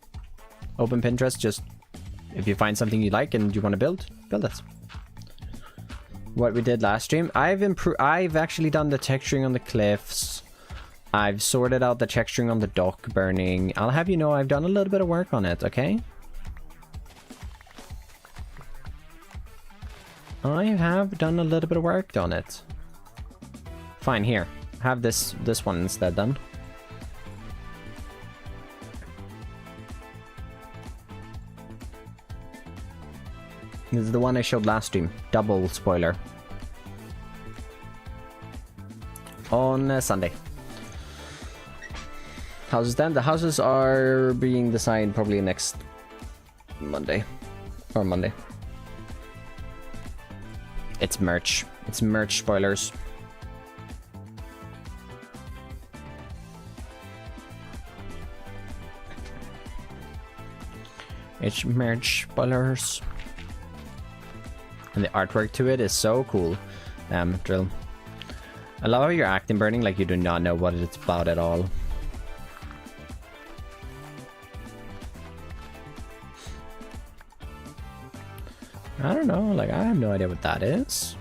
Open Pinterest, just if you find something you like and you want to build it. What we did last stream, I've actually done the texturing on the cliffs. I've sorted out the texturing on the dock burning. I'll have you know I've done a little bit of work on it, okay? I have done a little bit of work on it. Fine, here. Have this one instead then. This is the one I showed last stream. Double spoiler. On Sunday. Houses then? The houses are being designed probably next Monday. Or Monday. It's merch. It's merch spoilers. It's merch spoilers. And the artwork to it is so cool. Drill. I love how you're acting burning like you do not know what it's about at all. I don't know, like I have no idea what that is.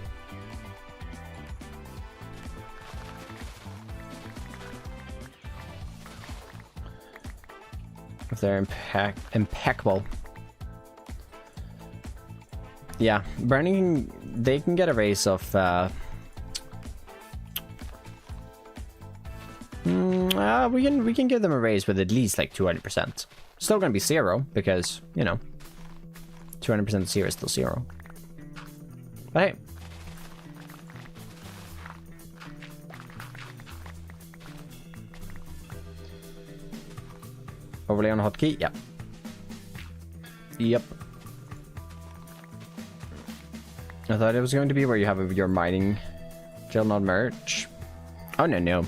If they're impeccable. Yeah, burning, they can get a raise of we can give them a raise with at least like 200%. Still gonna be 0 because, you know, 200% of 0 is still 0. But hey. Overlay on a hotkey? Yep. Yep. I thought it was going to be where you have your mining gel, not merch. Oh, no.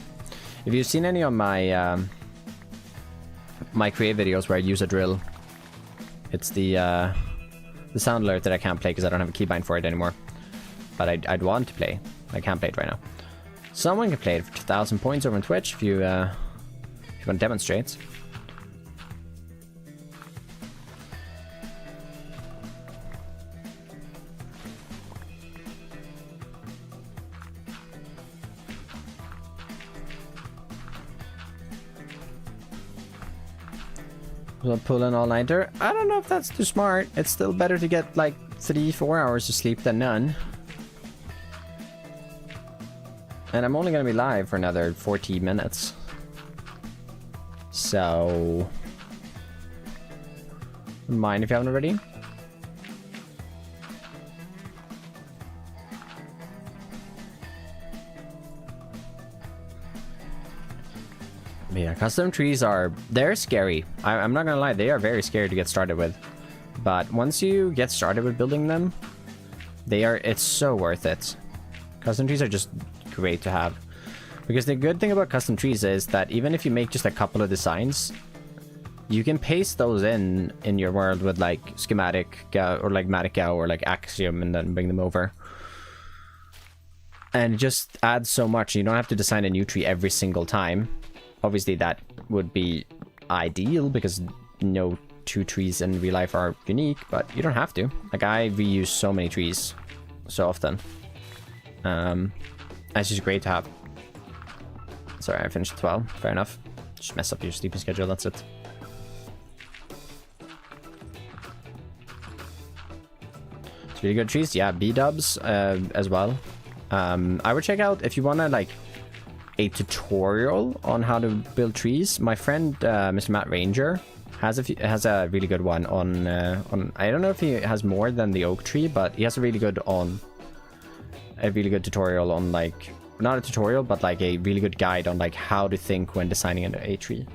If you've seen any of my my create videos where I use a drill, it's the sound alert that I can't play because I don't have a keybind for it anymore. But I'd want to play. I can't play it right now. Someone can play it for 2,000 points over on Twitch if you want to demonstrate. Will pull an all-nighter? I don't know if that's too smart. It's still better to get like 3-4 hours of sleep than none. And I'm only gonna be live for another 40 minutes. So... wouldn't mind if you haven't already. Yeah, custom trees they're scary. I'm not gonna lie, they are very scary to get started with. But once you get started with building them, it's so worth it. Custom trees are just great to have. Because the good thing about custom trees is that even if you make just a couple of designs, you can paste those in your world with like schematic or like Matic or like Axiom and then bring them over. And it just adds so much. You don't have to design a new tree every single time. Obviously that would be ideal because no two trees in real life are unique, but you don't have to. Like I reuse so many trees so often. It's just great to have. Sorry, I finished at 12. Fair enough. Just mess up your sleeping schedule, that's it. It's really good trees. Yeah, B-dubs as well. I would check out if you want to like a tutorial on how to build trees. My friend Mr. Matt Ranger has a really good one on I don't know if he has more than the oak tree, but he has a really good tutorial on like, not a tutorial, but like a really good guide on like how to think when designing a tree.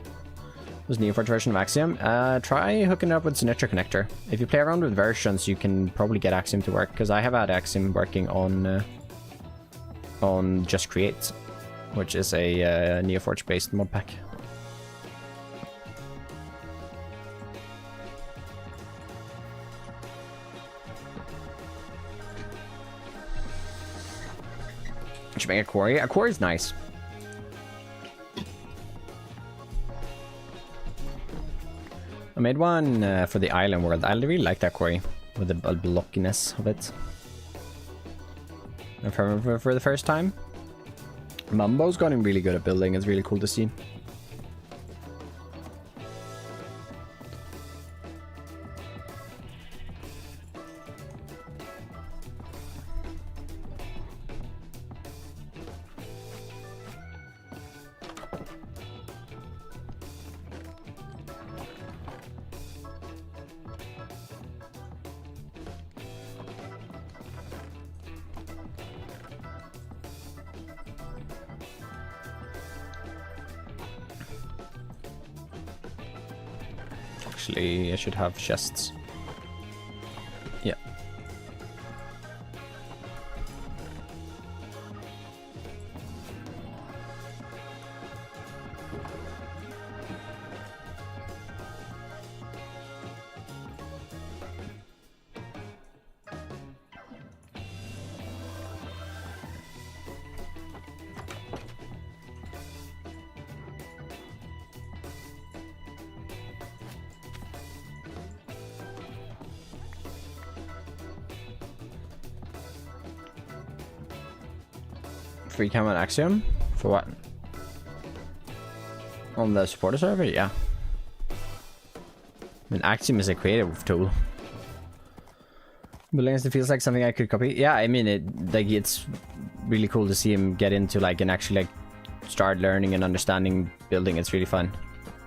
It was Neoforge version of Axiom. Try hooking up with Sinitra connector. If you play around with versions, you can probably get Axiom to work, because I have had Axiom working on Just Create, which is a Neoforge based mod pack. Should make a quarry. A quarry is nice. I made one for the island world. I really like that quarry with the blockiness of it. And for the first time. Mumbo's gotten really good at building. It's really cool to see. Actually, I should have chests. Yeah. Free cam on Axiom? For what? On the supporter server? Yeah. I mean, Axiom is a creative tool. Building it feels like something I could copy. Yeah, I mean, it's really cool to see him get into like and actually like start learning and understanding building. It's really fun.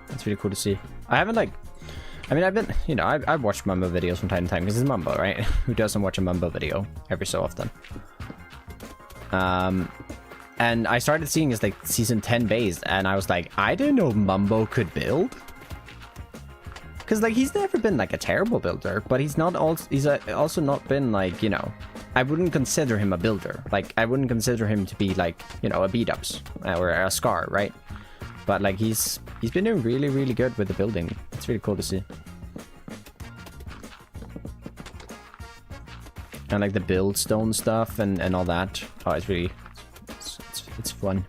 It's really cool to see. I've been, you know, I've watched Mumbo videos from time to time because it's Mumbo, right? Who doesn't watch a Mumbo video every so often? And I started seeing his like season 10 based, and I was like, I didn't know Mumbo could build. Because like he's never been like a terrible builder, but he's also not been like, you know, I wouldn't consider him a builder. Like I wouldn't consider him to be like, you know, a B-dubs or a Scar, right? But like he's been doing really, really good with the building. It's really cool to see. And like the build stone stuff and all that. Oh, it's really, it's fun.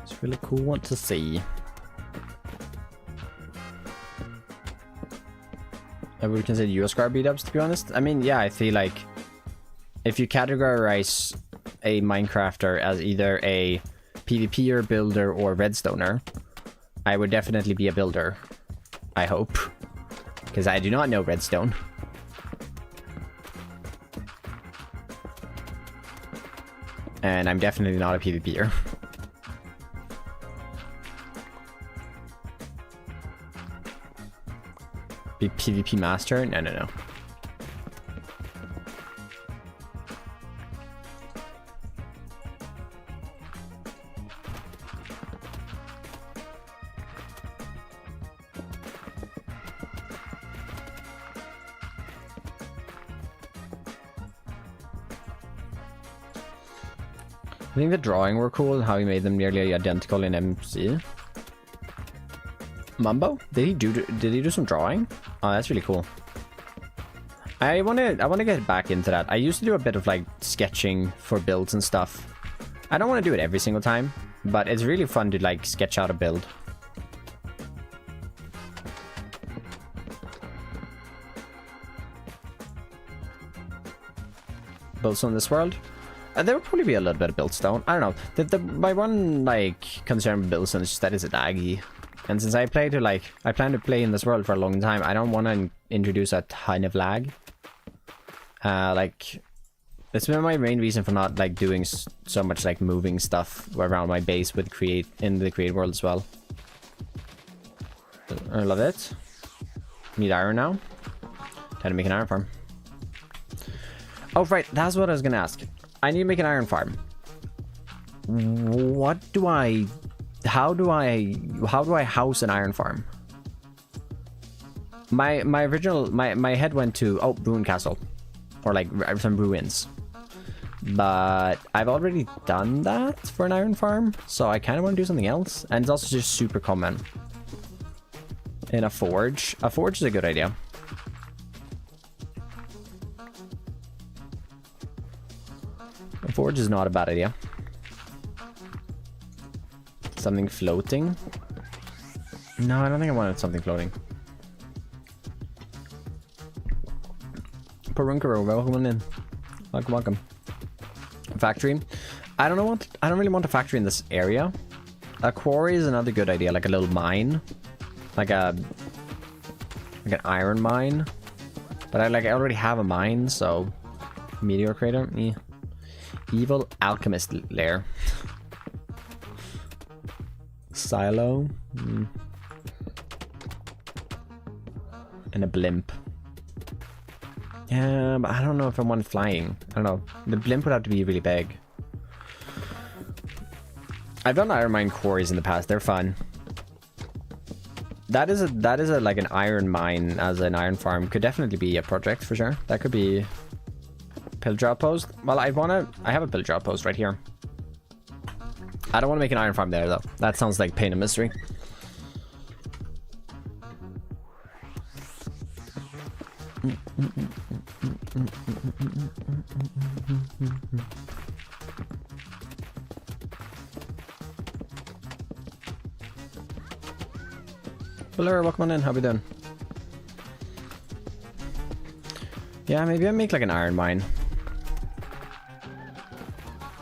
It's really cool one to see. I would consider USCAR beat-ups, to be honest. I mean, yeah, I feel like if you categorize a Minecrafter as either a PvPer, builder, or redstoner, I would definitely be a builder. I hope. Because I do not know redstone. And I'm definitely not a PvPer. Be PvP master? No, no, no. I think the drawing were cool, how he made them nearly identical in MC. Mumbo? Did he do some drawing? Oh, that's really cool. I wanna get back into that. I used to do a bit of like sketching for builds and stuff. I don't want to do it every single time, but it's really fun to like sketch out a build. Builds on this world? There would probably be a little bit of buildstone. I don't know. My one like concern with buildstone is just that it's laggy. And since I plan to play in this world for a long time, I don't want to introduce a ton of lag. Like, that's been my main reason for not like doing so much like moving stuff around my base with in the create world as well. I love it. Need iron now. Time to make an iron farm. Oh right, that's what I was gonna ask. I need to make an iron farm. How do I house an iron farm? My head went to ruin castle, or like some ruins, but I've already done that for an iron farm, so I kind of want to do something else. And it's also just super common in a forge. A forge is a good idea. A forge is not a bad idea. Something floating? No, I don't think I wanted something floating. Perunkaro, welcome in. Welcome. Factory. I don't really want a factory in this area. A quarry is another good idea, like a little mine. Like an iron mine. But I already have a mine, so meteor crater. Evil alchemist lair. Silo. And a blimp. Yeah, but I don't know if I want flying. I don't know. The blimp would have to be really big. I've done iron mine quarries in the past. They're fun. That is a like an iron mine as an iron farm. Could definitely be a project for sure. That could be pillager outpost. Well, I have a pillager outpost right here. I don't want to make an iron farm there though. That sounds like pain and mystery. Blur, welcome on in. How we doing? Yeah, maybe I make like an iron mine.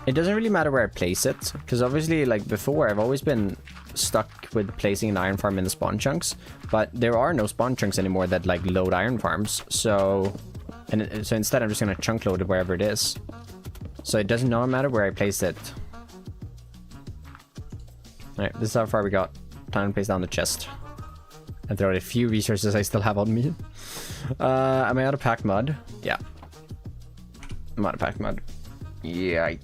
It doesn't really matter where I place it, because obviously, like before, I've always been stuck with placing an iron farm in the spawn chunks, but there are no spawn chunks anymore that like load iron farms. So instead, I'm just gonna chunk load it wherever it is. So it does not matter where I place it. All right, this is how far we got. Time to place down the chest. And throw out a few resources I still have on me. Am I out of packed mud? Yeah. I'm out of packed mud. Yikes.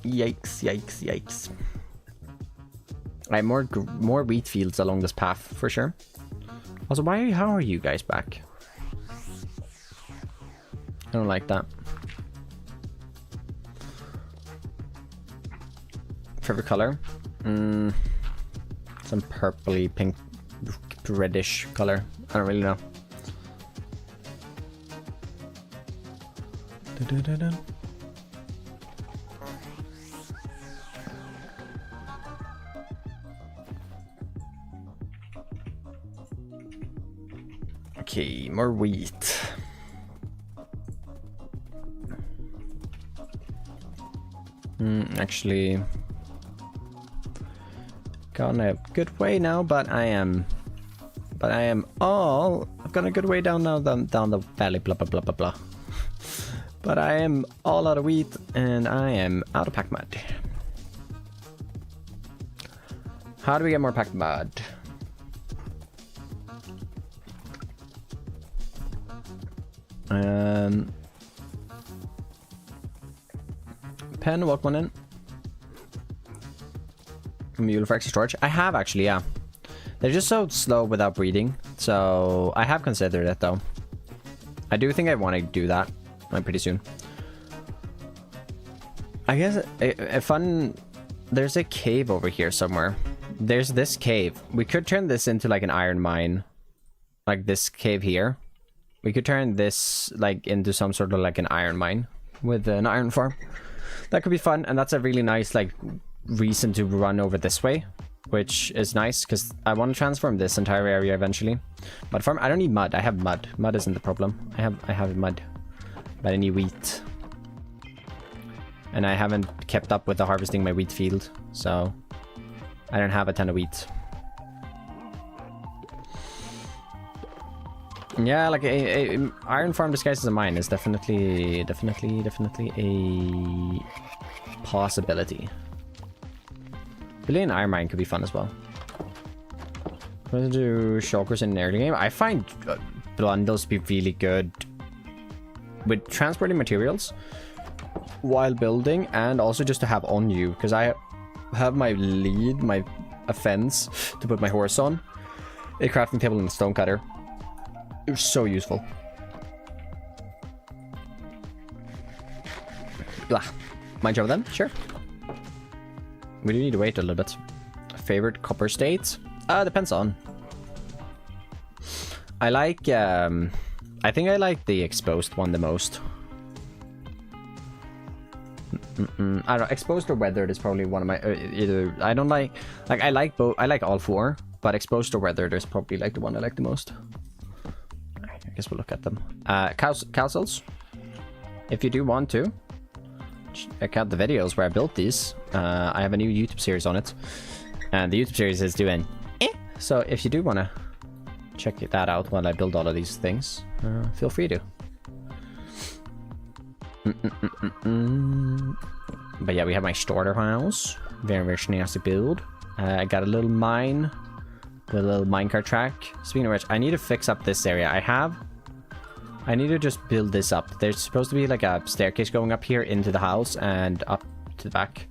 Yikes, yikes, yikes. I have more wheat fields along this path, for sure. Also, how are you guys back? I don't like that. Favorite color? Some purpley, pink, reddish color. I don't really know. Okay, more wheat. Actually, gone a good way now, but I've gone a good way down now, down the valley, blah, blah, blah, blah, blah. But I am all out of wheat, and I am out of packed mud. How do we get more packed mud? Pen, welcome on in. Mule for extra storage. I have actually, yeah. They're just so slow without breeding, so I have considered it though. I do think I want to do that pretty soon. I guess a fun... There's a cave over here somewhere. There's this cave. We could turn this into like an iron mine. Like this cave here. We could turn this like into some sort of like an iron mine with an iron farm. That could be fun, and that's a really nice like reason to run over this way, which is nice because I want to transform this entire area eventually. Mud farm. I don't need mud. I have mud. Mud isn't the problem. I have mud, but I need wheat, and I haven't kept up with the harvesting my wheat field, so I don't have a ton of wheat. Yeah, like a iron farm disguised as a mine is definitely a possibility. Really, an iron mine could be fun as well. I'm going to do shulkers in an early game. I find bundles to be really good with transporting materials while building, and also just to have on you, because I have my lead, a fence to put my horse on, a crafting table, and a stone cutter. It was so useful. Blah. Mind job then? Sure. We do need to wait a little bit. Favorite copper state? Depends on. I like, I think I like the exposed one the most. I don't know, exposed or weathered is probably one of my, either, I don't like I like both, I like all four, but exposed or weathered is probably like the one I like the most. I guess we'll look at them. Castles. If you do want to check out the videos where I built these, I have a new YouTube series on it, and the YouTube series is doing so if you do want to check that out while I build all of these things, feel free to. But yeah, we have my starter house. Very, very nasty build. I got a little mine with a little minecart track. Speaking of which, I need to fix up this area. I need to just build this up. There's supposed to be like a staircase going up here into the house and up to the back.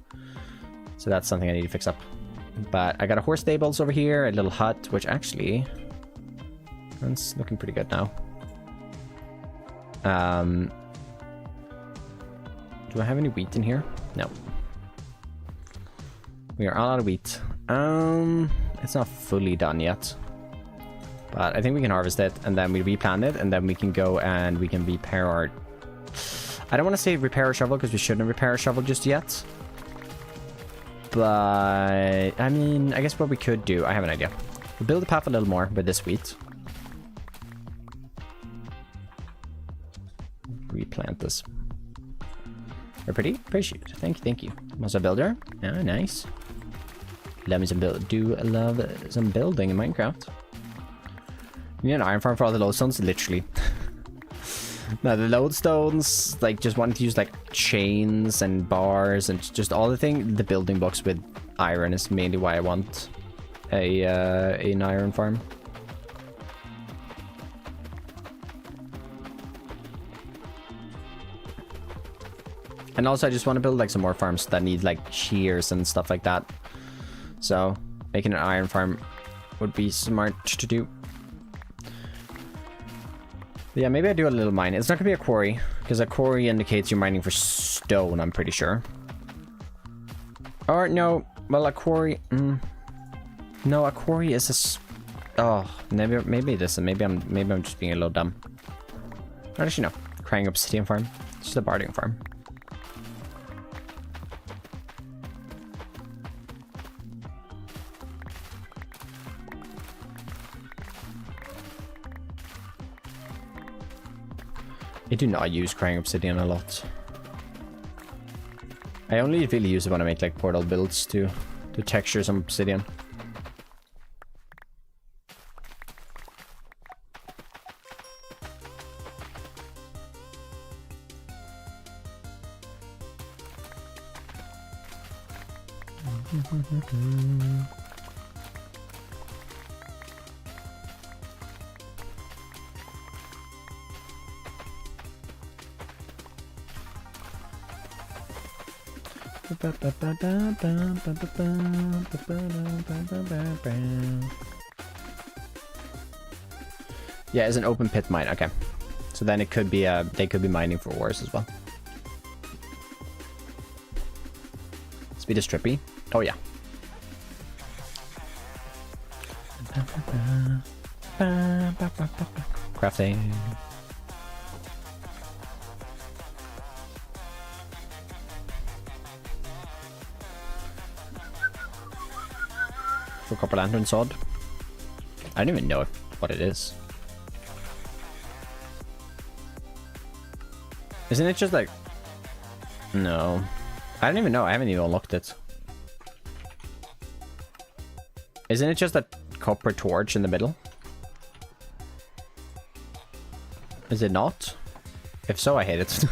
So that's something I need to fix up. But I got a horse stables over here, a little hut, which actually, that's looking pretty good now. Do I have any wheat in here? No. We are all out of wheat. It's not fully done yet. But I think we can harvest it, and then we replant it, and then we can go and we can repair our... I don't want to say repair our shovel, because we shouldn't repair our shovel just yet. But, I mean, I guess what we could do, I have an idea. We'll build the path a little more with this wheat. Replant this. They're pretty shoot. Thank you. Muscle builder. Oh, nice. Love me some build. Love some building in Minecraft. You need an iron farm for all the lodestones, literally. Now the lodestones, like, just wanted to use like chains and bars and just all the thing. The building blocks with iron is mainly why I want an iron farm. And also I just want to build like some more farms that need like shears and stuff like that. So making an iron farm would be smart to do. But yeah, maybe I do a little mine. It's not gonna be a quarry, because a quarry indicates you're mining for stone, I'm pretty sure. Or no, well, a quarry, no, a quarry is oh, maybe this, and maybe I'm just being a little dumb. Or actually no, crying obsidian farm. It's just a barding farm. I do not use crying obsidian a lot. I only really use it when I make like portal builds to texture some obsidian. Yeah, it's an open pit mine. Okay, so then it could be they could be mining for ores as well. Speed is trippy. Oh yeah. Crafting. For copper lantern sword. I don't even know what it is. Isn't it just like... No. I don't even know. I haven't even unlocked it. Isn't it just a copper torch in the middle? Is it not? If so, I hate it.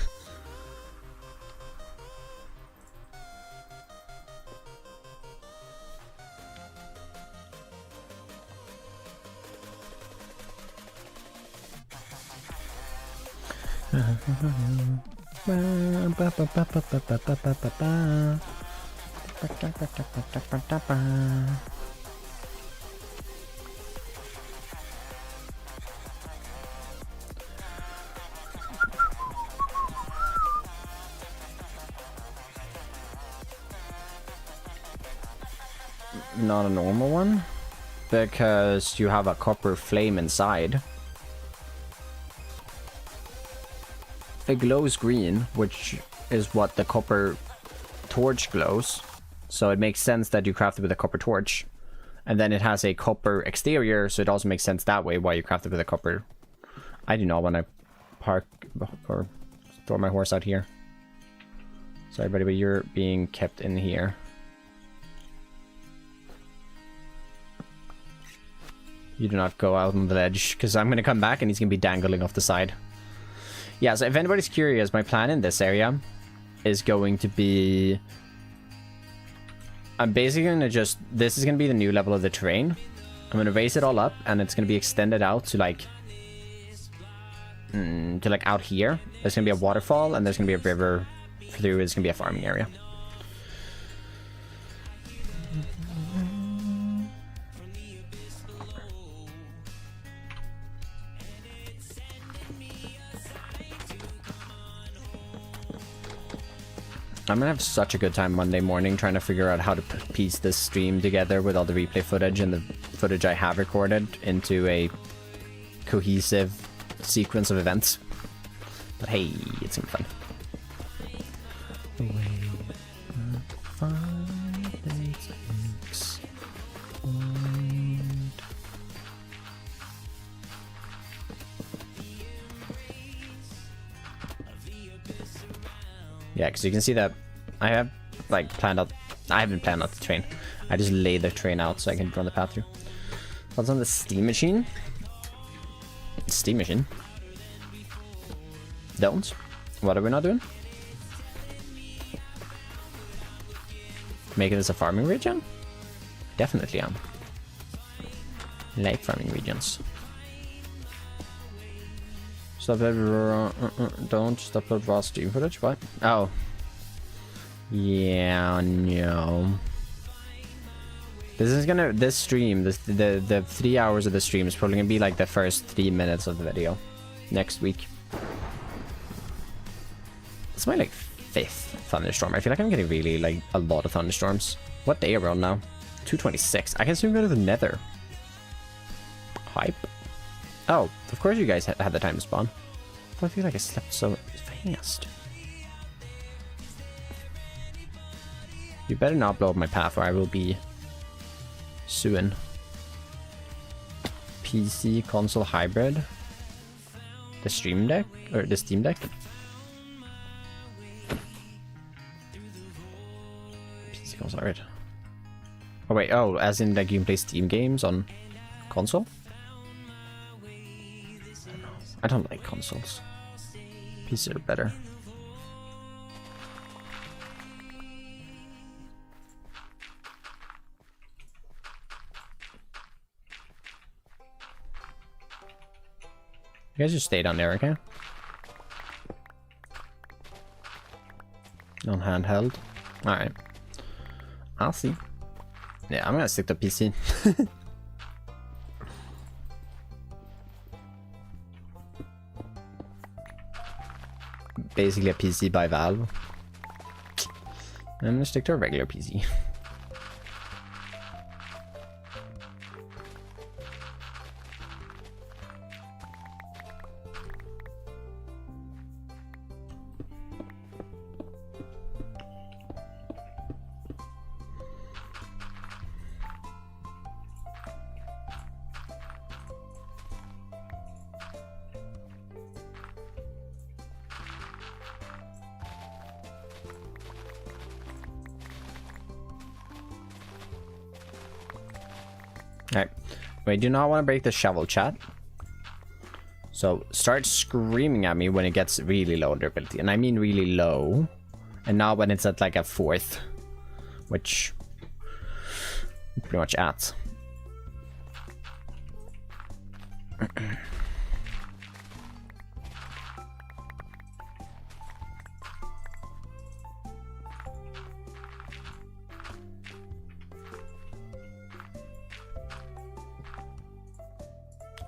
Not a normal one, because you have a copper flame inside. It glows green, which is what the copper torch glows. So it makes sense that you craft it with a copper torch. And then it has a copper exterior, so it also makes sense that way why you craft it with a copper. I do not want to park or throw my horse out here. Sorry, buddy, but you're being kept in here. You do not go out on the ledge, because I'm going to come back and he's going to be dangling off the side. Yeah, so if anybody's curious, my plan in this area is going to be... I'm basically going to just... This is going to be the new level of the terrain. I'm going to raise it all up, and it's going to be extended out to like out here. There's going to be a waterfall, and there's going to be a river through. It's going to be a farming area. I'm gonna have such a good time Monday morning trying to figure out how to piece this stream together with all the replay footage and the footage I have recorded into a cohesive sequence of events. But hey, it's gonna be fun. Yeah, because you can see that I have like planned out. I haven't planned out the train. I just lay the train out so I can run the path through. What's on the steam machine? Steam machine. Don't. What are we not doing? Making this a farming region? Definitely am. Like farming regions. Stop it, don't stop the raw stream footage, what? Oh. Yeah, no. This is gonna, this stream, the 3 hours of the stream is probably gonna be like the first 3 minutes of the video next week. It's my like 5th thunderstorm. I feel like I'm getting really like a lot of thunderstorms. What day are we on now? 226. I can soon go to the nether. Hype. Oh, of course you guys had the time to spawn. I feel like I slept so fast. You better not blow up my path or I will be suing. PC console hybrid. The stream deck? Or the Steam Deck? PC console, right? Oh wait, oh, as in like you can play Steam games on console? I don't like consoles. PC are better. You guys just stay down there, okay? On handheld. Alright. I'll see. Yeah, I'm gonna stick to PC. Basically a PC by Valve. I'm gonna stick to a regular PC. Alright. We do not want to break the shovel, chat. So start screaming at me when it gets really low durability. And I mean really low. And now when it's at like a 4th. Which pretty much at.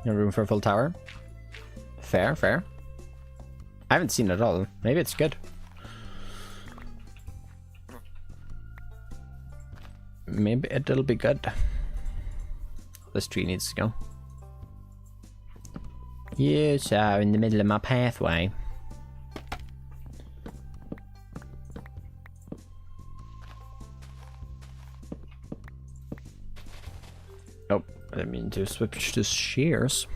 No room for a full tower. Fair, fair. I haven't seen it at all. Maybe it's good. Maybe it'll be good. This tree needs to go. You are in the middle of my pathway. Oh, I didn't mean to switch to shears.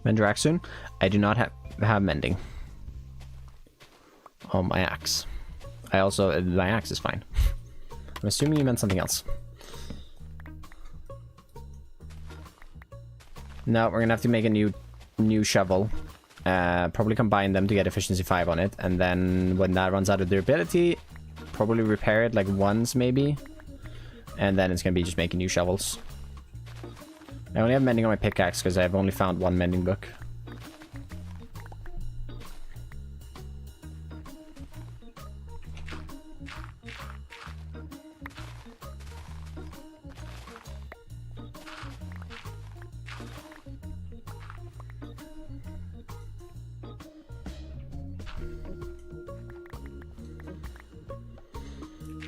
Mend soon. I do not have mending. Oh, my axe. I also... my axe is fine. I'm assuming you meant something else. No, we're gonna have to make a new shovel. Probably combine them to get efficiency 5 on it. And then when that runs out of durability, probably repair it like once maybe. And then it's gonna be just making new shovels. I only have mending on my pickaxe because I've only found one mending book.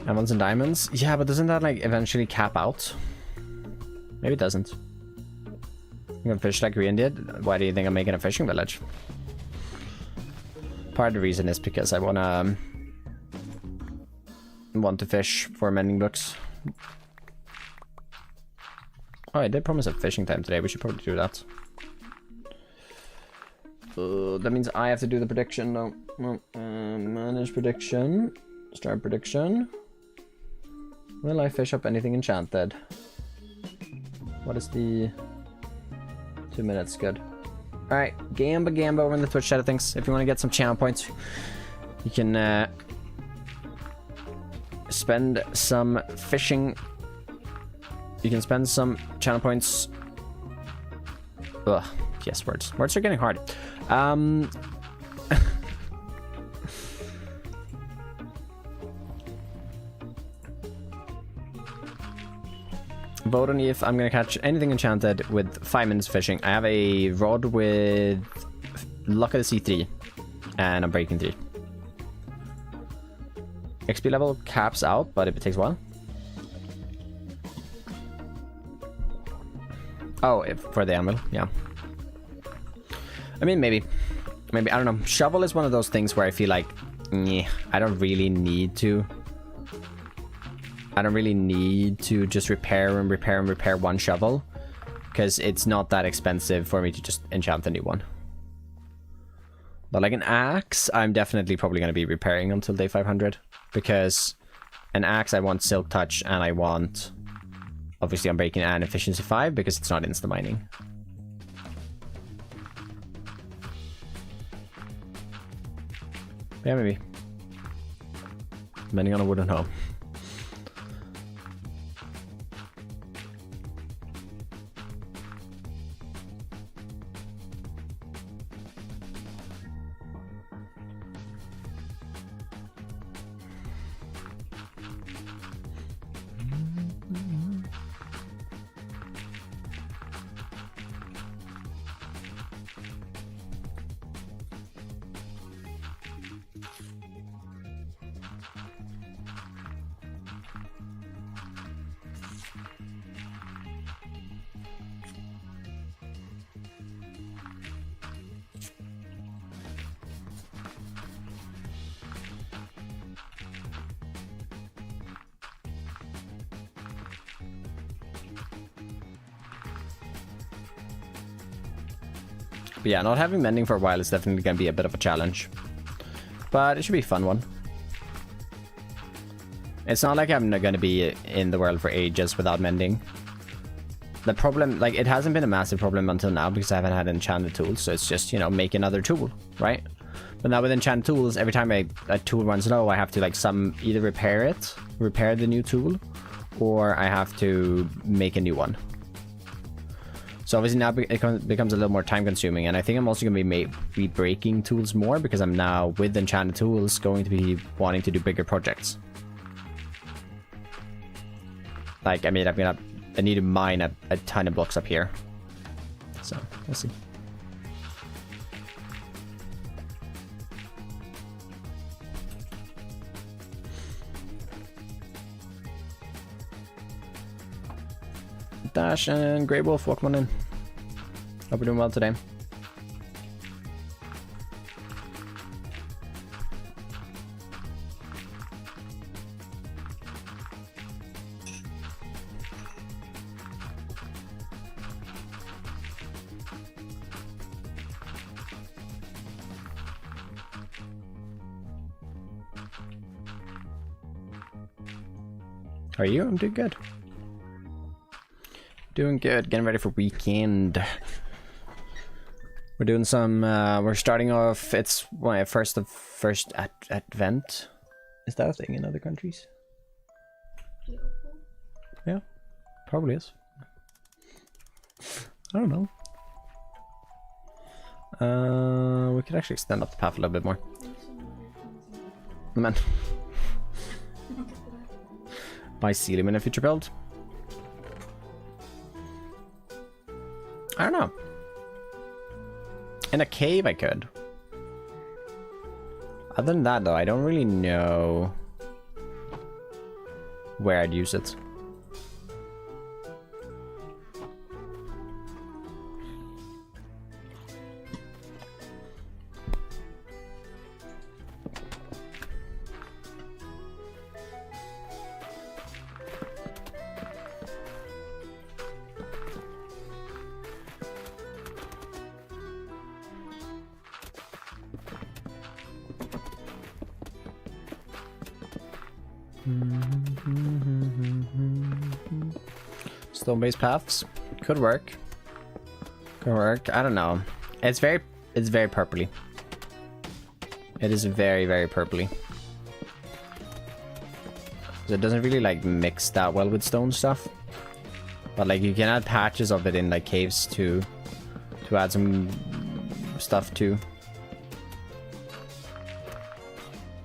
Emeralds and diamonds? Yeah, but doesn't that like eventually cap out? Maybe it doesn't. I'm gonna fish like Rian did. Why do you think I'm making a fishing village? Part of the reason is because I want to fish for mending books. Oh, I did promise a fishing time today. We should probably do that. That means I have to do the prediction. No. Manage prediction. Start prediction. Will I fish up anything enchanted? What is the... 2 minutes, good. Alright, Gamba over in the Twitch chat of things. If you want to get some channel points, you can spend some fishing. You can spend some channel points. Ugh, yes, words. Words are getting hard. Vote on if I'm gonna catch anything enchanted with 5 minutes fishing. I have a rod with luck of the sea 3 and I'm breaking 3. XP level caps out, but if it takes a while. Oh, for the anvil, yeah. I mean, maybe, I don't know. Shovel is one of those things where I feel like, I don't really need to I don't really need to just repair and repair and repair one shovel, because it's not that expensive for me to just enchant a new one. But like an axe, I'm definitely probably going to be repairing until day 500, because an axe I want silk touch and I want obviously unbreaking and efficiency 5 because it's not insta mining. Yeah, maybe. Depending on a wooden hoe. But yeah, not having mending for a while is definitely going to be a bit of a challenge. But it should be a fun one. It's not like I'm going to be in the world for ages without mending. The problem, like, it hasn't been a massive problem until now because I haven't had enchanted tools. So it's just, you know, make another tool, right? But now with enchanted tools, every time a tool runs low, I have to, like, either repair the new tool, or I have to make a new one. So obviously now it becomes a little more time consuming, and I think I'm also going to be breaking tools more because I'm now, with enchanted tools, going to be wanting to do bigger projects. Like, I mean, I need to mine a ton of blocks up here. So, we'll see. Dash and Grey Wolf, welcome on in. Hope we're doing well today. How are you? I'm doing good. Doing good, getting ready for weekend. We're doing some, we're starting off, it's first Advent. Is that a thing in other countries? Yeah, probably is. I don't know. We could actually extend up the path a little bit more. Man. Buy Celium in a future build? I don't know. In a cave I could. Other than that though, I don't really know where I'd use it. Stone-based paths could work. Could work. I don't know. It's very purpley. It is very purpley. So it doesn't really like mix that well with stone stuff. But like you can add patches of it in like caves to add some stuff too.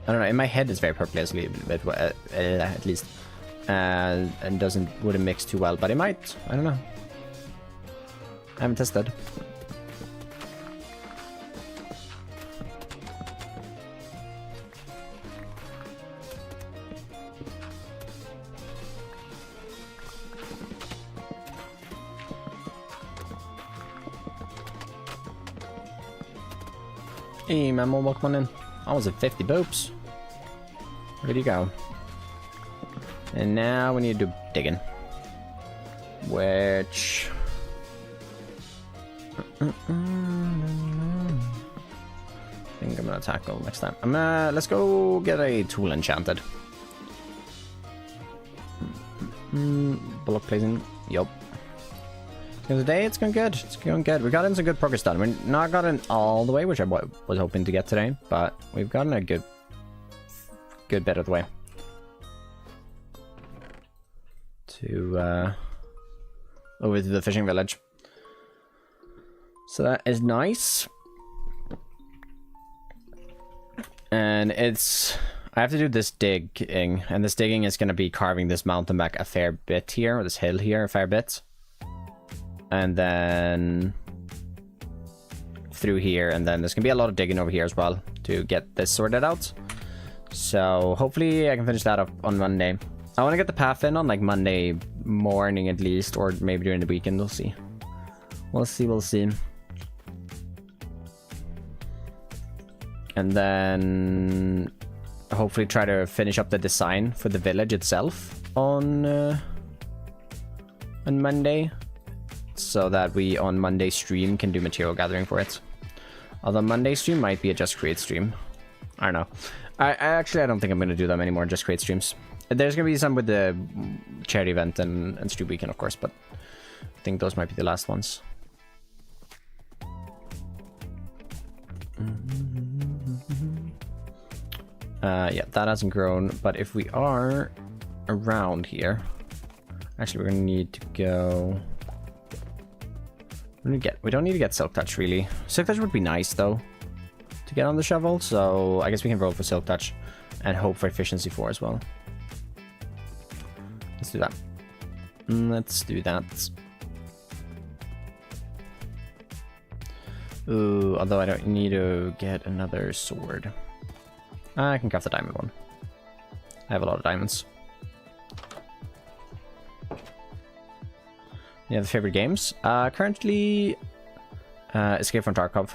I don't know, in my head it's very purpley at least. And wouldn't mix too well, but it might. I don't know. I haven't tested. Hey, Memo, welcome on in. Almost at 50 boops. Where'd you go? And now we need to do digging. Which... I think I'm gonna tackle next time. Let's go get a tool enchanted. Bullock placing. Yup. Today it's going good. It's going good. We got in some good progress done. We're not gotten all the way, which I was hoping to get today, but we've gotten a good bit of the way. To over to the fishing village. So that is nice. And it's... I have to do this digging, and this digging is going to be carving this mountain back a fair bit here, or this hill here a fair bit. And then through here, and then there's going to be a lot of digging over here as well to get this sorted out. So hopefully I can finish that up on Monday. I want to get the path in on like Monday morning at least, or maybe during the weekend, we'll see. We'll see. And then hopefully try to finish up the design for the village itself on Monday, so that we on Monday stream can do material gathering for it. Although Monday stream might be a Just Create stream. I don't know. I don't think I'm going to do them anymore, Just Create streams. There's going to be some with the charity event and stream weekend, of course, but I think those might be the last ones. Yeah, that hasn't grown, but if we are around here, actually we're gonna need to go. We don't need to get Silk Touch really. Silk Touch would be nice though to get on the shovel, so I guess we can roll for Silk Touch and hope for efficiency 4 as well. Let's do that. Let's do that. Ooh, although I don't need to get another sword. I can craft the diamond one. I have a lot of diamonds. You have favorite games? Currently, Escape from Tarkov.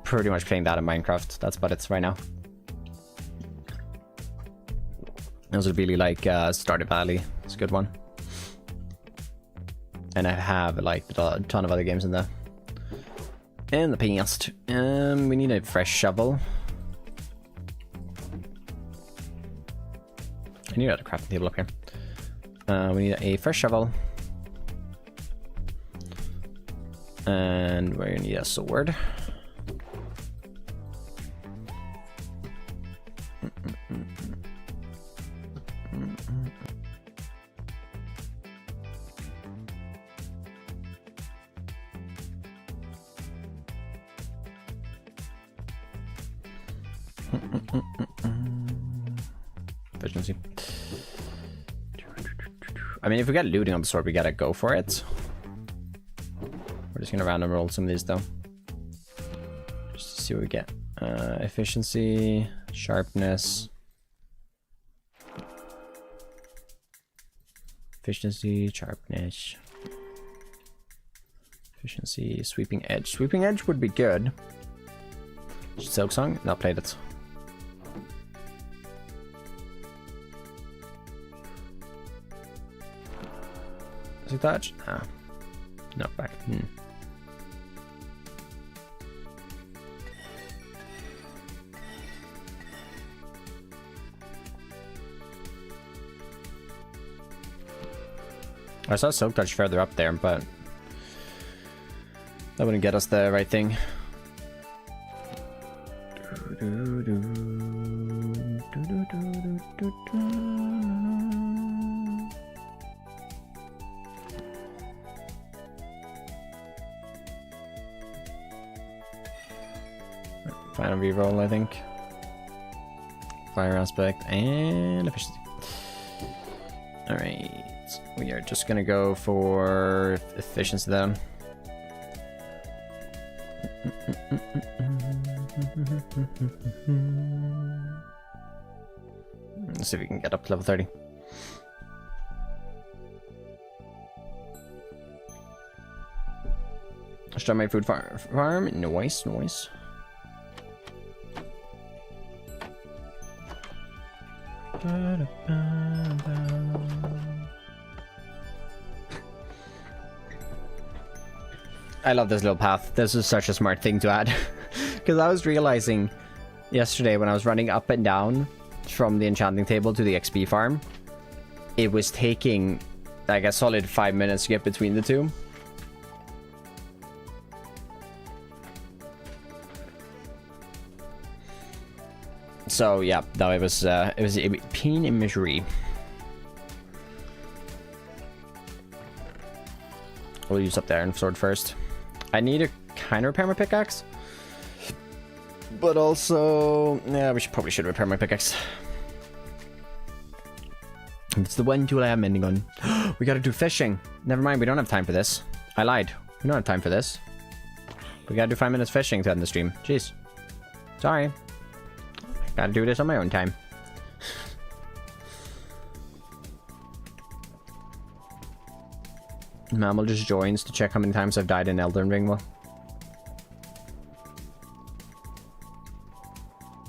Pretty much playing that in Minecraft. That's about it right now. I also really like Stardew Valley. It's a good one. And I have like a ton of other games in the past. We need a fresh shovel. I need a crafting table up here. We need a fresh shovel. And we're gonna need a sword. Efficiency. I mean, if we get looting on the sword, we gotta go for it. We're just gonna random roll some of these though, just to see what we get. Efficiency, sharpness, efficiency, sharpness, efficiency, sweeping edge. Sweeping edge would be good. Silk Song, not played it. Is it touch? Ah. No, back. I saw Silk Touch further up there, but that wouldn't get us the right thing. Final reroll, I think. Fire aspect and efficiency. Alright. We are just gonna go for efficiency then. Let's see if we can get up to level 30. Start my food farm. Nice, nice. I love this little path. This is such a smart thing to add. Because I was realizing yesterday when I was running up and down from the enchanting table to the XP farm, it was taking like a solid 5 minutes to get between the two. So yeah, no, it was pain and misery. We'll use up the iron sword first. I need to kind of repair my pickaxe, but also, yeah, probably should repair my pickaxe. It's the one tool I have mending on. We gotta do fishing. Never mind, we don't have time for this. I lied. We don't have time for this. We gotta do 5 minutes fishing to end the stream. Jeez. Sorry. Gotta do this on my own time. Mammal just joins to check how many times I've died in Elden Ring. Well,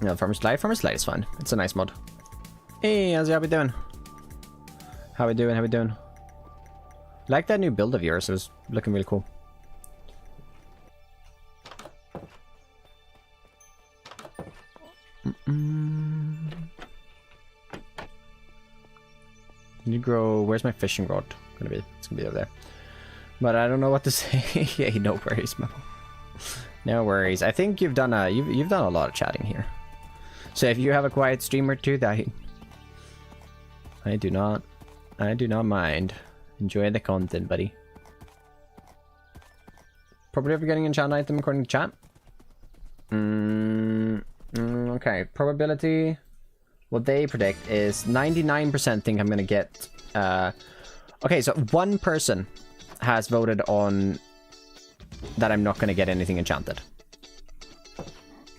yeah, Farmer's Light is fun. It's a nice mod. Hey, how's y'all doing? How we doing? How we doing? Like that new build of yours. It was looking really cool. You grow. Where's my fishing rod gonna be? It's gonna be over there. But I don't know what to say. Yeah, no worries, Memo. No worries. I think you've done you've done a lot of chatting here. So if you have a quiet stream or two, that I do not mind. Enjoy the content, buddy. Probably ever getting an enchant item according to chat. Okay, probability. What they predict is 99% think I'm gonna get. Okay, so one person has voted on that I'm not gonna get anything enchanted.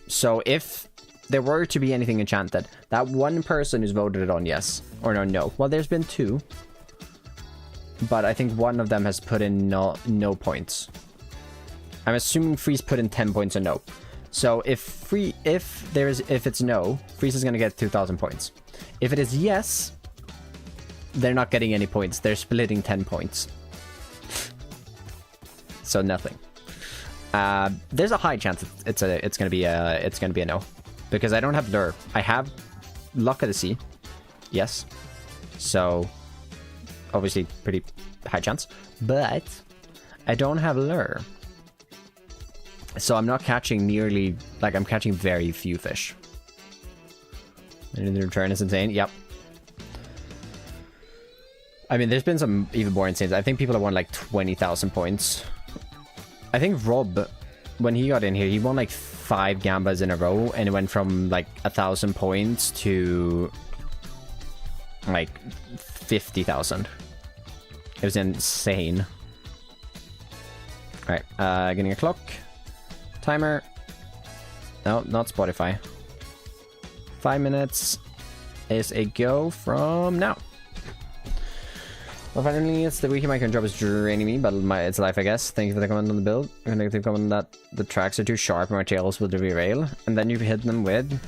So if there were to be anything enchanted, that one person who's voted on yes or no. Well, there's been two, but I think one of them has put in no points. I'm assuming Freeze put in 10 points or no. So if it's no, Freeze is gonna get 2,000 points. If it is yes, they're not getting any points. They're splitting 10 points. So nothing. There's a high chance it's gonna be a no, because I don't have lure. I have luck of the sea, yes. So obviously pretty high chance, but I don't have lure. So I'm not catching nearly, like I'm catching very few fish. And the return is insane. Yep. I mean, there's been some even more insane. I think people have won like 20,000 points. I think Rob, when he got in here, he won like 5 gambas in a row, and it went from like 1,000 points to like 50,000. It was insane. All right, getting a clock. Timer. No, not Spotify. 5 minutes is a go from now. Well, finally, it's the weekend. My current job is draining me, but it's life, I guess. Thank you for the comment on the build. A negative comment that the tracks are too sharp and my tails will derail. And then you've hit them with,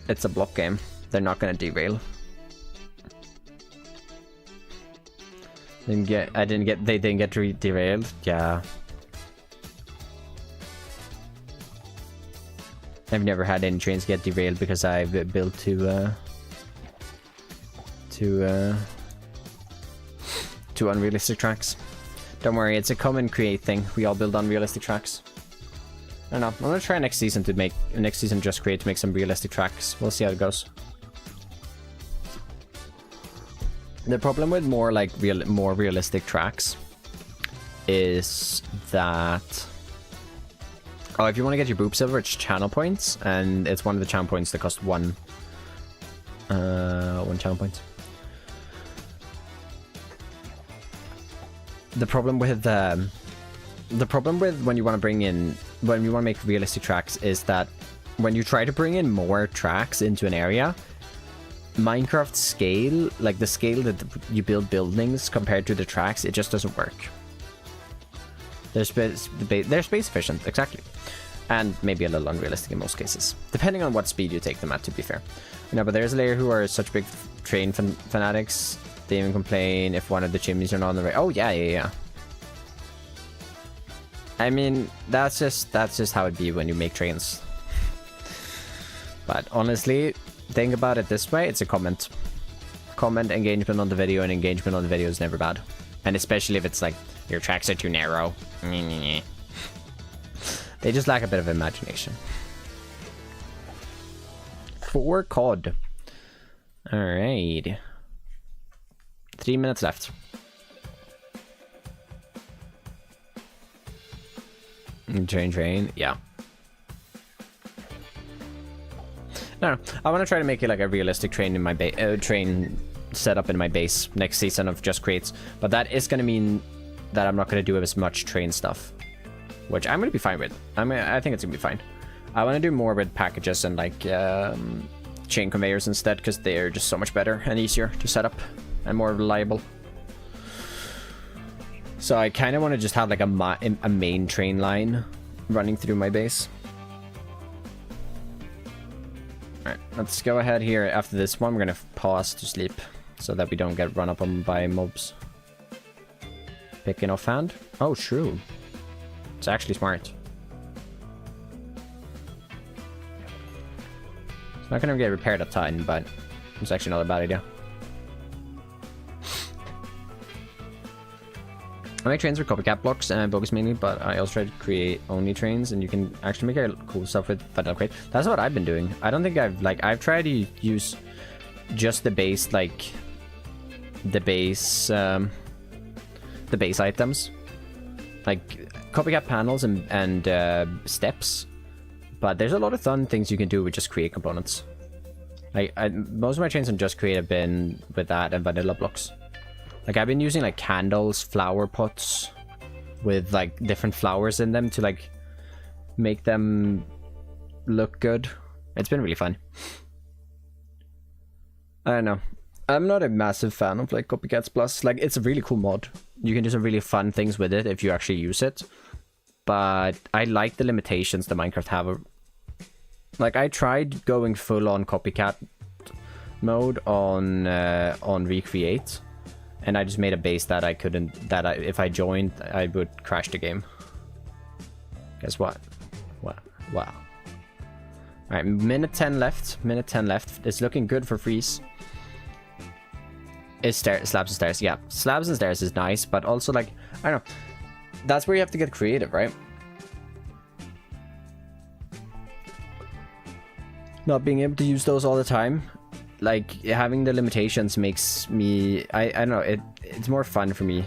it's a block game. They're not gonna derail. They didn't get derailed. Yeah. I've never had any trains get derailed because I've built to unrealistic tracks. Don't worry, it's a common create thing. We all build unrealistic tracks. I don't know. I'm gonna try next season just create to make some realistic tracks. We'll see how it goes. The problem with more realistic tracks is that, oh, if you want to get your boop silver, it's channel points, and it's one of the channel points that cost one channel points. The problem with when you want to make realistic tracks is that when you try to bring in more tracks into an area, Minecraft scale, like the scale that you build buildings compared to the tracks, it just doesn't work. They're space efficient, exactly. And maybe a little unrealistic in most cases. Depending on what speed you take them at, to be fair. No, but there's a layer who are such big train fanatics. They even complain if one of the chimneys are not on the right. Oh yeah. I mean, that's just how it be when you make trains. But honestly, think about it this way: it's a comment. Comment, engagement on the video, and engagement on the video is never bad. And especially if it's like your tracks are too narrow. They just lack a bit of imagination. 4 COD. Alright. 3 minutes left. Train. Yeah. No, I want to try to make it like a realistic train in my train setup in my base next season of Just Creates, but that is going to mean that I'm not going to do as much train stuff, which I'm going to be fine with. I think it's going to be fine. I want to do more with packages and like chain conveyors instead, because they're just so much better and easier to set up and more reliable. So I kind of want to just have like a main train line running through my base. Alright, let's go ahead here. After this one, we're going to pause to sleep so that we don't get run up on by mobs. Picking offhand. Oh, true. It's actually smart. It's not going to get repaired a ton, but it's actually not a bad idea. I make trains for copycat blocks and bogus mainly, but I also try to create only trains, and you can actually make cool stuff with that upgrade. That's what I've been doing. I don't think I've tried to use just the base, the base items, like copycat panels and steps. But there's a lot of fun things you can do with just create components. Most of my trains on Just Create have been with that and vanilla blocks. Like I've been using like candles, flower pots with like different flowers in them to like make them look good. It's been really fun. I don't know. I'm not a massive fan of like Copycats Plus. Like it's a really cool mod. You can do some really fun things with it if you actually use it. But I like the limitations that Minecraft have. Like I tried going full on copycat mode on Recreate, and I just made a base that I couldn't. If I joined, I would crash the game. Guess what? Wow. All right, minute 10 left. Minute 10 left. It's looking good for freeze. Is slabs and stairs? Yeah, slabs and stairs is nice, but also like I don't know. That's where you have to get creative, right? Not being able to use those all the time, like having the limitations makes me I don't know, it's more fun for me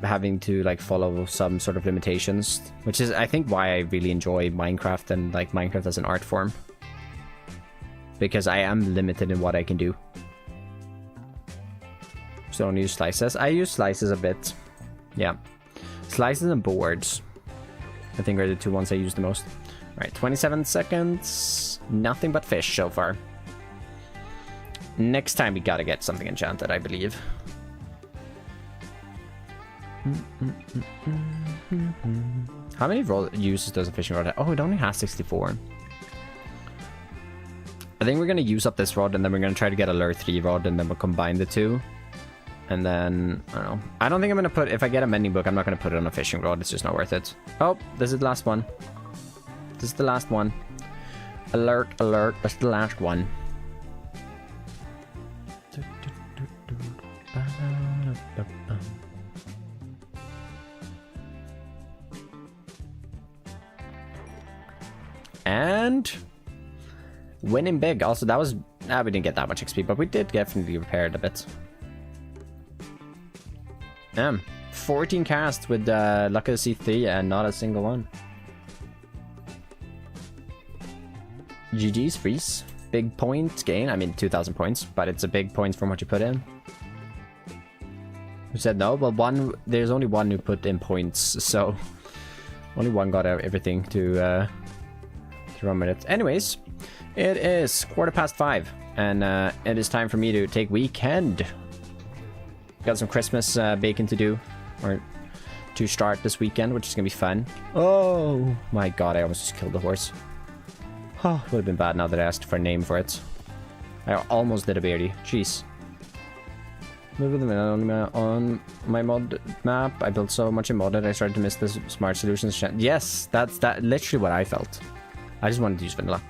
having to like follow some sort of limitations, which is I think why I really enjoy Minecraft and like Minecraft as an art form, because I am limited in what I can do. So I don't use slices. I use slices a bit, yeah. Slices and boards, I think, are the two ones I use the most. Alright, 27 seconds. Nothing but fish so far. Next time we gotta get something enchanted, I believe. How many uses does a fishing rod have? Oh, it only has 64. I think we're gonna use up this rod, and then we're gonna try to get a lure 3 rod, and then we'll combine the two. And then, I don't know. I don't think I'm going to put... If I get a mending book, I'm not going to put it on a fishing rod. It's just not worth it. Oh, this is the last one. This is the last one. Alert, alert. That's the last one. And... winning big. Also, that was... we didn't get that much XP, but we did definitely repair it a bit. 14 casts with Luck of the C3 and not a single one. GG's freeze. Big point gain. I mean 2,000 points, but it's a big point from what you put in. Who said no? Well, there's only one who put in points, so only one got everything to run with it. Anyways, it is 5:15, and it is time for me to take weekend. Got some Christmas baking to do, or to start this weekend, which is gonna be fun. Oh my god, I almost just killed the horse. Oh, would have been bad now that I asked for a name for it. I almost did a beardy. Jeez. Move with on my mod map. I built so much in modded, I started to miss the smart solutions. Yes, that's literally what I felt. I just wanted to use vanilla.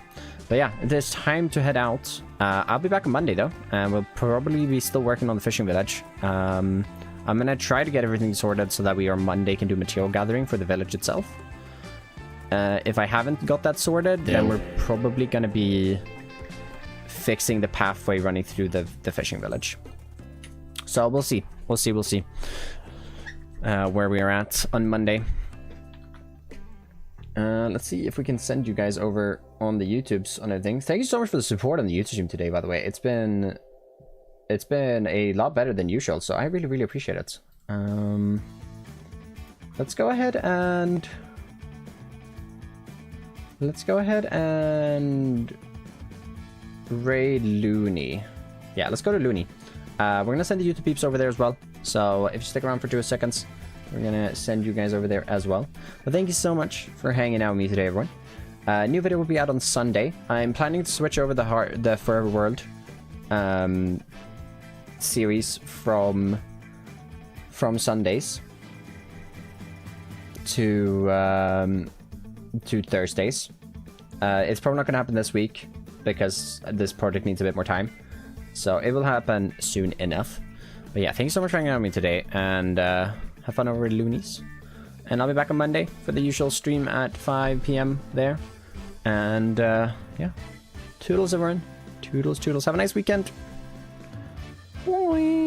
But yeah, it is time to head out. I'll be back on Monday though, and we'll probably be still working on the fishing village. I'm gonna try to get everything sorted so that we on Monday can do material gathering for the village itself. If I haven't got that sorted, then we're probably gonna be fixing the pathway running through the fishing village. So we'll see. We'll see where we are at on Monday. Let's see if we can send you guys over on the YouTubes on everything. Thank you so much for the support on the YouTube stream today, by the way. It's been a lot better than usual, so I really appreciate it. Let's go ahead and raid Looney. Yeah, let's go to Looney. We're gonna send the YouTube peeps over there as well. So if you stick around for 2 seconds, we're gonna send you guys over there as well. But thank you so much for hanging out with me today, everyone. New video will be out on Sunday. I'm planning to switch over the Forever World series from Sundays to Thursdays. It's probably not gonna happen this week because this project needs a bit more time. So it will happen soon enough. But yeah, thank you so much for hanging out with me today, and have fun over at Looney's. And I'll be back on Monday for the usual stream at 5 p.m. there. And yeah, toodles everyone. Toodles. Have a nice weekend. Bye.